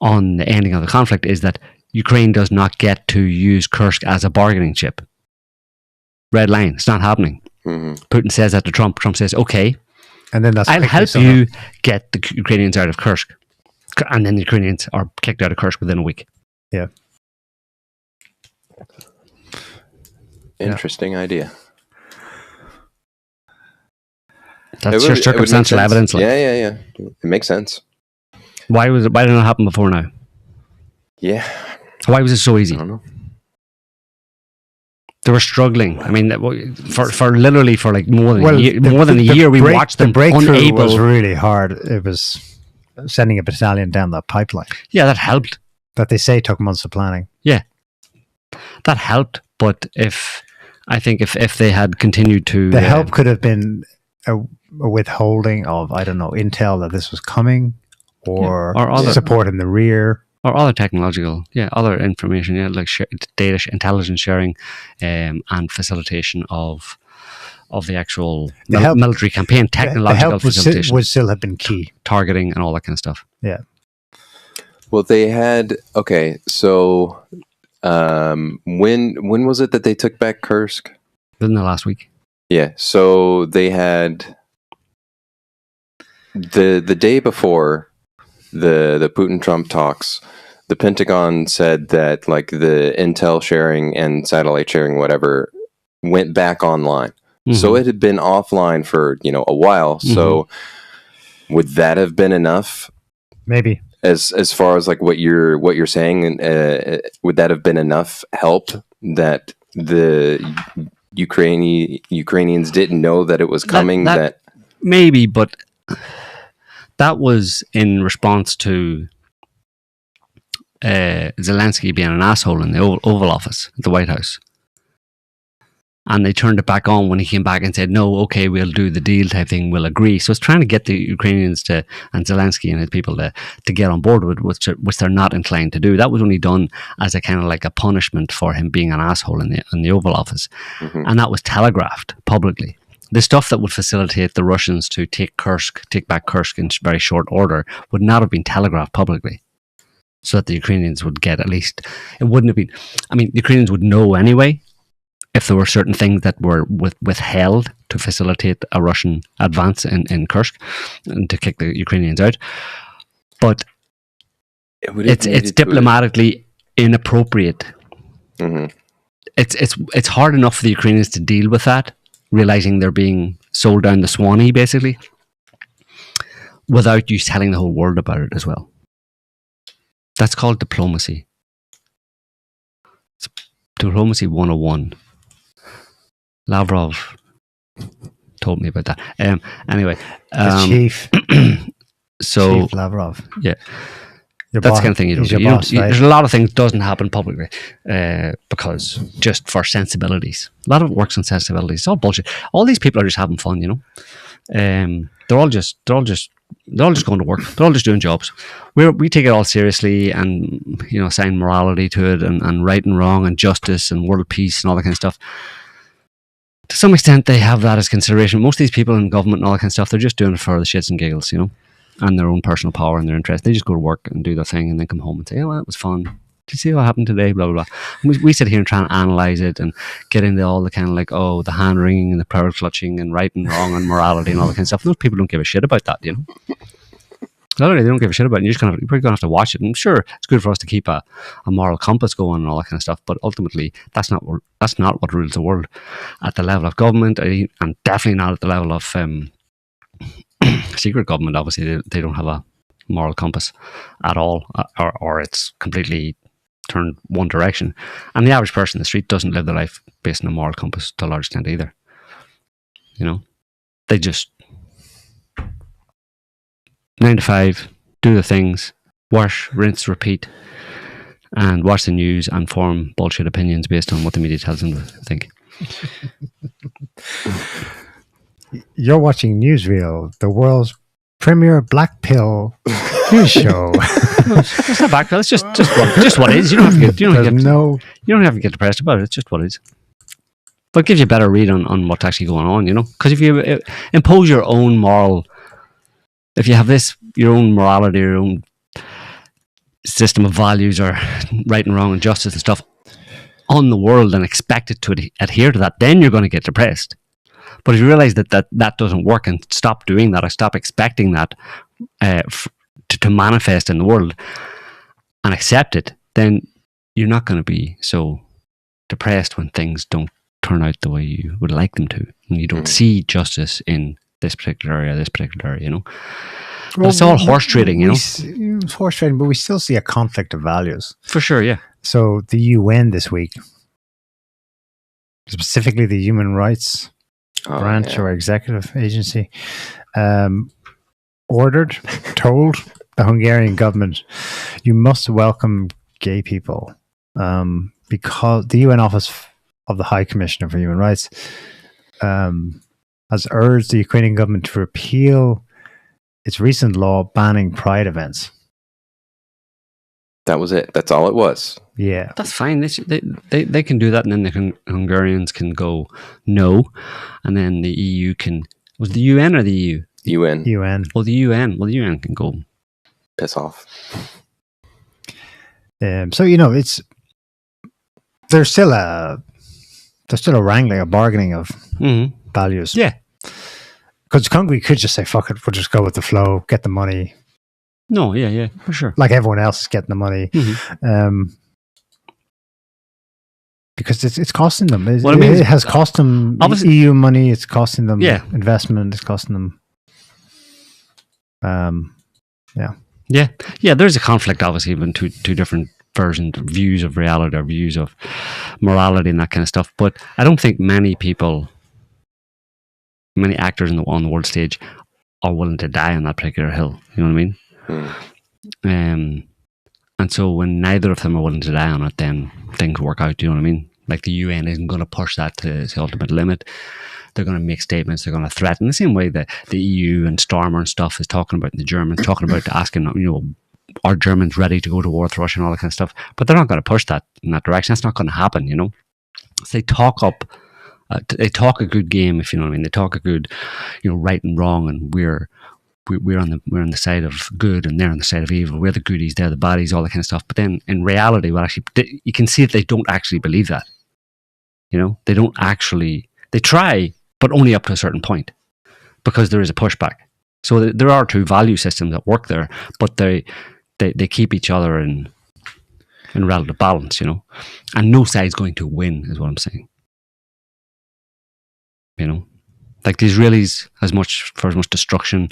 on the ending of the conflict is that Ukraine does not get to use Kursk as a bargaining chip. Red line. It's not happening. Mm-hmm. Putin says that to Trump. Trump says, okay, and then I'll help you get the Ukrainians out of Kursk. And then the Ukrainians are kicked out of Kursk within a week. Yeah. Interesting idea. That's your circumstantial evidence. Yeah. It makes sense. Why did it not happen before now? Yeah. Why was it so easy? I don't know. They were struggling. I mean, for literally for like more than a year, we watched them. The breakthrough was really hard. It was sending a battalion down that pipeline. Yeah, that helped. That they say took months of planning. Yeah, that helped. But if they had continued to, the help could have been a withholding of, I don't know, intel that this was coming, or other support in the rear. Or other technological, other information, like data, intelligence sharing, and facilitation of of the actual military campaign, technological facilitation would still have been key, targeting and all that kind of stuff. Yeah. Well, they had so when was it that they took back Kursk? Within the last week. Yeah. So they had the day before the Putin-Trump talks. The Pentagon said that like the intel sharing and satellite sharing, whatever, went back online. Mm-hmm. So it had been offline for a while. Mm-hmm. So would that have been enough? Maybe. As far as like what you're saying, would that have been enough help that the Ukrainians didn't know that it was coming? That maybe, but that was in response to Zelensky being an asshole in the Oval Office at the White House, and they turned it back on when he came back and said, "No, okay, we'll do the deal type thing, we'll agree." So it's trying to get the Ukrainians and Zelensky and his people to get on board with which they're not inclined to do. That was only done as a kind of like a punishment for him being an asshole in the Oval Office, mm-hmm. and that was telegraphed publicly. The stuff that would facilitate the Russians to take back Kursk in very short order would not have been telegraphed publicly, so that the Ukrainians would get at least. It wouldn't have been. I mean, the Ukrainians would know anyway if there were certain things that were withheld to facilitate a Russian advance in Kursk and to kick the Ukrainians out. But it's diplomatically inappropriate. Mm-hmm. It's hard enough for the Ukrainians to deal with that, realizing they're being sold down the Swanee, basically, without you telling the whole world about it as well. That's called diplomacy. It's diplomacy 101. Lavrov told me about that. Anyway, Chief. So Chief Lavrov. Yeah, that's the kind of thing you don't do. Right? There's a lot of things doesn't happen publicly because just for sensibilities. A lot of it works on sensibilities. It's all bullshit. All these people are just having fun, They're all just going to work. They're all just doing jobs. We take it all seriously and assign morality to it and right and wrong and justice and world peace and all that kind of stuff. To some extent, they have that as consideration. Most of these people in government and all that kind of stuff, they're just doing it for the shits and giggles, and their own personal power and their interest. They just go to work and do their thing and then come home and say, "Oh, well, it was fun. Did you see what happened today?" Blah, blah, blah. And we sit here and try and analyze it and get into all the kind of like, the hand wringing and the power clutching and right and wrong and morality and all that kind of stuff. Those people don't give a shit about that, Literally, they don't give a shit about it. You're probably going to have to watch it. And sure, it's good for us to keep a moral compass going and all that kind of stuff. But ultimately, that's not what rules the world at the level of government, and definitely not at the level of secret government. Obviously, they don't have a moral compass at all, or it's completely turned one direction. And the average person in the street doesn't live their life based on a moral compass to a large extent either. They just 9 to 5, do the things, wash, rinse, repeat, and watch the news and form bullshit opinions based on what the media tells them to think. You're watching Newsreel, the world's premier black pill news show. It's not black pill. It's just what it is. You don't have to get depressed about it. It's just what it is. But it gives you a better read on what's actually going on. Because if you impose your own moral. If you have your own morality, your own system of values or right and wrong and justice and stuff on the world and expect it to adhere to that, then you're going to get depressed. But if you realize that doesn't work and stop doing that or stop expecting that to manifest in the world and accept it, then you're not going to be so depressed when things don't turn out the way you would like them to. And you don't see justice in this particular area, Well, it's all horse trading, It's horse trading, but we still see a conflict of values. For sure, yeah. So the UN this week, specifically the Human Rights Branch or Executive Agency, told the Hungarian government, you must welcome gay people, because the UN Office of the High Commissioner for Human Rights has urged the Ukrainian government to repeal its recent law banning pride events. That was it. That's all it was. Yeah. That's fine. They can do that, and then the Hungarians can go no, and then the EU can. Was the UN or the EU? UN. UN. Well, the UN. Well, the UN can go piss off. So it's there's still a wrangling, a bargaining of values. Yeah. Because Hungary could just say, "Fuck it, we'll just go with the flow, get the money." No, yeah, for sure. Like everyone else is getting the money. Because it's costing them. It has cost them EU money. It's costing them investment. It's costing them. Yeah. There's a conflict, obviously, even two different versions, views of reality or views of morality and that kind of stuff. But I don't think many actors on the world stage are willing to die on that particular hill. You know what I mean? And so when neither of them are willing to die on it, then things work out. You know what I mean? Like the UN isn't going to push that to its ultimate limit. They're going to make statements. They're going to threaten the same way that the EU and Stormer and stuff is talking about, the Germans talking about asking, are Germans ready to go to war with Russia and all that kind of stuff? But they're not going to push that in that direction. That's not going to happen. So they talk up. They talk a good game, if you know what I mean. They talk a good, right and wrong, and we're on the side of good, and they're on the side of evil. We're the goodies, they're the baddies, all that kind of stuff. But then in reality, you can see that they don't actually believe that. They don't actually. They try, but only up to a certain point, because there is a pushback. So there are two value systems that work there, but they keep each other in relative balance, and no side's going to win, is what I'm saying. Like the Israelis, as much destruction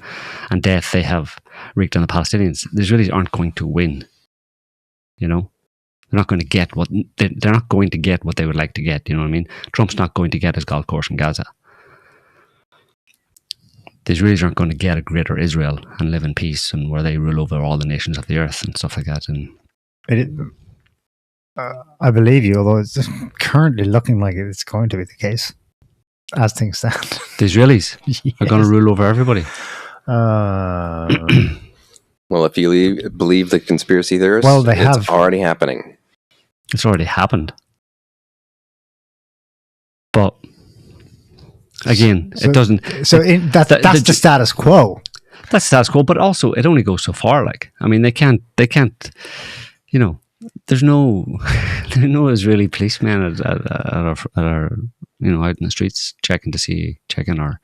and death they have wreaked on the Palestinians, the Israelis aren't going to win. They're not going to get what they're not going to get what they would like to get. You know what I mean? Trump's not going to get his golf course in Gaza. The Israelis aren't going to get a greater Israel and live in peace and where they rule over all the nations of the earth and stuff like that. And I believe you, although it's currently looking like it's going to be the case as things stand. The Israelis are going to rule over everybody. Well, if you believe the conspiracy theorists, it's already happening. It's already happened. But again, it doesn't. So that's the status quo. That's status quo, but also it only goes so far. Like, I mean, they can't. There's no Israeli policemen at our out in the streets checking our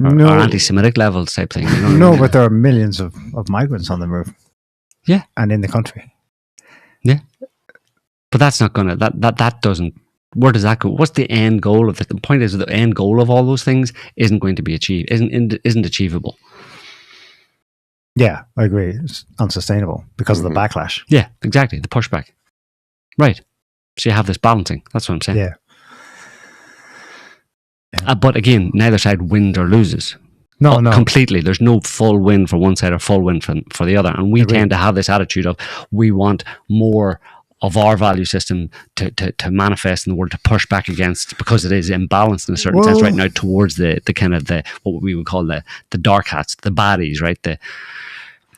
anti-Semitic levels type thing. But there are millions of migrants on the move. Yeah, and in the country. Yeah, but that's not gonna. That doesn't. Where does that go? What's the end goal of it? The point is, the end goal of all those things isn't going to be achieved. Isn't achievable. Yeah, I agree. It's unsustainable because of the backlash. Yeah, exactly. The pushback. Right. So you have this balancing. That's what I'm saying. Yeah. But again, neither side wins or loses. No. Completely. There's no full win for one side or full win for the other. And we tend to have this attitude of we want more of our value system to manifest in the world, to push back against, because it is imbalanced in a certain sense right now towards the kind of the what we would call the dark hats, the baddies, right? The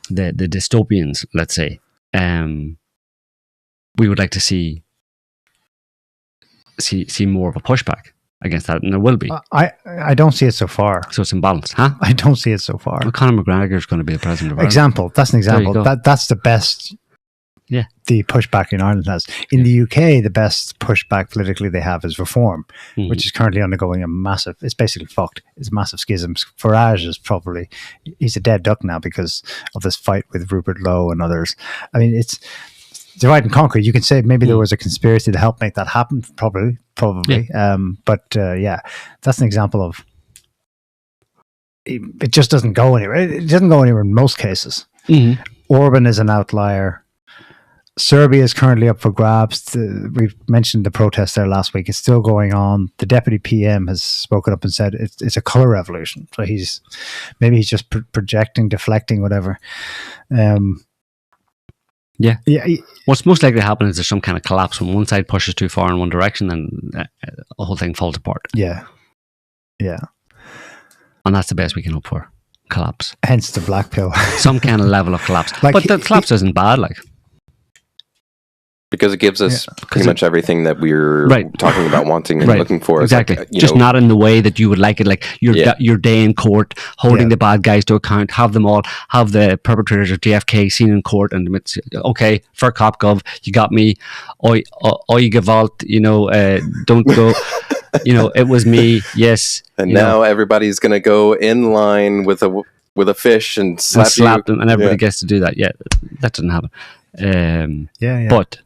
dystopians, let's say. We would like to see more of a pushback against that, and there will be. I don't see it so far. So it's imbalanced, huh? I don't see it so far. Well, Conor McGregor is going to be the president of Ireland. That's an example. That's the best. Yeah, the pushback in Ireland has. In the UK, the best pushback politically they have is Reform, which is currently undergoing it's basically fucked. It's massive schisms. Farage is he's a dead duck now because of this fight with Rupert Lowe and others. I mean, it's divide and conquer. You can say maybe there was a conspiracy to help make that happen. Probably. Yeah. But that's an example of it just doesn't go anywhere. It doesn't go anywhere in most cases. Orban is an outlier. Serbia is currently up for grabs. We've mentioned the protest there last week. It's still going on. The deputy PM has spoken up and said it's a colour revolution. So he's just projecting, deflecting, whatever. Yeah. What's most likely to happen is there's some kind of collapse when one side pushes too far in one direction, then the whole thing falls apart. Yeah. And that's the best we can hope for. collapse. Hence the black pill. Some kind of level of collapse. Like, but the collapse isn't bad, like. Because it gives us pretty much everything that we're talking about wanting and looking for. Exactly. Like, just not in the way that you would like it. Like your day in court, holding the bad guys to account, have them all, have the perpetrators of JFK seen in court, and it's okay, for cop gov, you got me. Oi gewalt, don't go. It was me. Yes. And now everybody's going to go in line with a fish and slap them, and everybody gets to do that. Yeah, that doesn't happen. Yeah. But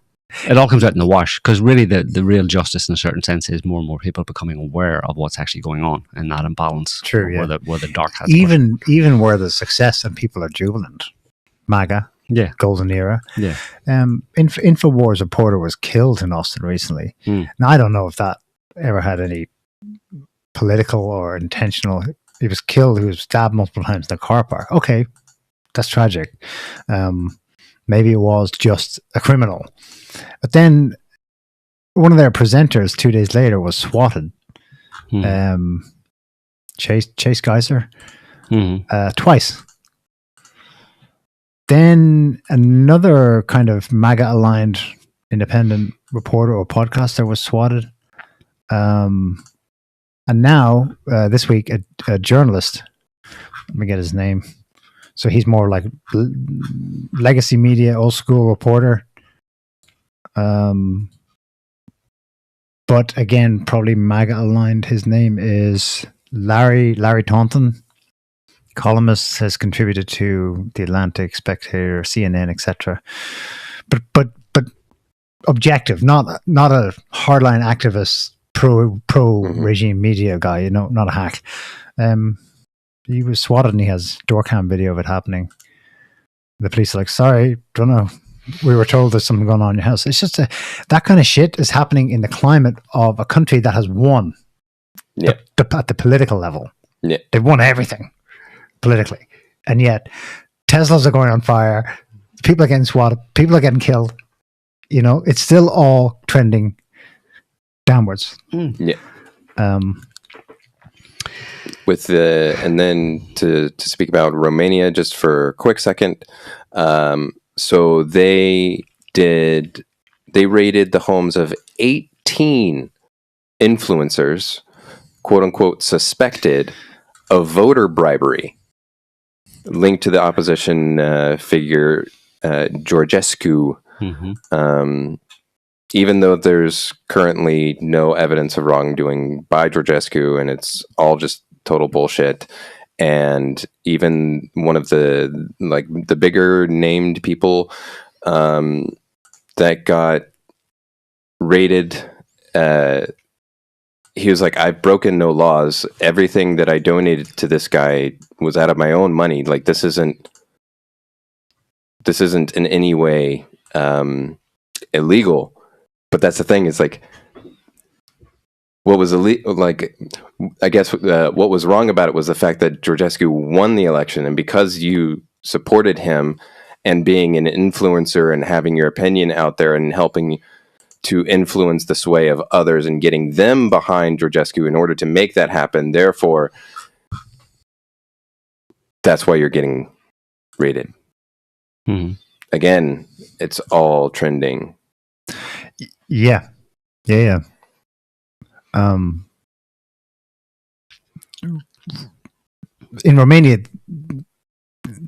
it all comes out in the wash, because really the real justice in a certain sense is more and more people becoming aware of what's actually going on and that imbalance. True, where the dark has even where there's success and people are jubilant. MAGA, golden era. Yeah. Infowars reporter was killed in Austin recently. Now I don't know if that ever had any political or intentional. He was killed. He was stabbed multiple times in the car park. Okay, that's tragic. Maybe it was just a criminal. But then one of their presenters 2 days later was swatted. Chase Geiser. Twice. Then another kind of MAGA-aligned independent reporter or podcaster was swatted. And now, this week, a journalist, let me get his name. So he's more like legacy media, old school reporter. But again, probably MAGA aligned. His name is Larry Taunton. Columnist, has contributed to The Atlantic, Spectator, CNN, etc. But objective, not a hardline activist, pro regime media guy. Not a hack. He was swatted and he has door cam video of it happening. The police are like, sorry, don't know. We were told there's something going on in your house. It's just that kind of shit is happening in the climate of a country that has won at the political level. Yeah. They've won everything politically. And yet Teslas are going on fire. People are getting swatted. People are getting killed. It's still all trending downwards. Yeah. And then to speak about Romania just for a quick second. So they raided the homes of 18 influencers, quote unquote, suspected of voter bribery, linked to the opposition figure Georgescu. Even though there's currently no evidence of wrongdoing by Georgescu, and it's all just total bullshit. And even one of the bigger named people that got raided, he was like, I've broken no laws. Everything that I donated to this guy was out of my own money. Like, this isn't in any way illegal. But that's the thing, is like, what was I guess what was wrong about it was the fact that Georgescu won the election, and because you supported him and being an influencer and having your opinion out there and helping to influence the sway of others and getting them behind Georgescu in order to make that happen, therefore, that's why you're getting raided. Again, it's all trending. Yeah. In Romania,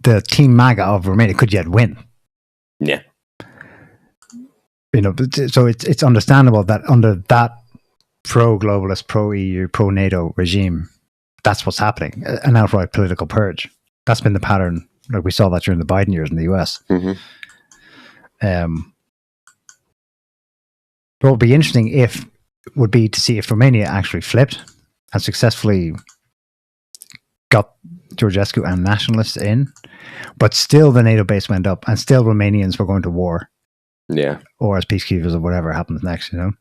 the Team MAGA of Romania could yet win. Yeah. So it's understandable that under that pro-globalist, pro-EU, pro-NATO regime, that's what's happening. An outright political purge. That's been the pattern. Like, we saw that during the Biden years in the US. What would be interesting would be to see if Romania actually flipped and successfully got Georgescu and nationalists in, but still the NATO base went up and still Romanians were going to war. Yeah. Or as peacekeepers or whatever happens next, Yeah.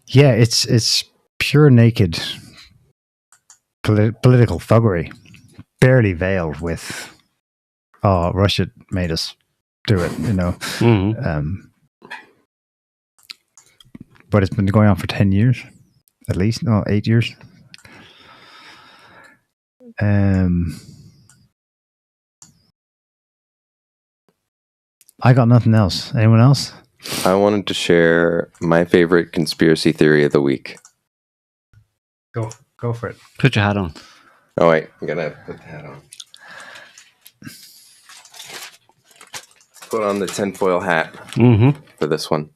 It's pure naked political thuggery, barely veiled with, Russia made us do it, but it's been going on for 10 years, at least. No, 8 years. I got nothing else. Anyone else? I wanted to share my favorite conspiracy theory of the week. Go for it. Put your hat on. Oh, wait. I'm going to put the hat on. Put on the tinfoil hat for this one.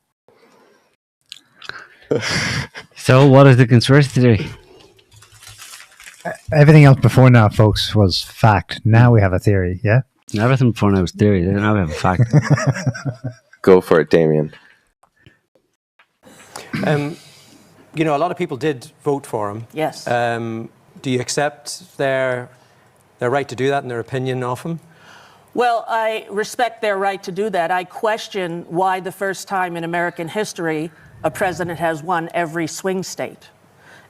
So, what is the conspiracy theory? Everything else before now, folks, was fact. Now we have a theory, yeah? Everything before now was theory. Now we have a fact. Go for it, Damien. You know, a lot of people did vote for him. Yes. Do you accept their right to do that and their opinion of him? Well, I respect their right to do that. I question why the first time in American history a president has won every swing state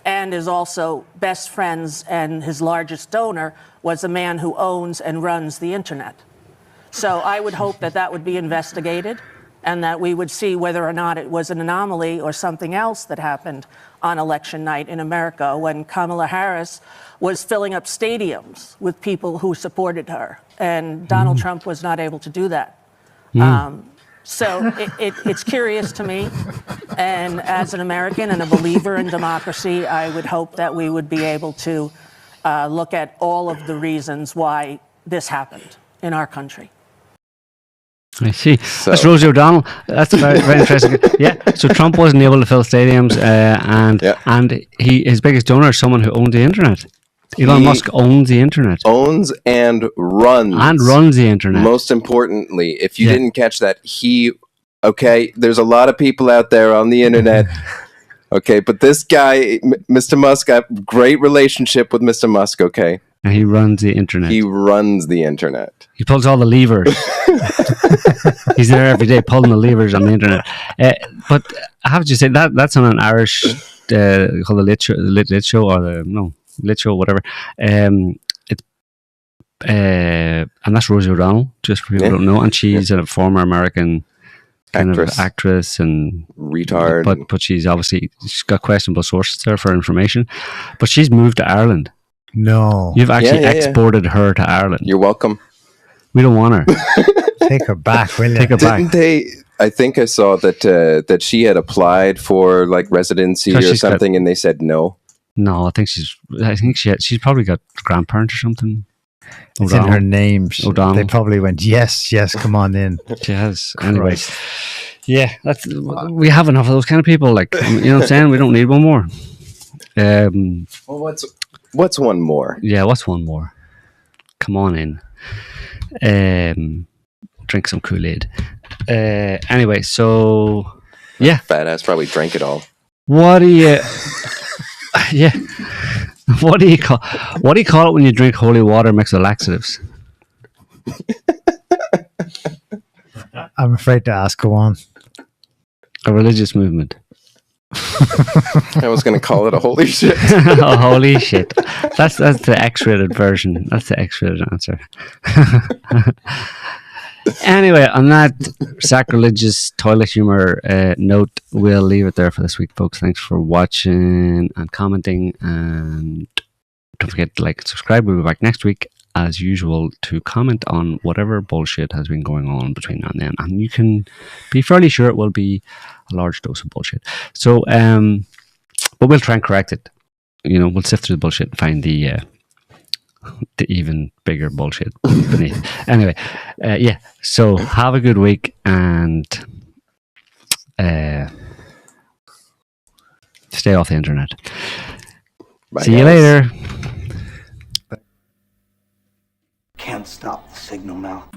and is also best friends, and his largest donor was a man who owns and runs the internet. So I would hope that that would be investigated and that we would see whether or not it was an anomaly or something else that happened on election night in America when Kamala Harris was filling up stadiums with people who supported her, and Donald Trump was not able to do that. So it's curious to me, and as an American and a believer in democracy, I would hope that we would be able to look at all of the reasons why this happened in our country. I see. So. That's Rosie O'Donnell. That's very, very interesting. Yeah. So Trump wasn't able to fill stadiums, and his biggest donor is someone who owned the internet. Elon Musk owns the internet. Owns and runs the internet. Most importantly, if you didn't catch that, there's a lot of people out there on the internet. Okay, but this guy, Mr. Musk, got great relationship with Mr. Musk. Okay. And he runs the internet. He runs the internet. He pulls all the levers. He's there every day pulling the levers on the internet. But I have to say that's on an Irish called the Lit Show or the Lit Show, whatever. And that's Rosie O'Donnell, just for people who don't know, and she's a former American actress and retard. But she's got questionable sources there for information. But she's moved to Ireland. No. You've actually exported her to Ireland. You're welcome. We don't want her. Take her back, will you? Take her back. Didn't they? I think I saw that she had applied for like residency or something, and they said no. No, I think she's probably got grandparents or something. It's in her name. O'Donnell. They probably went, yes, come on in. She has. Anyway. Yeah, we have enough of those kind of people. Like, you know what I'm saying? We don't need one more. Well, what's one more? Yeah, what's one more? Come on in. Drink some Kool-Aid. Anyway, so yeah. Fat ass probably drank it all. What do you yeah. What do you call it when you drink holy water mixed with laxatives? I'm afraid to ask. Go on. A religious movement. I was going to call it a holy shit. Oh, holy shit. That's the X-rated version. That's the X-rated answer. Anyway, on that sacrilegious toilet humor note, we'll leave it there for this week, folks. Thanks for watching and commenting, and don't forget to like and subscribe. We'll be back next week as usual to comment on whatever bullshit has been going on between now and then, and you can be fairly sure it will be a large dose of bullshit. So but we'll try and correct it. We'll sift through the bullshit and find the even bigger bullshit beneath. Anyway, so have a good week, and stay off the internet. Bye, See you later. Can't stop the signal now.